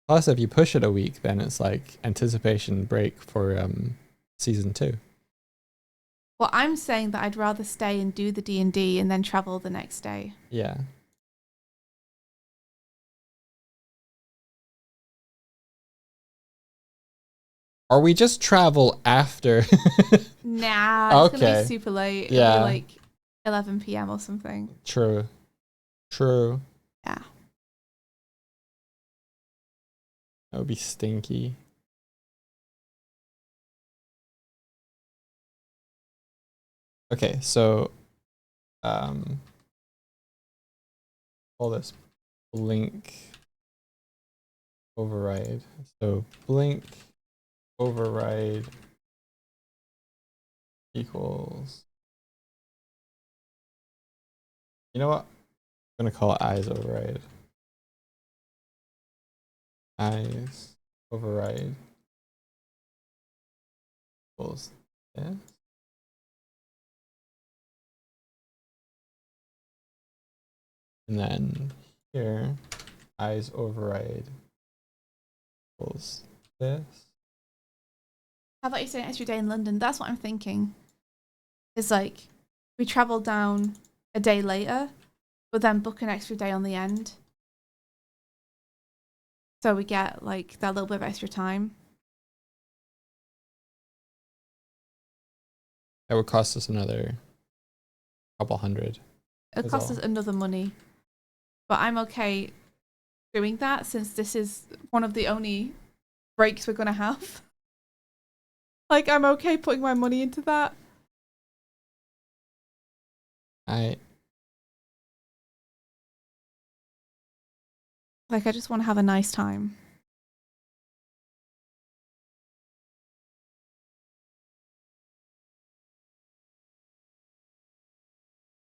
Plus, if you push it a week, then it's like anticipation break for season 2. Well, I'm saying that I'd rather stay and do the D&D and then travel the next day. Yeah. Or we just travel after. Nah, it's gonna be super late. Yeah. It'll be like 11 p.m. or something. True. True. Yeah. That would be stinky. Okay, so call this blink override. So blink override equals, you know what? I'm gonna call it eyes override. Eyes override equals this. And then here, eyes override equals this. How about you stay an extra day in London? That's what I'm thinking. It's like we travel down a day later, but then book an extra day on the end. So we get like that little bit of extra time. That would cost us another couple hundred. It costs us another money. But I'm okay doing that since this is one of the only breaks we're going to have. Like, I'm okay putting my money into that. I just want to have a nice time.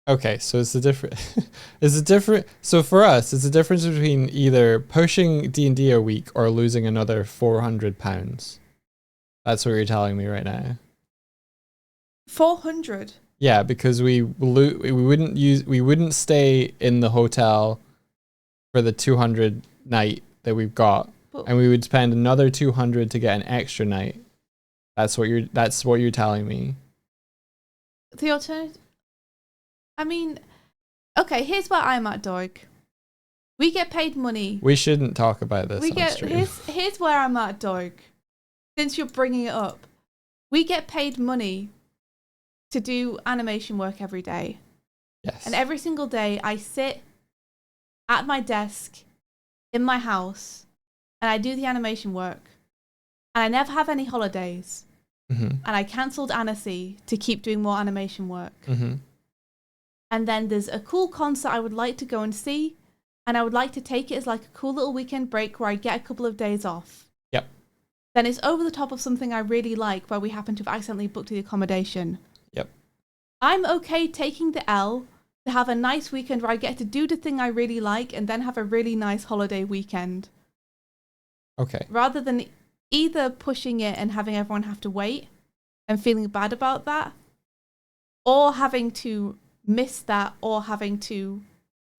Okay, so it's a different so for us it's a difference between either pushing D&D a week or losing another £400. That's what you're telling me right now. 400. Yeah, because we wouldn't stay in the hotel for the 200 night that we've got, and we would spend another 200 to get an extra night. That's what you're telling me. The alternative, I mean, okay, here's where I'm at, Doig. We get paid money. We shouldn't talk about this. Here's where I'm at, Doig. Since you're bringing it up, we get paid money to do animation work every day. Yes. And every single day I sit at my desk in my house and I do the animation work. And I never have any holidays. Mm-hmm. And I cancelled Annecy to keep doing more animation work. Mm-hmm. And then there's a cool concert I would like to go and see. And I would like to take it as like a cool little weekend break where I get a couple of days off. Yep. Then it's over the top of something I really like where we happen to have accidentally booked the accommodation. Yep. I'm okay taking the L to have a nice weekend where I get to do the thing I really like and then have a really nice holiday weekend. Okay. Rather than either pushing it and having everyone have to wait and feeling bad about that, or having to miss that, or having to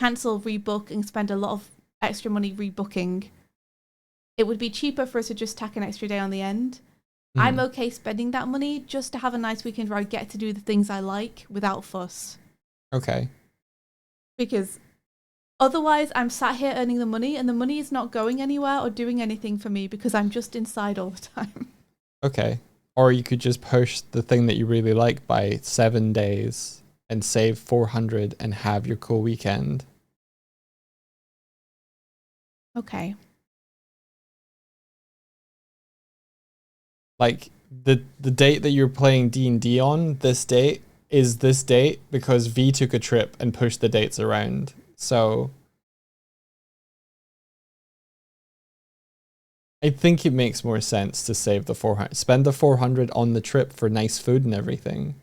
cancel, rebook, and spend a lot of extra money rebooking. It would be cheaper for us to just tack an extra day on the end. I'm okay spending that money just to have a nice weekend where I get to do the things I like without fuss. Okay. Because otherwise I'm sat here earning the money and the money is not going anywhere or doing anything for me because I'm just inside all the time. Okay. Or you could just push the thing that you really like by 7 days and save 400 and have your cool weekend. Okay. Like the date that you're playing D&D on, this date is this date because V took a trip and pushed the dates around. So I think it makes more sense to save the 400, spend the 400 on the trip for nice food and everything.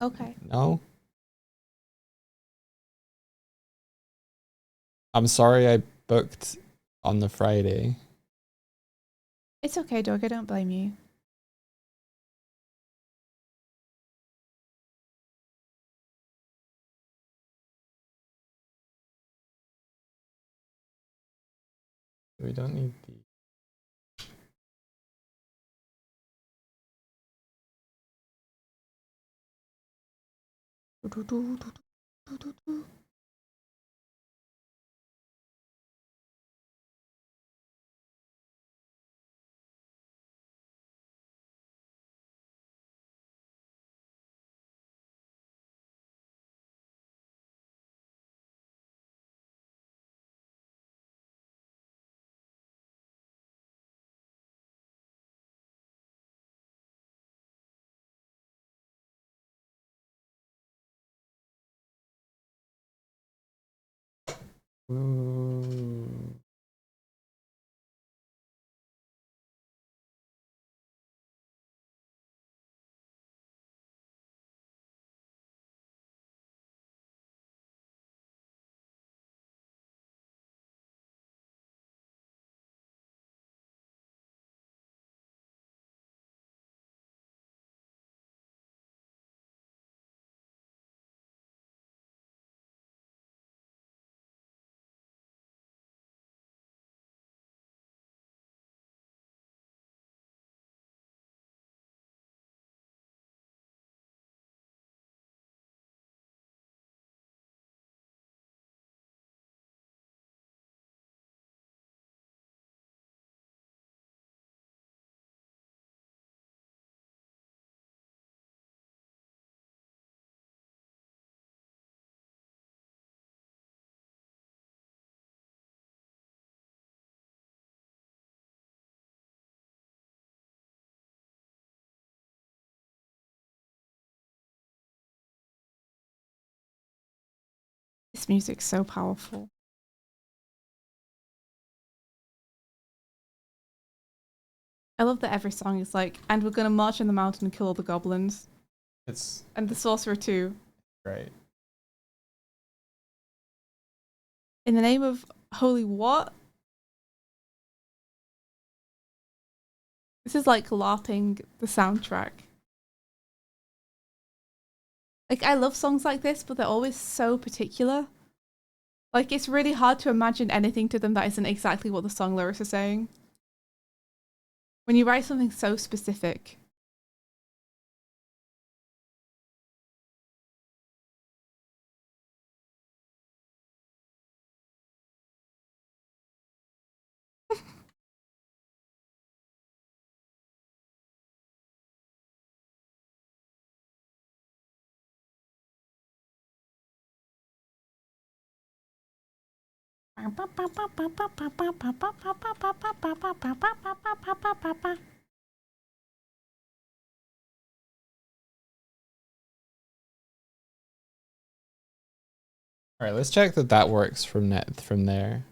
Okay. No? I'm sorry I booked on the Friday. It's okay, dog. I don't blame you. We don't need the... Ooh. This music's so powerful. I love that every song is like, and we're gonna march in the mountain and kill all the goblins. It's And the sorcerer too. great. In the name of holy what? This is like LARPing the soundtrack. Like, I love songs like this, but they're always so particular. Like, it's really hard to imagine anything to them that isn't exactly what the song lyrics are saying. When you write something so specific. All right, let's check that that works from there.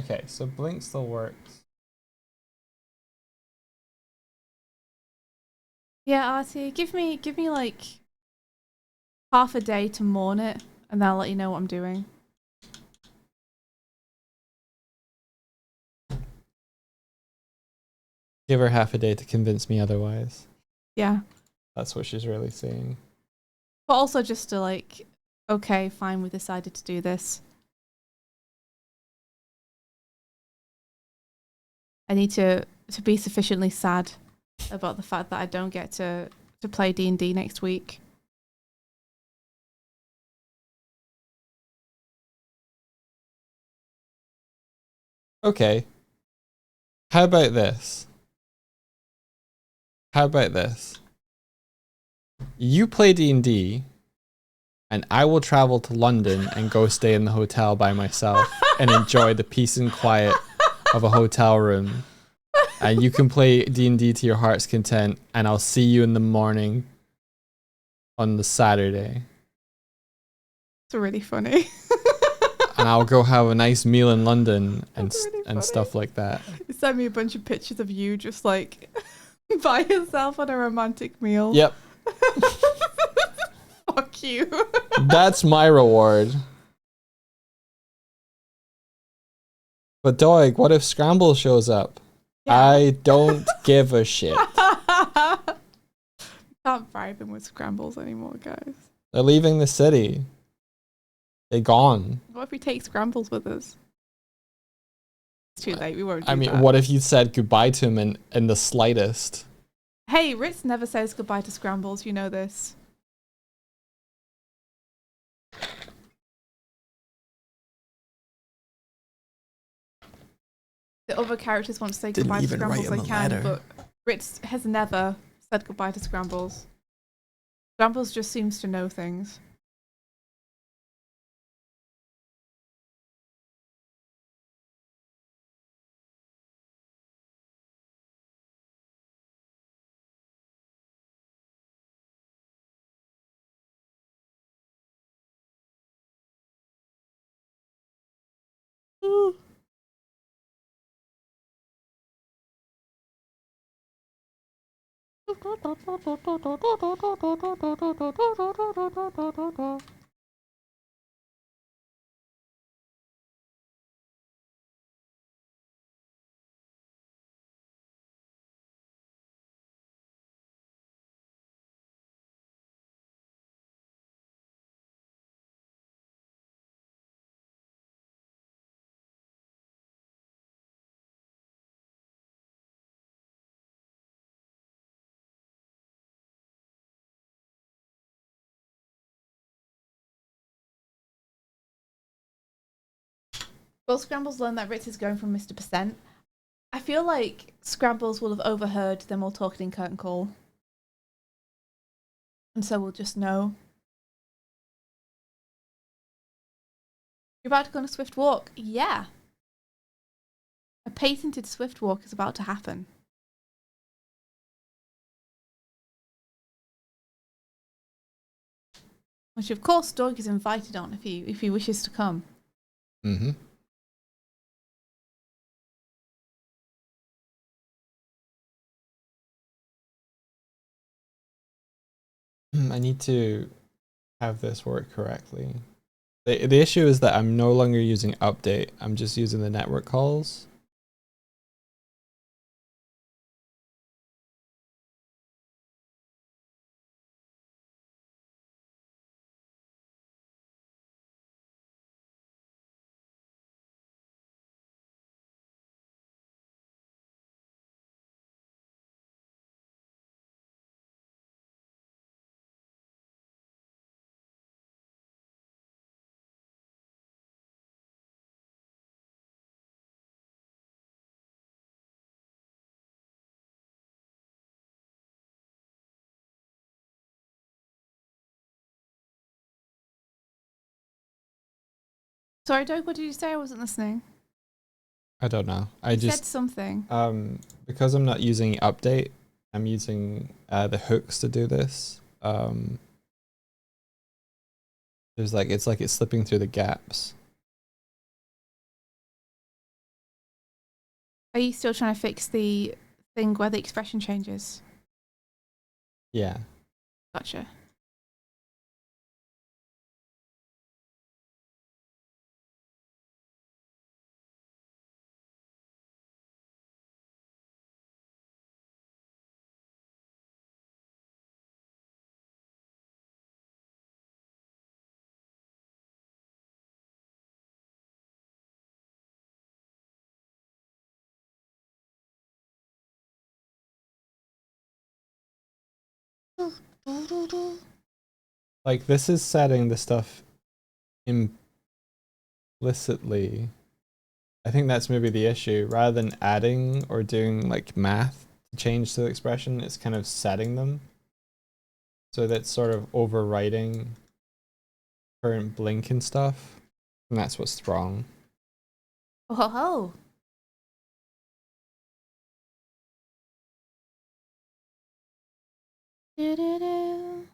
Okay, so Blink still works. Yeah, Artie, give me like half a day to mourn it, and then I'll let you know what I'm doing. Give her half a day to convince me otherwise. Yeah. That's what she's really saying. But also just to like, okay, fine, we decided to do this. I need to be sufficiently sad about the fact that I don't get to play D&D next week. Okay. How about this? How about this? You play D&D, and I will travel to London and go stay in the hotel by myself and enjoy the peace and quiet of a hotel room. And you can play D&D to your heart's content, and I'll see you in the morning on the Saturday. It's really funny. And I'll go have a nice meal in London and really stuff like that. You sent me a bunch of pictures of you just like by yourself on a romantic meal. Yep. Fuck you. That's my reward. But Doig, what if Scramble shows up? Yeah. I don't give a shit. Can't bribe him with scrambles anymore, guys. They're leaving the city. They're gone. What if we take scrambles with us? It's too late. We won't do I mean, that. what if you said goodbye to him in the slightest? Hey, Ritz never says goodbye to scrambles. You know this. The other characters want to say goodbye to scrambles, they can, but Ritz has never said goodbye to scrambles. Scrambles just seems to know things. Will Scrambles learn that Ritz is going from Mr. Percent? I feel like Scrambles will have overheard them all talking in curtain call. And so we'll just know. You're about to go on a swift walk? Yeah. A patented swift walk is about to happen. Which of course Doig is invited on if he wishes to come. Mm-hmm. I need to have this work correctly. The issue is that I'm no longer using update. I'm just using the network calls. Sorry, Doug, what did you say? I wasn't listening. I don't know. You said something. Because I'm not using update, I'm using the hooks to do this. There's like it's slipping through the gaps. Are you still trying to fix the thing where the expression changes? Yeah. Gotcha. Like this is setting the stuff implicitly. I think that's maybe the issue. Rather than adding or doing like math to change the expression, it's kind of setting them. So that's sort of overriding current blink and stuff. And that's what's wrong. Oh ho ho. Do-do-do.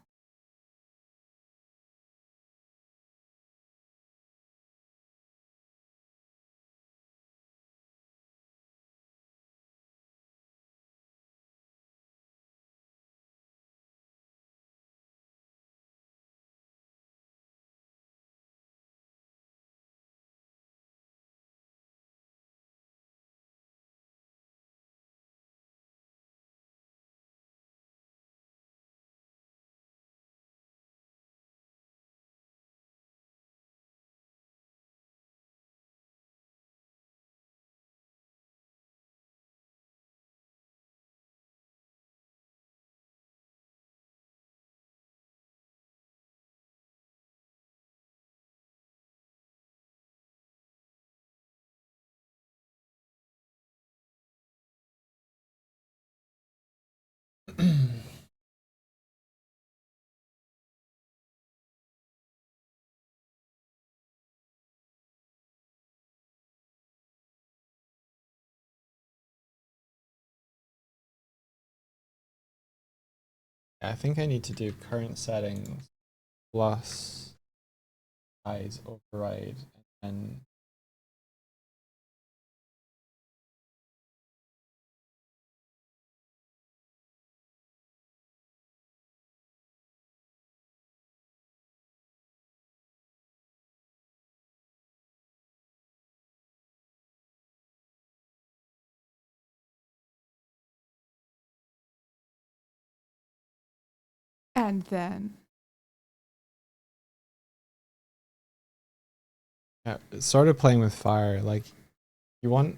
I think I need to do current settings plus size override and And then. yeah, it started playing with fire. Like you want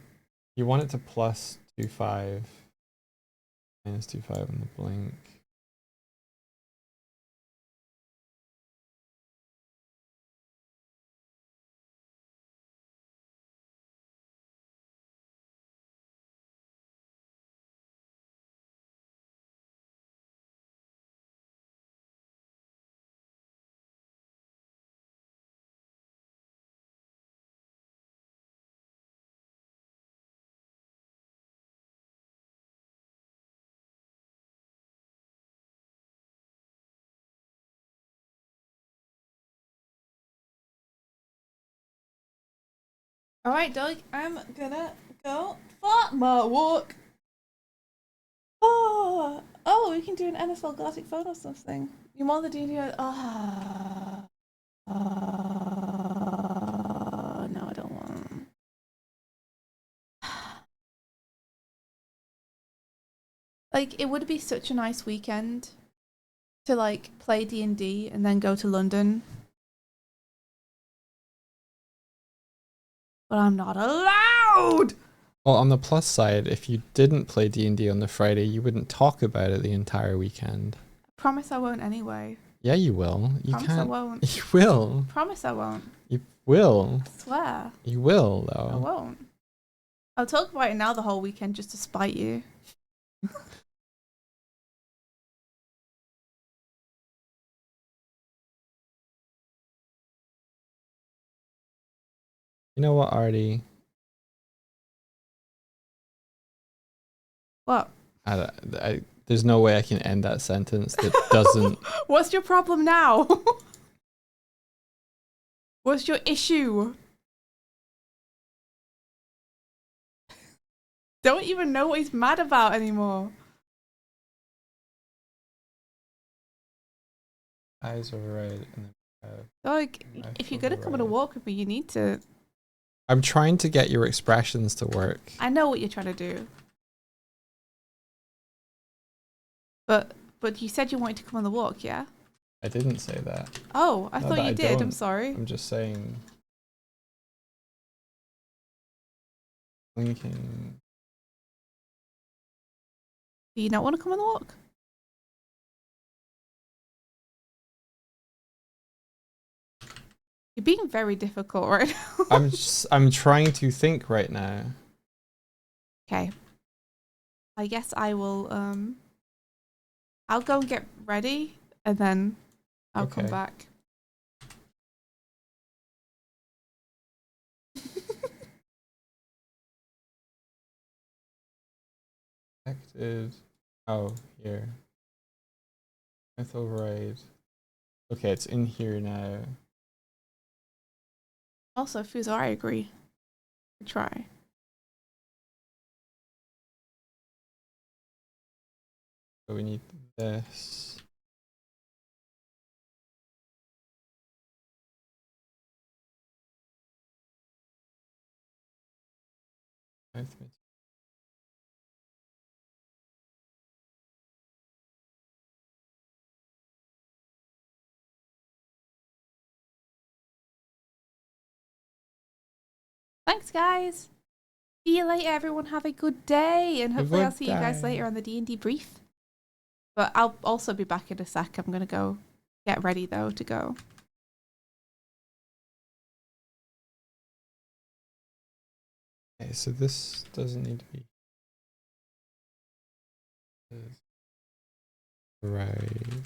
it to plus 2.5 minus 2.5 on the blink. Alright, Doug, I'm gonna go for my walk. Oh, we can do an NFL Galactic phone or something. You want the DDO? No, I don't want. Like, it would be such a nice weekend to like play D&D and then go to London. But I'm not allowed! Well, on the plus side, if you didn't play D&D on the Friday, you wouldn't talk about it the entire weekend. Promise I won't anyway. Yeah, you will. You Promise I can't. won't. You will. Promise I won't. You will. I swear. You will, I though. won't. I'll talk about it now the whole weekend just to spite you. You know what, Artie? What? There's no way I can end that sentence that doesn't. What's your problem now? What's your issue? Don't even know what he's mad about anymore. Eyes override. And then, Like, if you're gonna come on a walk with me, you need to. I'm trying to get your expressions to work. I know what you're trying to do. But you said you wanted to come on the walk, yeah? I didn't say that. Oh, I thought you did. I'm sorry. I'm just saying. Linking. Do you not want to come on the walk? You're being very difficult right now. I'm trying to think right now. Okay. I guess I will I'll go and get ready and then I'll come back. Acted. Oh, here. With override. Okay, it's in here now. Also, Fuso, I agree. Try. So we need this. Thanks, guys. See you later, everyone. Have a good day, and hopefully I'll see you guys later on the D&D brief. But I'll also be back in a sec. I'm gonna go get ready though to go. Okay, so this doesn't need to be. Right.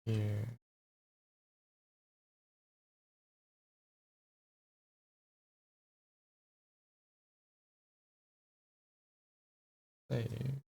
Here. Save.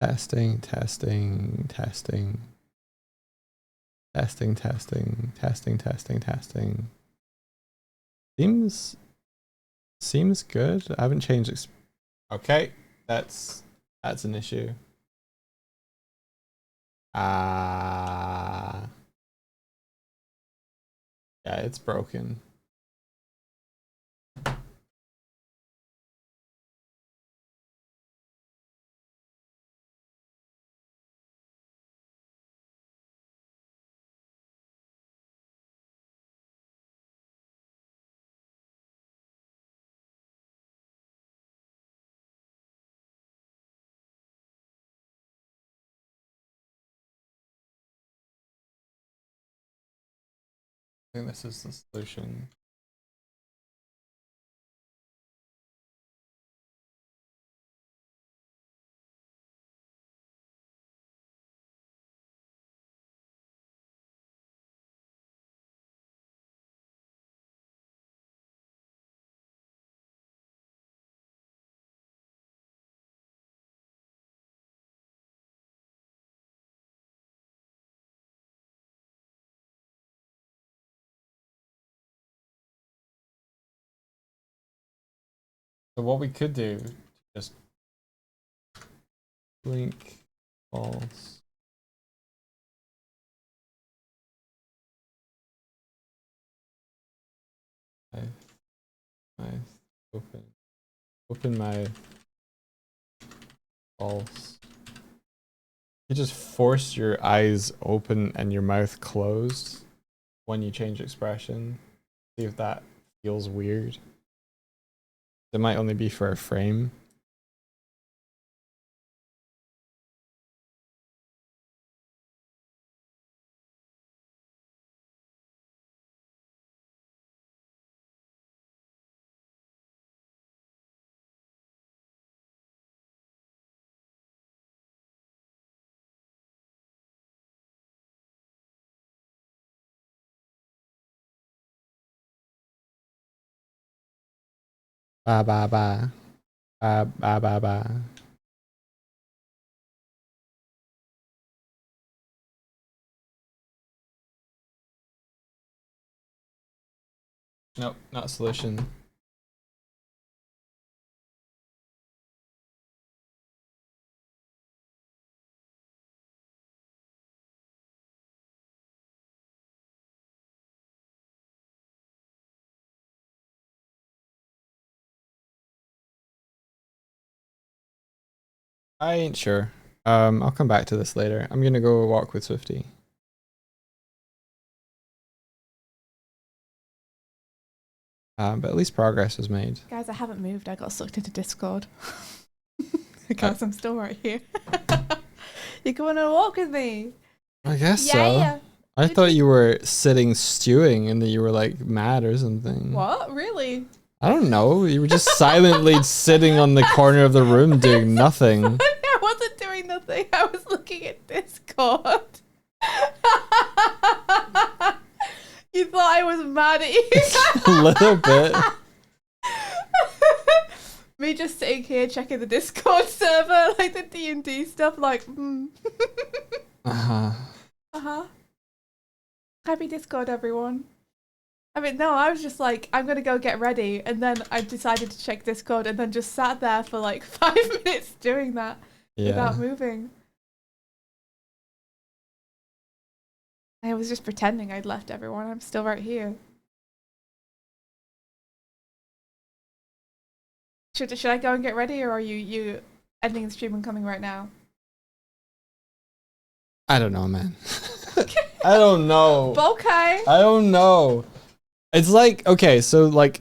Testing, testing, testing. Testing, testing, testing, testing, testing. Seems good. I haven't changed. Okay, that's an issue. Yeah, it's broken. I think this is the solution. So what we could do, just link false. Mouth, mouth, open. Open mouth. False. You just force your eyes open and your mouth closed when you change expression. See if that feels weird. It might only be for a frame. Ba ba ba. Ba ba ba ba. Nope, not a solution. I ain't sure. I'll come back to this later. I'm gonna go walk with Swifty. But at least progress was made. Guys, I haven't moved. I got sucked into Discord. Guys, I'm still right here. You going on a walk with me? I guess so. I thought you were sitting stewing and that you were like mad or something. What? Really? I don't know. You were just silently sitting on the corner of the room doing nothing. I wasn't doing nothing. I was looking at Discord. You thought I was mad at you? A little bit. Me just sitting here checking the Discord server, like the D&D stuff, like, Uh-huh. Uh-huh. Happy Discord, everyone. I mean, no, I was just like, I'm gonna go get ready, and then I decided to check Discord, and then just sat there for like 5 minutes doing that without moving. I was just pretending I'd left everyone. I'm still right here. Should I go and get ready, or are you ending the stream and coming right now? I don't know, man. I don't know. Okay. I don't know. It's like, okay, so like,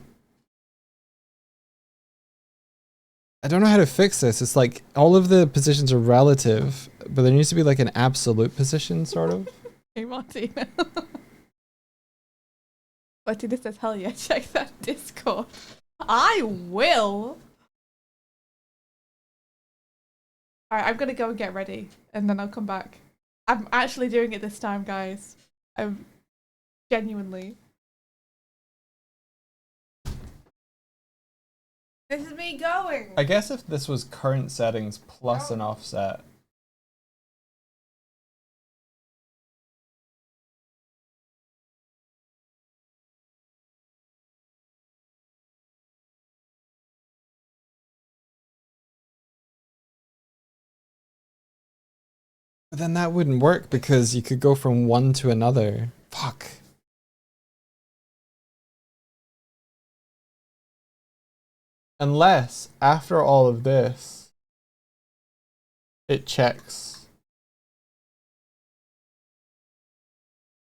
I don't know how to fix this. It's like all of the positions are relative, but there needs to be like an absolute position, sort of. Hey, Martina. Martina says, hell yeah, check that Discord. I will. Alright, I'm gonna go and get ready, and then I'll come back. I'm actually doing it this time, guys. I'm genuinely. This is me going. I guess if this was current settings plus an offset. But then that wouldn't work because you could go from one to another. Fuck. Unless, after all of this, it checks.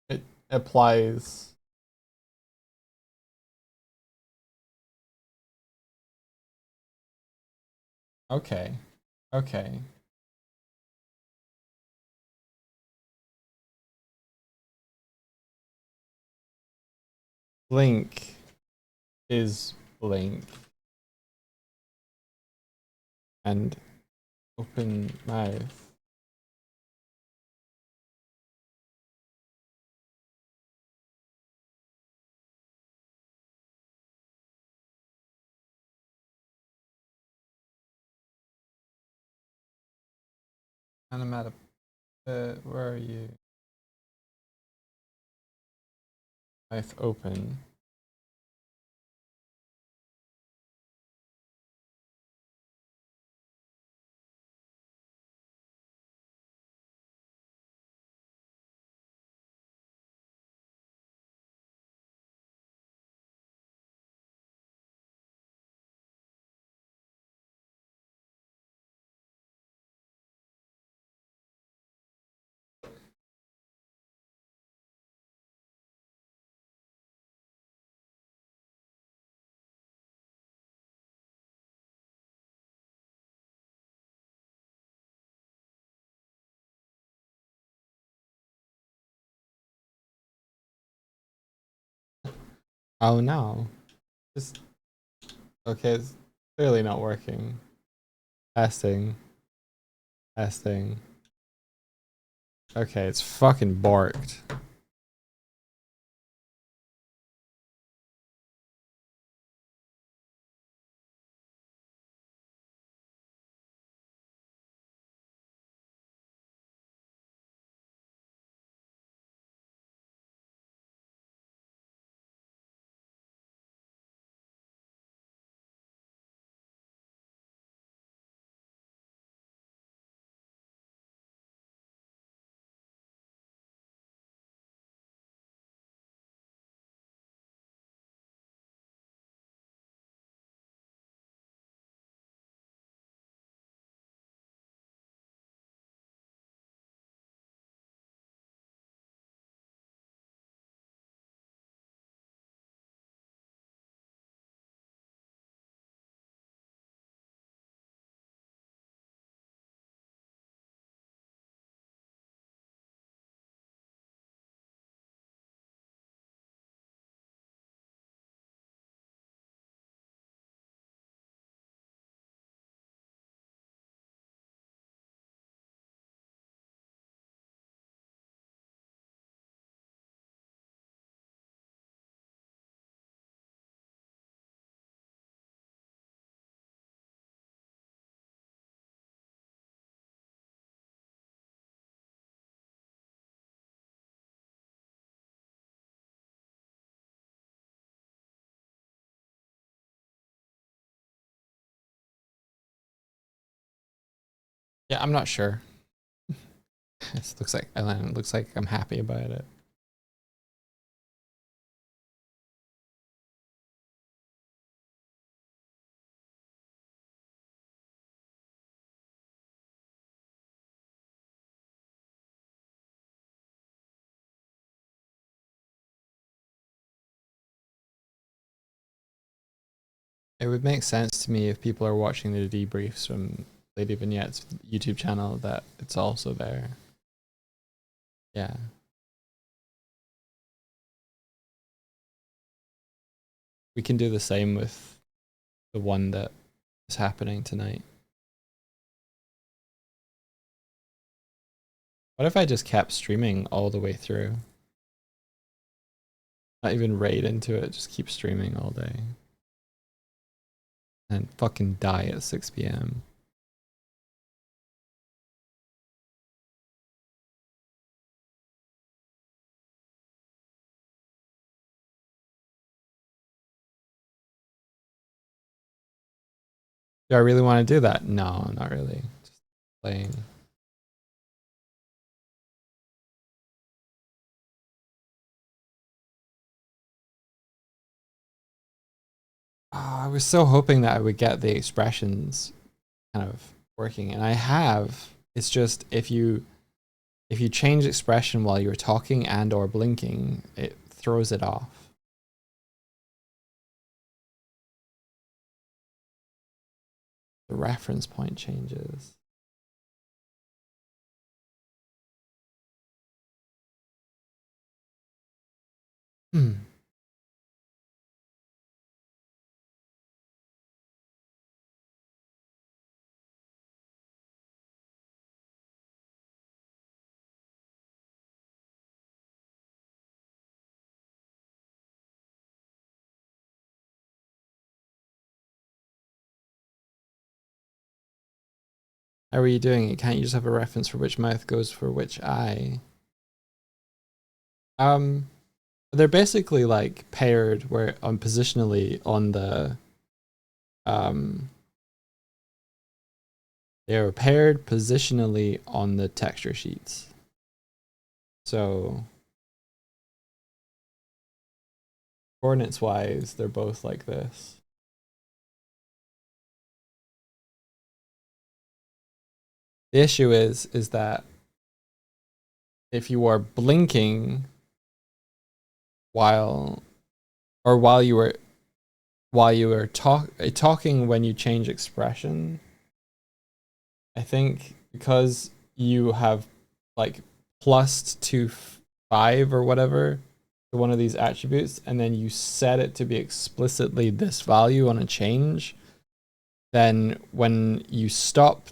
It applies. Okay. Okay. Blink is blink. And open mouth. And I'm at a, where are you? Mouth open. Oh no. Just okay, it's clearly not working. Testing. Testing. Okay, it's fucking borked. Yeah, I'm not sure. It looks like I'm happy about it. It would make sense to me if people are watching the debriefs from Lady Vignette's YouTube channel that it's also there. Yeah. We can do the same with the one that is happening tonight. What if I just kept streaming all the way through? Not even raid into it, just keep streaming all day. And fucking die at 6 p.m. Do I really want to do that? No, not really. Just playing. Oh, I was so hoping that I would get the expressions kind of working, and I have. It's just if you change expression while you're talking and or blinking, it throws it off. The reference point changes. Hmm. How are you doing it? Can't you just have a reference for which mouth goes for which eye? They're basically like paired where positionally on the they're paired positionally on the texture sheets. So coordinates wise, they're both like this. The issue is that if you are blinking while you were talking when you change expression, I think because you have like plus to 5 or whatever, to one of these attributes, and then you set it to be explicitly this value on a change, then when you stop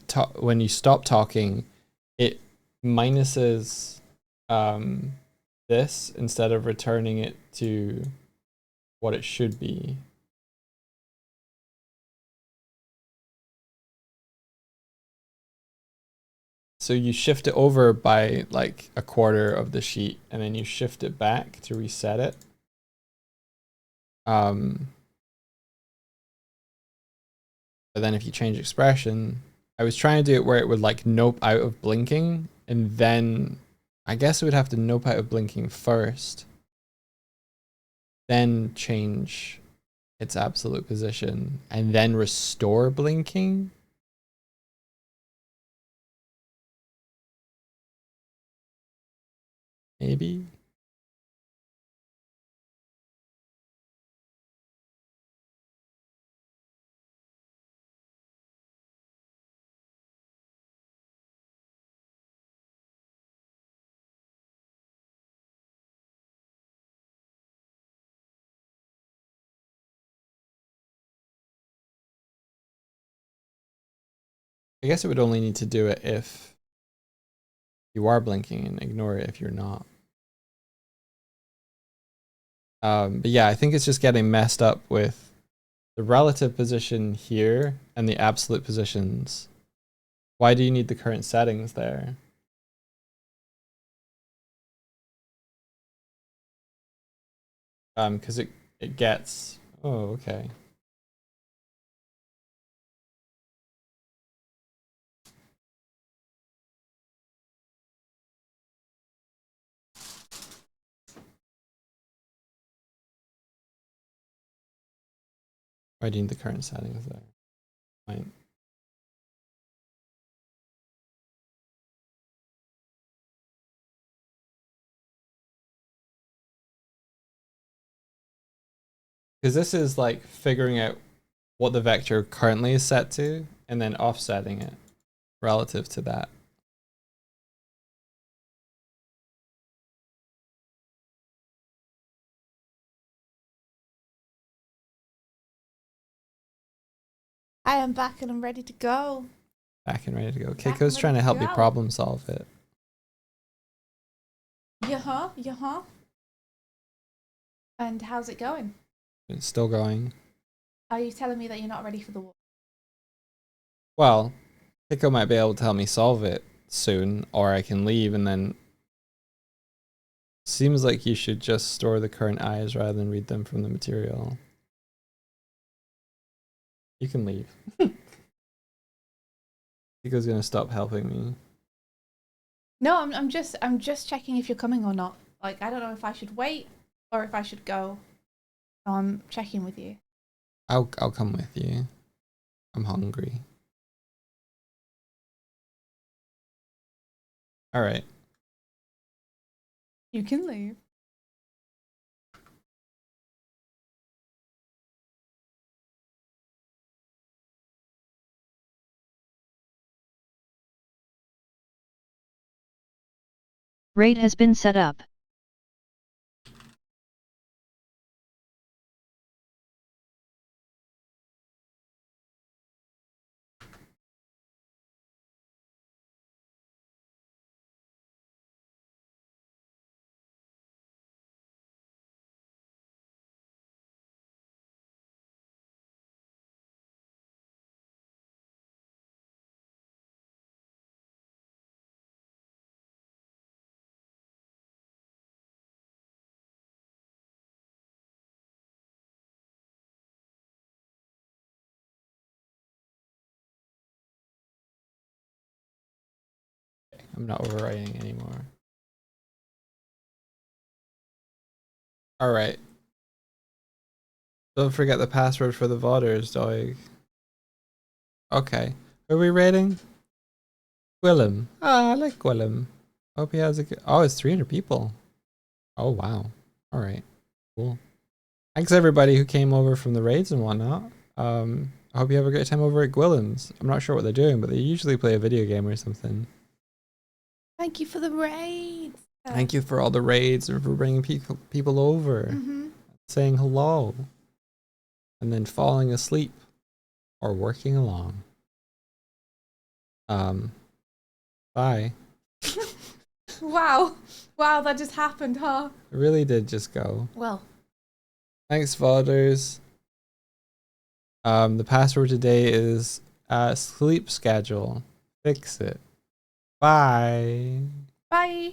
talking, it minuses this instead of returning it to what it should be. So you shift it over by like a quarter of the sheet, and then you shift it back to reset it. But then if you change expression, I was trying to do it where it would like nope out of blinking, and then I guess it would have to nope out of blinking first, then change its absolute position, and then restore blinking. Maybe. I guess it would only need to do it if you are blinking, and ignore it if you're not. But yeah, I think it's just getting messed up with the relative position here and the absolute positions. Why do you need the current settings there? Because it gets, oh, okay. Why do you need the current settings there? Fine. Because this is like figuring out what the vector currently is set to, and then offsetting it relative to that. I am back and I'm ready to go. Back and ready to go. Back and Keiko's ready trying to to help me go. problem solve it. Yeah. And how's it going? It's still going. Are you telling me that you're not ready for the war? Well, Keiko might be able to help me solve it soon, or I can leave and then... Seems like you should just store the current eyes rather than read them from the material. You can leave. Keiko's gonna stop helping me. No, I'm just checking if you're coming or not. Like, I don't know if I should wait or if I should go. So I'm checking with you. I'll come with you. I'm hungry. All right. You can leave. Raid has been set up. I'm not overwriting anymore. All right. Don't forget the password for the voters, dog. Okay. Who are we rating? Gwillem. Ah, I like Gwillem. Hope he has a good... Oh, it's 300 people. Oh, wow. All right. Cool. Thanks everybody who came over from the raids and whatnot. I hope you have a great time over at Gwillem's. I'm not sure what they're doing, but they usually play a video game or something. Thank you for the raid. Thank you for all the raids and for bringing people over, Mm-hmm. saying hello, and then falling asleep or working along. Bye. Wow. Wow, that just happened, huh? It really did just go. Well. Thanks, fathers. The password today is sleep schedule. Fix it. Bye. Bye.